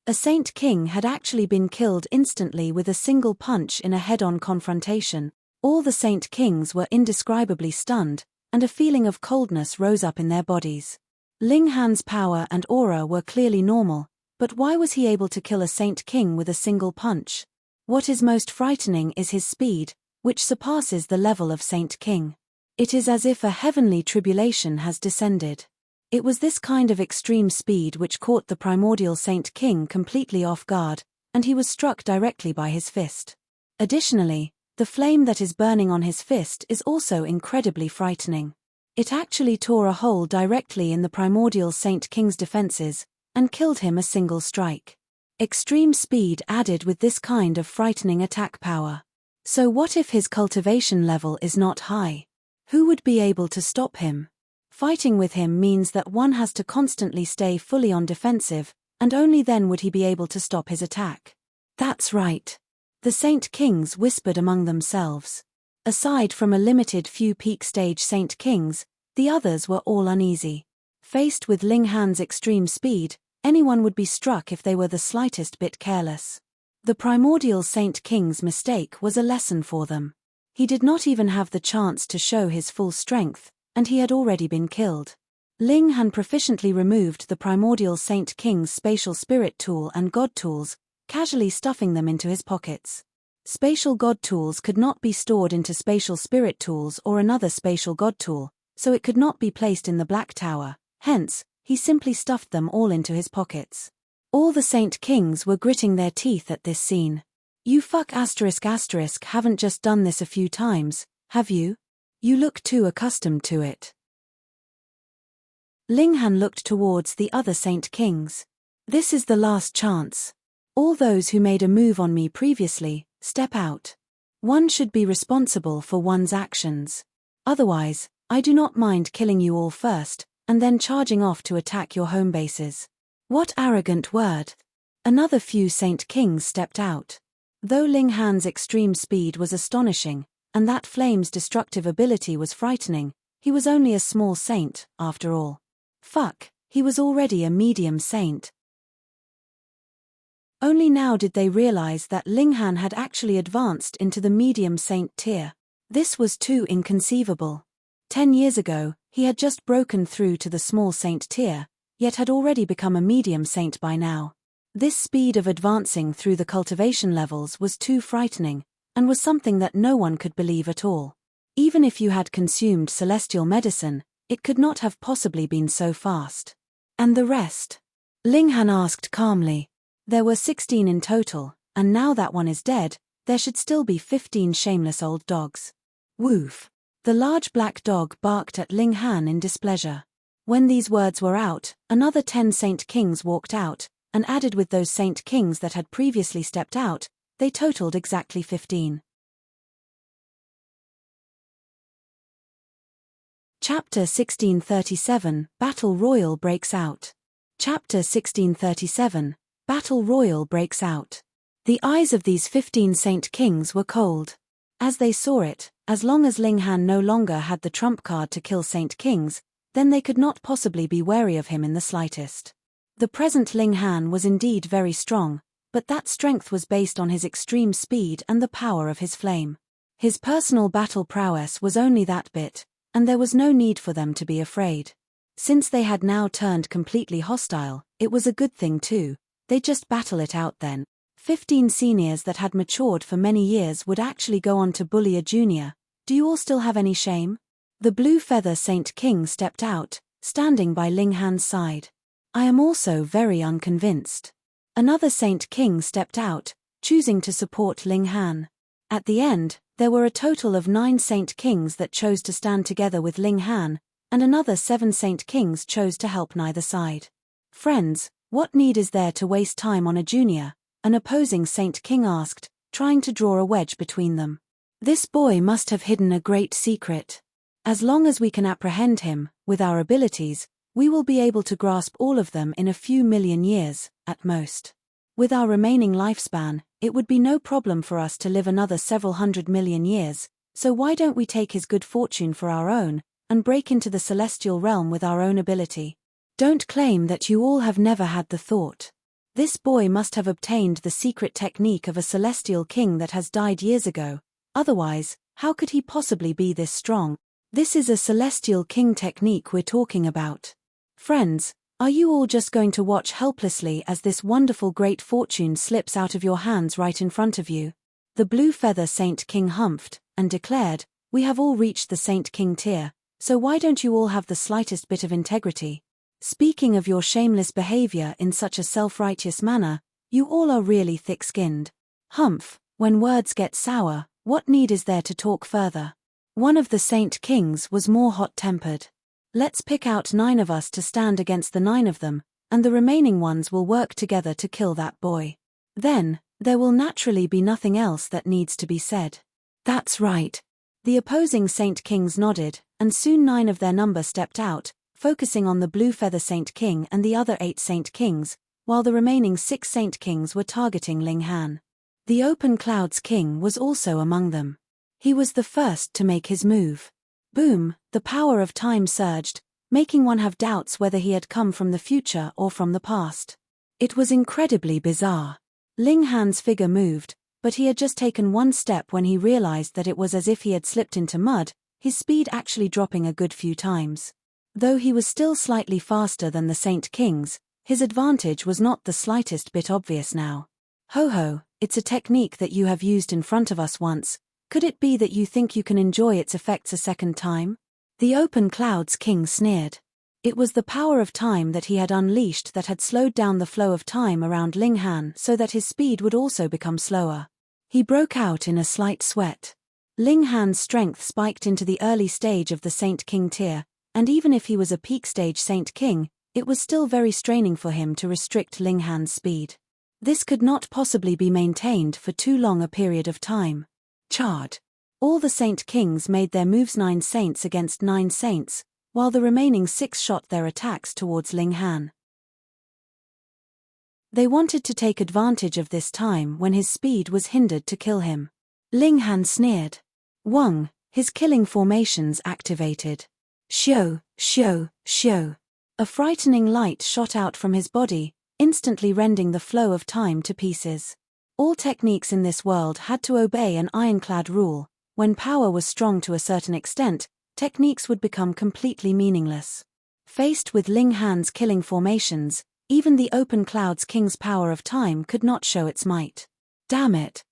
A Saint King had actually been killed instantly with a single punch in a head-on confrontation. All the Saint Kings were indescribably stunned, and a feeling of coldness rose up in their bodies. Ling Han's power and aura were clearly normal, but why was he able to kill a Saint King with a single punch? What is most frightening is his speed, which surpasses the level of Saint King. It is as if a heavenly tribulation has descended. It was this kind of extreme speed which caught the primordial Saint King completely off guard, and he was struck directly by his fist. Additionally, the flame that is burning on his fist is also incredibly frightening. It actually tore a hole directly in the primordial Saint King's defenses, and killed him a single strike. Extreme speed added with this kind of frightening attack power. So what if his cultivation level is not high? Who would be able to stop him? Fighting with him means that one has to constantly stay fully on defensive, and only then would he be able to stop his attack. That's right. The Saint Kings whispered among themselves. Aside from a limited few peak stage Saint Kings, the others were all uneasy. Faced with Ling Han's extreme speed, anyone would be struck if they were the slightest bit careless. The primordial Saint King's mistake was a lesson for them. He did not even have the chance to show his full strength, and he had already been killed. Ling Han proficiently removed the primordial Saint King's spatial spirit tool and god tools, casually stuffing them into his pockets. Spatial god tools could not be stored into spatial spirit tools or another spatial god tool, so it could not be placed in the Black Tower, hence, he simply stuffed them all into his pockets. All the Saint Kings were gritting their teeth at this scene. You haven't just done this a few times, have you? You look too accustomed to it. Ling Han looked towards the other Saint Kings. This is the last chance. All those who made a move on me previously, step out. One should be responsible for one's actions. Otherwise, I do not mind killing you all first, and then charging off to attack your home bases. What arrogant word. Another few Saint Kings stepped out. Though Ling Han's extreme speed was astonishing, and that flame's destructive ability was frightening, he was only a small saint, after all. He was already a medium saint. Only now did they realize that Ling Han had actually advanced into the medium saint tier. This was too inconceivable. 10 years ago, he had just broken through to the small saint tier, yet had already become a medium saint by now. This speed of advancing through the cultivation levels was too frightening, and was something that no one could believe at all. Even if you had consumed celestial medicine, it could not have possibly been so fast. And the rest? Ling Han asked calmly. There were 16 in total, and now that one is dead, there should still be 15 shameless old dogs. Woof. The large black dog barked at Ling Han in displeasure. When these words were out, another 10 Saint Kings walked out, and added with those Saint Kings that had previously stepped out, they totaled exactly 15. Chapter 1637, Battle Royal breaks out. Chapter 1637, Battle Royal breaks out. The eyes of these 15 Saint Kings were cold. As they saw it, as long as Ling Han no longer had the trump card to kill Saint Kings, then they could not possibly be wary of him in the slightest. The present Ling Han was indeed very strong, but that strength was based on his extreme speed and the power of his flame. His personal battle prowess was only that bit, and there was no need for them to be afraid. Since they had now turned completely hostile, it was a good thing too. They'd just battle it out then. 15 seniors that had matured for many years would actually go on to bully a junior. Do you all still have any shame? The blue feather Saint King stepped out, standing by Ling Han's side. I am also very unconvinced. Another Saint King stepped out, choosing to support Ling Han. At the end, there were a total of 9 Saint Kings that chose to stand together with Ling Han, and another 7 Saint Kings chose to help neither side. Friends, what need is there to waste time on a junior? An opposing Saint King asked, trying to draw a wedge between them. This boy must have hidden a great secret. As long as we can apprehend him, with our abilities, we will be able to grasp all of them in a few million years, at most. With our remaining lifespan, it would be no problem for us to live another several 100 million years, so why don't we take his good fortune for our own, and break into the celestial realm with our own ability? Don't claim that you all have never had the thought. This boy must have obtained the secret technique of a celestial king that has died years ago, otherwise, how could he possibly be this strong? This is a celestial king technique we're talking about. Friends, are you all just going to watch helplessly as this wonderful great fortune slips out of your hands right in front of you? The blue feather Saint King humphed, and declared, we have all reached the Saint King tier, so why don't you all have the slightest bit of integrity? Speaking of your shameless behavior in such a self-righteous manner, you all are really thick-skinned. Humph, when words get sour, what need is there to talk further? One of the Saint Kings was more hot-tempered. Let's pick out 9 of us to stand against the 9 of them, and the remaining ones will work together to kill that boy. Then, there will naturally be nothing else that needs to be said. That's right. The opposing Saint Kings nodded, and soon 9 of their number stepped out, focusing on the blue feather Saint King and the other 8 Saint Kings, while the remaining 6 Saint Kings were targeting Ling Han. The Open Clouds King was also among them. He was the first to make his move. Boom, the power of time surged, making one have doubts whether he had come from the future or from the past. It was incredibly bizarre. Ling Han's figure moved, but he had just taken one step when he realized that it was as if he had slipped into mud, his speed actually dropping a good few times. Though he was still slightly faster than the Saint Kings, his advantage was not the slightest bit obvious now. Ho ho, it's a technique that you have used in front of us once. Could it be that you think you can enjoy its effects a second time? The Open Clouds King sneered. It was the power of time that he had unleashed that had slowed down the flow of time around Ling Han so that his speed would also become slower. He broke out in a slight sweat. Ling Han's strength spiked into the early stage of the Saint King tier, and even if he was a peak stage Saint King, it was still very straining for him to restrict Ling Han's speed. This could not possibly be maintained for too long a period of time. Charge. All the Saint Kings made their moves 9 saints against 9 saints, while the remaining 6 shot their attacks towards Ling Han. They wanted to take advantage of this time when his speed was hindered to kill him. Ling Han sneered. Wang, his killing formations activated. Shoo, shoo, shoo. A frightening light shot out from his body, instantly rending the flow of time to pieces. All techniques in this world had to obey an ironclad rule: when power was strong to a certain extent, techniques would become completely meaningless. Faced with Ling Han's killing formations, even the Open Clouds King's power of time could not show its might. Damn it!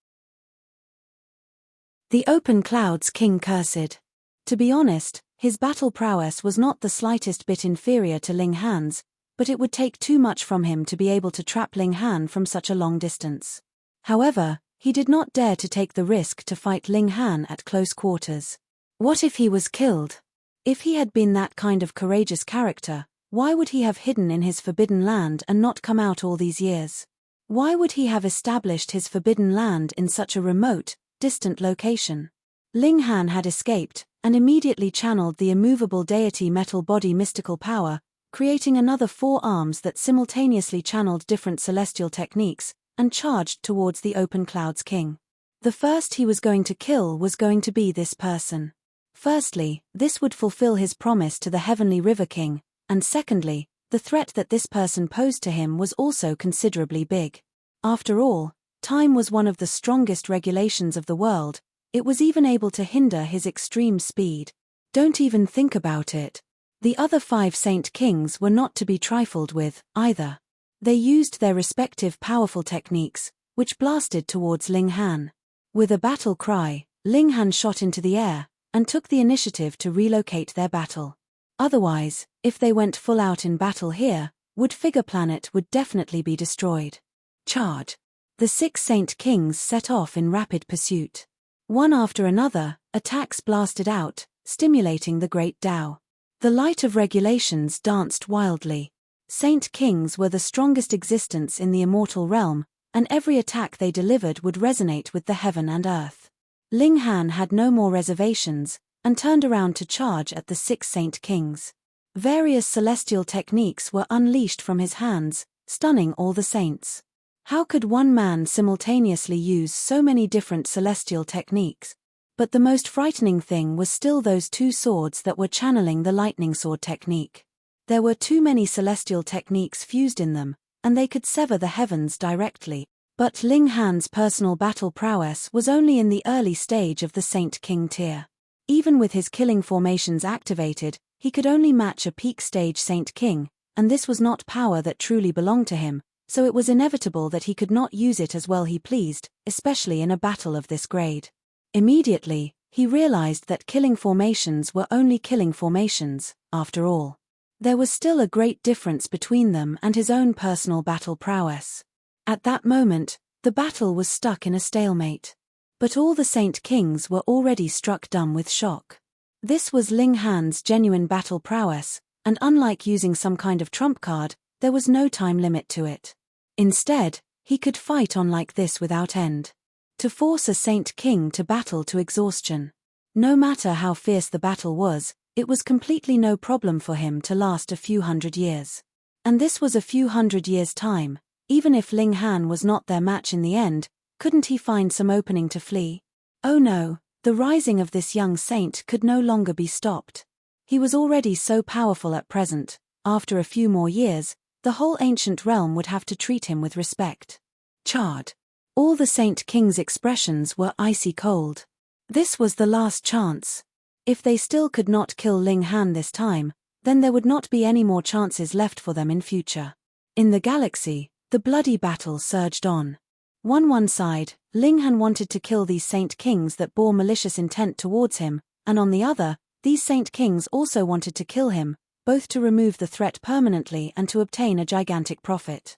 The Open Clouds King cursed. To be honest, his battle prowess was not the slightest bit inferior to Ling Han's, but it would take too much from him to be able to trap Ling Han from such a long distance. However, he did not dare to take the risk to fight Ling Han at close quarters. What if he was killed? If he had been that kind of courageous character, why would he have hidden in his forbidden land and not come out all these years? Why would he have established his forbidden land in such a remote, distant location? Ling Han had escaped, and immediately channeled the immovable deity metal body mystical power, creating another 4 arms that simultaneously channeled different celestial techniques, and charged towards the open clouds king. The first he was going to kill was going to be this person. Firstly, this would fulfill his promise to the heavenly river king, and secondly, the threat that this person posed to him was also considerably big. After all, time was one of the strongest regulations of the world. It was even able to hinder his extreme speed. Don't even think about it. The other 5 Saint Kings were not to be trifled with, either. They used their respective powerful techniques, which blasted towards Ling Han. With a battle cry, Ling Han shot into the air, and took the initiative to relocate their battle. Otherwise, if they went full out in battle here, Wood Figure Planet would definitely be destroyed. Charge! The 6 Saint Kings set off in rapid pursuit. One after another, attacks blasted out, stimulating the great Tao. The light of regulations danced wildly. Saint Kings were the strongest existence in the immortal realm, and every attack they delivered would resonate with the heaven and earth. Ling Han had no more reservations, and turned around to charge at the 6 Saint Kings. Various celestial techniques were unleashed from his hands, stunning all the saints. How could one man simultaneously use so many different celestial techniques? But the most frightening thing was still those 2 swords that were channeling the lightning sword technique. There were too many celestial techniques fused in them, and they could sever the heavens directly. But Ling Han's personal battle prowess was only in the early stage of the Saint King tier. Even with his killing formations activated, he could only match a peak stage Saint King, and this was not power that truly belonged to him, so it was inevitable that he could not use it as well he pleased, especially in a battle of this grade. Immediately, he realized that killing formations were only killing formations, after all. There was still a great difference between them and his own personal battle prowess. At that moment, the battle was stuck in a stalemate. But all the Saint Kings were already struck dumb with shock. This was Ling Han's genuine battle prowess, and unlike using some kind of trump card, there was no time limit to it. Instead, he could fight on like this without end. To force a Saint King to battle to exhaustion. No matter how fierce the battle was, it was completely no problem for him to last a few hundred years. And this was a few hundred years' time. Even if Ling Han was not their match in the end, couldn't he find some opening to flee? Oh no, the rising of this young saint could no longer be stopped. He was already so powerful at present. After a few more years, the whole ancient realm would have to treat him with respect. Charred. All the Saint King's expressions were icy cold. This was the last chance. If they still could not kill Ling Han this time, then there would not be any more chances left for them in future. In the galaxy, the bloody battle surged on. One side, Ling Han wanted to kill these Saint Kings that bore malicious intent towards him, and on the other, these Saint Kings also wanted to kill him, both to remove the threat permanently and to obtain a gigantic profit.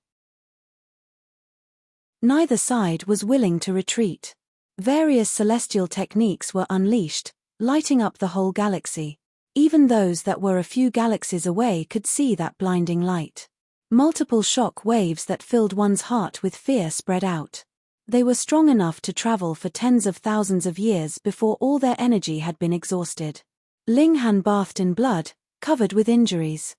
Neither side was willing to retreat. Various celestial techniques were unleashed, lighting up the whole galaxy. Even those that were a few galaxies away could see that blinding light. Multiple shock waves that filled one's heart with fear spread out. They were strong enough to travel for tens of thousands of years before all their energy had been exhausted. Ling Han bathed in blood, covered with injuries.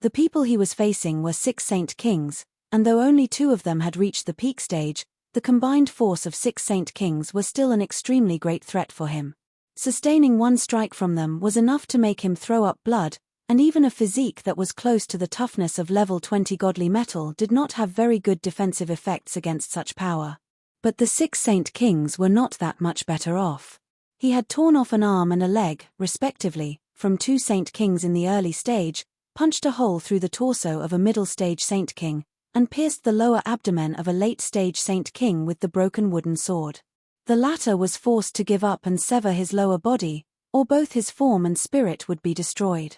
The people he was facing were 6 Saint Kings, and though only 2 of them had reached the peak stage, the combined force of 6 Saint Kings was still an extremely great threat for him. Sustaining one strike from them was enough to make him throw up blood, and even a physique that was close to the toughness of level 20 godly metal did not have very good defensive effects against such power. But the 6 Saint Kings were not that much better off. He had torn off an arm and a leg, respectively, from 2 Saint Kings in the early stage, punched a hole through the torso of a middle stage Saint King, and pierced the lower abdomen of a late stage Saint King with the broken wooden sword. The latter was forced to give up and sever his lower body, or both his form and spirit would be destroyed.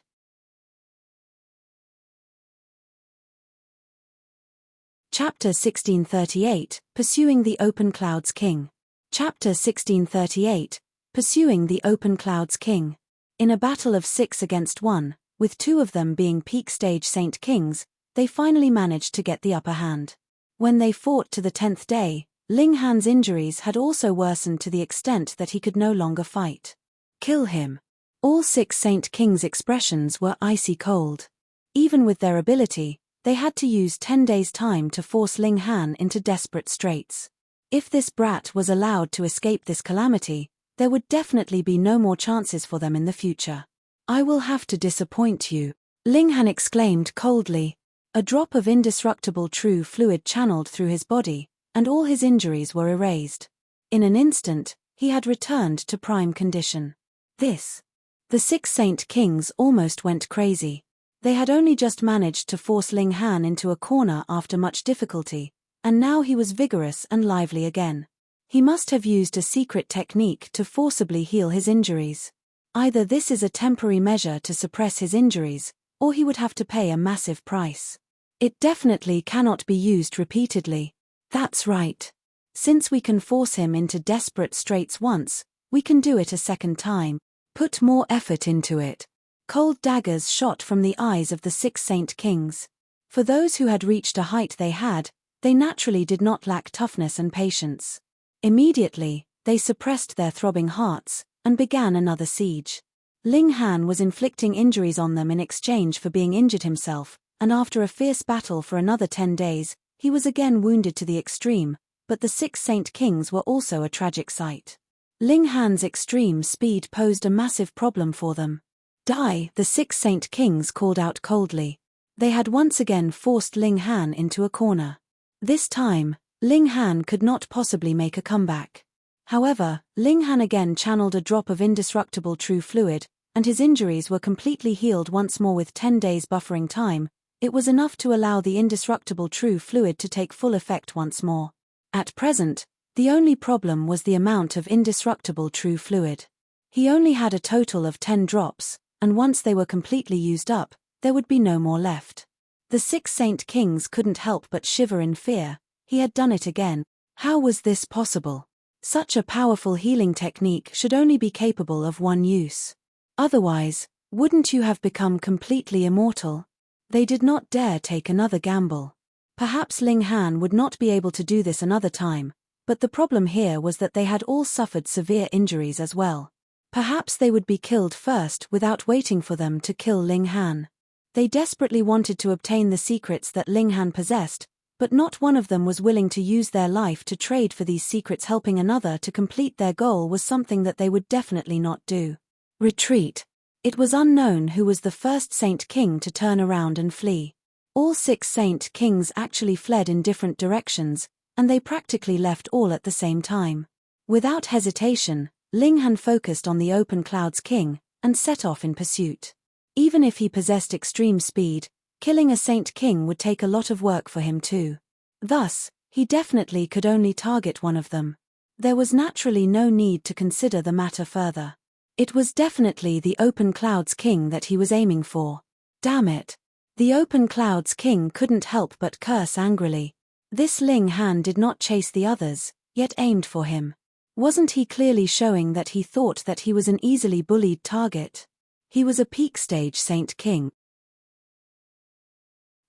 Chapter 1638, Pursuing the Open Clouds King. Chapter 1638, Pursuing the Open Clouds King. In a battle of 6 against 1, with 2 of them being peak stage Saint Kings, they finally managed to get the upper hand. When they fought to the 10th day, Ling Han's injuries had also worsened to the extent that he could no longer fight. Kill him. All 6 Saint Kings' expressions were icy cold. Even with their ability, they had to use 10 days' time to force Ling Han into desperate straits. If this brat was allowed to escape this calamity, there would definitely be no more chances for them in the future. "I will have to disappoint you," Ling Han exclaimed coldly. A drop of indestructible true fluid channeled through his body, and all his injuries were erased. In an instant, he had returned to prime condition. The 6 Saint Kings almost went crazy. They had only just managed to force Ling Han into a corner after much difficulty, and now he was vigorous and lively again. He must have used a secret technique to forcibly heal his injuries. Either this is a temporary measure to suppress his injuries, or he would have to pay a massive price. It definitely cannot be used repeatedly. That's right. Since we can force him into desperate straits once, we can do it a second time. Put more effort into it. Cold daggers shot from the eyes of the 6 Saint Kings. For those who had reached a height they naturally did not lack toughness and patience. Immediately, they suppressed their throbbing hearts, and began another siege. Ling Han was inflicting injuries on them in exchange for being injured himself, and after a fierce battle for another 10 days, he was again wounded to the extreme, but the 6 Saint Kings were also a tragic sight. Ling Han's extreme speed posed a massive problem for them. "Die!" the 6 Saint Kings called out coldly. They had once again forced Ling Han into a corner. This time, Ling Han could not possibly make a comeback. However, Ling Han again channeled a drop of indestructible true fluid, and his injuries were completely healed once more with 10 days buffering time. It was enough to allow the indestructible true fluid to take full effect once more. At present, the only problem was the amount of indestructible true fluid. He only had a total of 10 drops, and once they were completely used up, there would be no more left. The 6 Saint Kings couldn't help but shiver in fear. He had done it again. How was this possible? Such a powerful healing technique should only be capable of one use. Otherwise, wouldn't you have become completely immortal? They did not dare take another gamble. Perhaps Ling Han would not be able to do this another time, but the problem here was that they had all suffered severe injuries as well. Perhaps they would be killed first without waiting for them to kill Ling Han. They desperately wanted to obtain the secrets that Ling Han possessed, but not one of them was willing to use their life to trade for these secrets. Helping another to complete their goal was something that they would definitely not do. Retreat. It was unknown who was the first Saint King to turn around and flee. All 6 Saint Kings actually fled in different directions, and they practically left all at the same time. Without hesitation, Ling Han focused on the Open Clouds King, and set off in pursuit. Even if he possessed extreme speed, killing a Saint King would take a lot of work for him too. Thus, he definitely could only target one of them. There was naturally no need to consider the matter further. It was definitely the Open Clouds King that he was aiming for. Damn it! The Open Clouds King couldn't help but curse angrily. This Ling Han did not chase the others, yet aimed for him. Wasn't he clearly showing that he thought that he was an easily bullied target? He was a peak stage Saint King.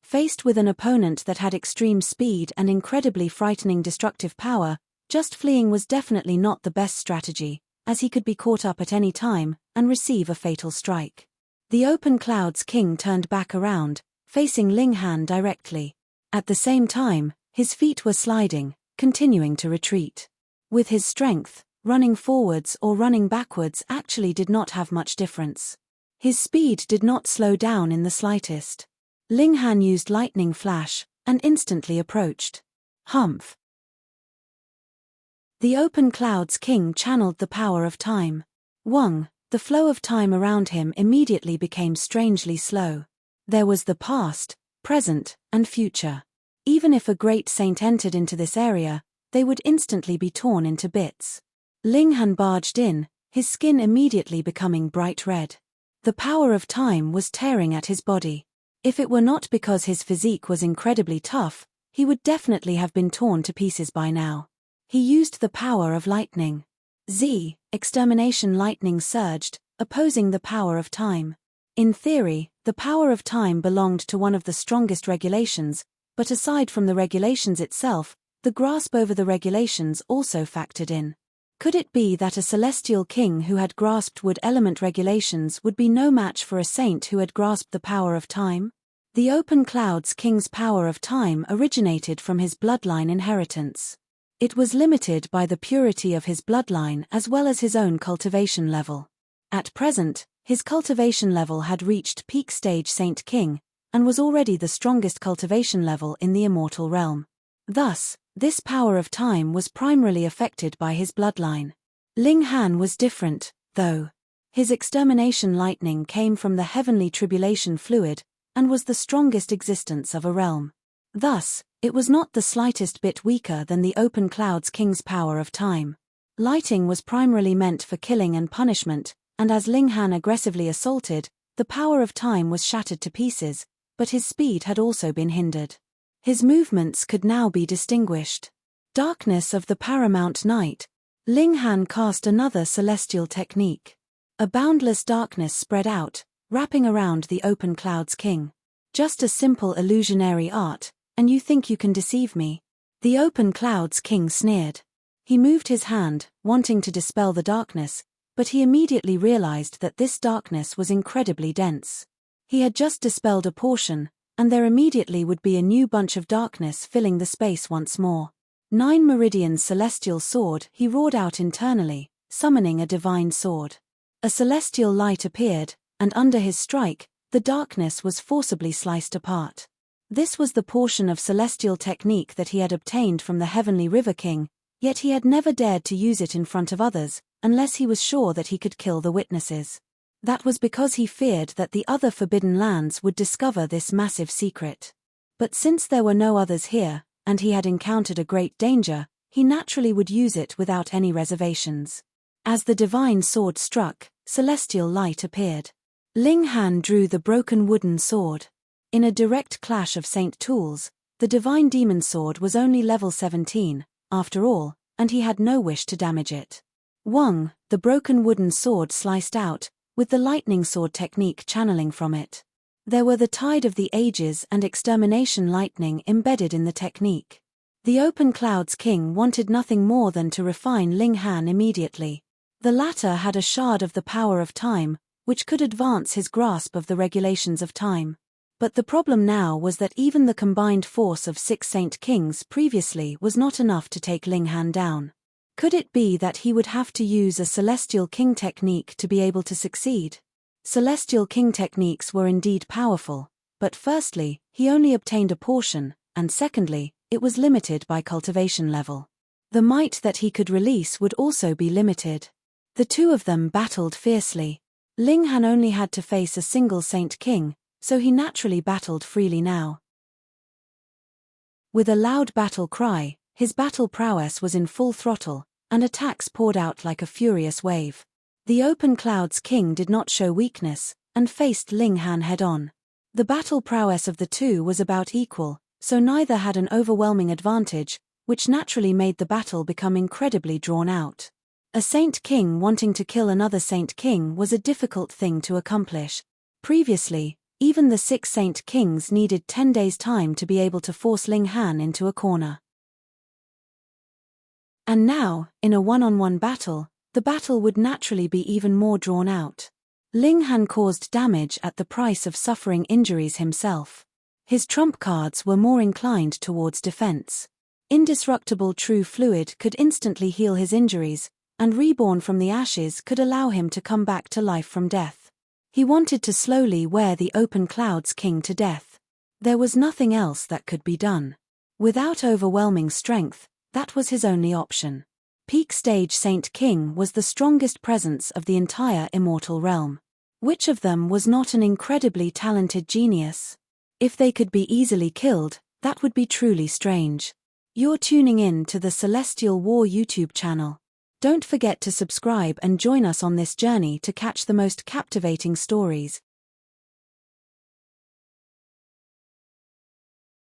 Faced with an opponent that had extreme speed and incredibly frightening destructive power, just fleeing was definitely not the best strategy, as he could be caught up at any time and receive a fatal strike. The Open Clouds King turned back around, facing Ling Han directly. At the same time, his feet were sliding, continuing to retreat. With his strength, running forwards or running backwards actually did not have much difference. His speed did not slow down in the slightest. Ling Han used lightning flash, and instantly approached. Humph! The Open Clouds King channeled the power of time. Wang, the flow of time around him immediately became strangely slow. There was the past, present, and future. Even if a great saint entered into this area, they would instantly be torn into bits. Ling Han barged in, his skin immediately becoming bright red. The power of time was tearing at his body. If it were not because his physique was incredibly tough, he would definitely have been torn to pieces by now. He used the power of lightning. Extermination lightning surged, opposing the power of time. In theory, the power of time belonged to one of the strongest regulations, but aside from the regulations itself, the grasp over the regulations also factored in. Could it be that a celestial king who had grasped wood element regulations would be no match for a saint who had grasped the power of time? The Open Clouds King's power of time originated from his bloodline inheritance. It was limited by the purity of his bloodline as well as his own cultivation level. At present, his cultivation level had reached peak stage Saint King, and was already the strongest cultivation level in the immortal realm. Thus, this power of time was primarily affected by his bloodline. Ling Han was different, though. His extermination lightning came from the heavenly tribulation fluid, and was the strongest existence of a realm. Thus, it was not the slightest bit weaker than the Open Clouds King's power of time. Lighting was primarily meant for killing and punishment, and as Ling Han aggressively assaulted, the power of time was shattered to pieces, but his speed had also been hindered. His movements could now be distinguished. Darkness of the Paramount Night. Ling Han cast another celestial technique. A boundless darkness spread out, wrapping around the Open Clouds King. Just a simple illusionary art, and you think you can deceive me? The Open Clouds King sneered. He moved his hand, wanting to dispel the darkness, but he immediately realized that this darkness was incredibly dense. He had just dispelled a portion, and there immediately would be a new bunch of darkness filling the space once more. 9 Meridian's celestial sword, he roared out internally, summoning a divine sword. A celestial light appeared, and under his strike, the darkness was forcibly sliced apart. This was the portion of celestial technique that he had obtained from the Heavenly River King, yet he had never dared to use it in front of others, unless he was sure that he could kill the witnesses. That was because he feared that the other Forbidden Lands would discover this massive secret. But since there were no others here, and he had encountered a great danger, he naturally would use it without any reservations. As the divine sword struck, celestial light appeared. Ling Han drew the broken wooden sword. In a direct clash of Saint Tools, the divine demon sword was only level 17, after all, and he had no wish to damage it. Wang, the broken wooden sword sliced out, with the lightning sword technique channeling from it. There were the tide of the ages and extermination lightning embedded in the technique. The Open Clouds King wanted nothing more than to refine Ling Han immediately. The latter had a shard of the power of time, which could advance his grasp of the regulations of time. But the problem now was that even the combined force of 6 Saint Kings previously was not enough to take Ling Han down. Could it be that he would have to use a Celestial King technique to be able to succeed? Celestial King techniques were indeed powerful, but firstly, he only obtained a portion, and secondly, it was limited by cultivation level. The might that he could release would also be limited. The two of them battled fiercely. Ling Han only had to face a single Saint King, so he naturally battled freely now. With a loud battle cry, his battle prowess was in full throttle, and attacks poured out like a furious wave. The Open Clouds King did not show weakness, and faced Ling Han head-on. The battle prowess of the two was about equal, so neither had an overwhelming advantage, which naturally made the battle become incredibly drawn out. A Saint King wanting to kill another Saint King was a difficult thing to accomplish. Previously, even the 6 Saint Kings needed 10 days' time to be able to force Ling Han into a corner. And now, in a one-on-one battle, the battle would naturally be even more drawn out. Ling Han caused damage at the price of suffering injuries himself. His trump cards were more inclined towards defense. Indestructible true fluid could instantly heal his injuries, and reborn from the ashes could allow him to come back to life from death. He wanted to slowly wear the Open Clouds King to death. There was nothing else that could be done. Without overwhelming strength, that was his only option. Peak stage Saint King was the strongest presence of the entire immortal realm. Which of them was not an incredibly talented genius? If they could be easily killed, that would be truly strange. You're tuning in to the Celestial War YouTube channel. Don't forget to subscribe and join us on this journey to catch the most captivating stories,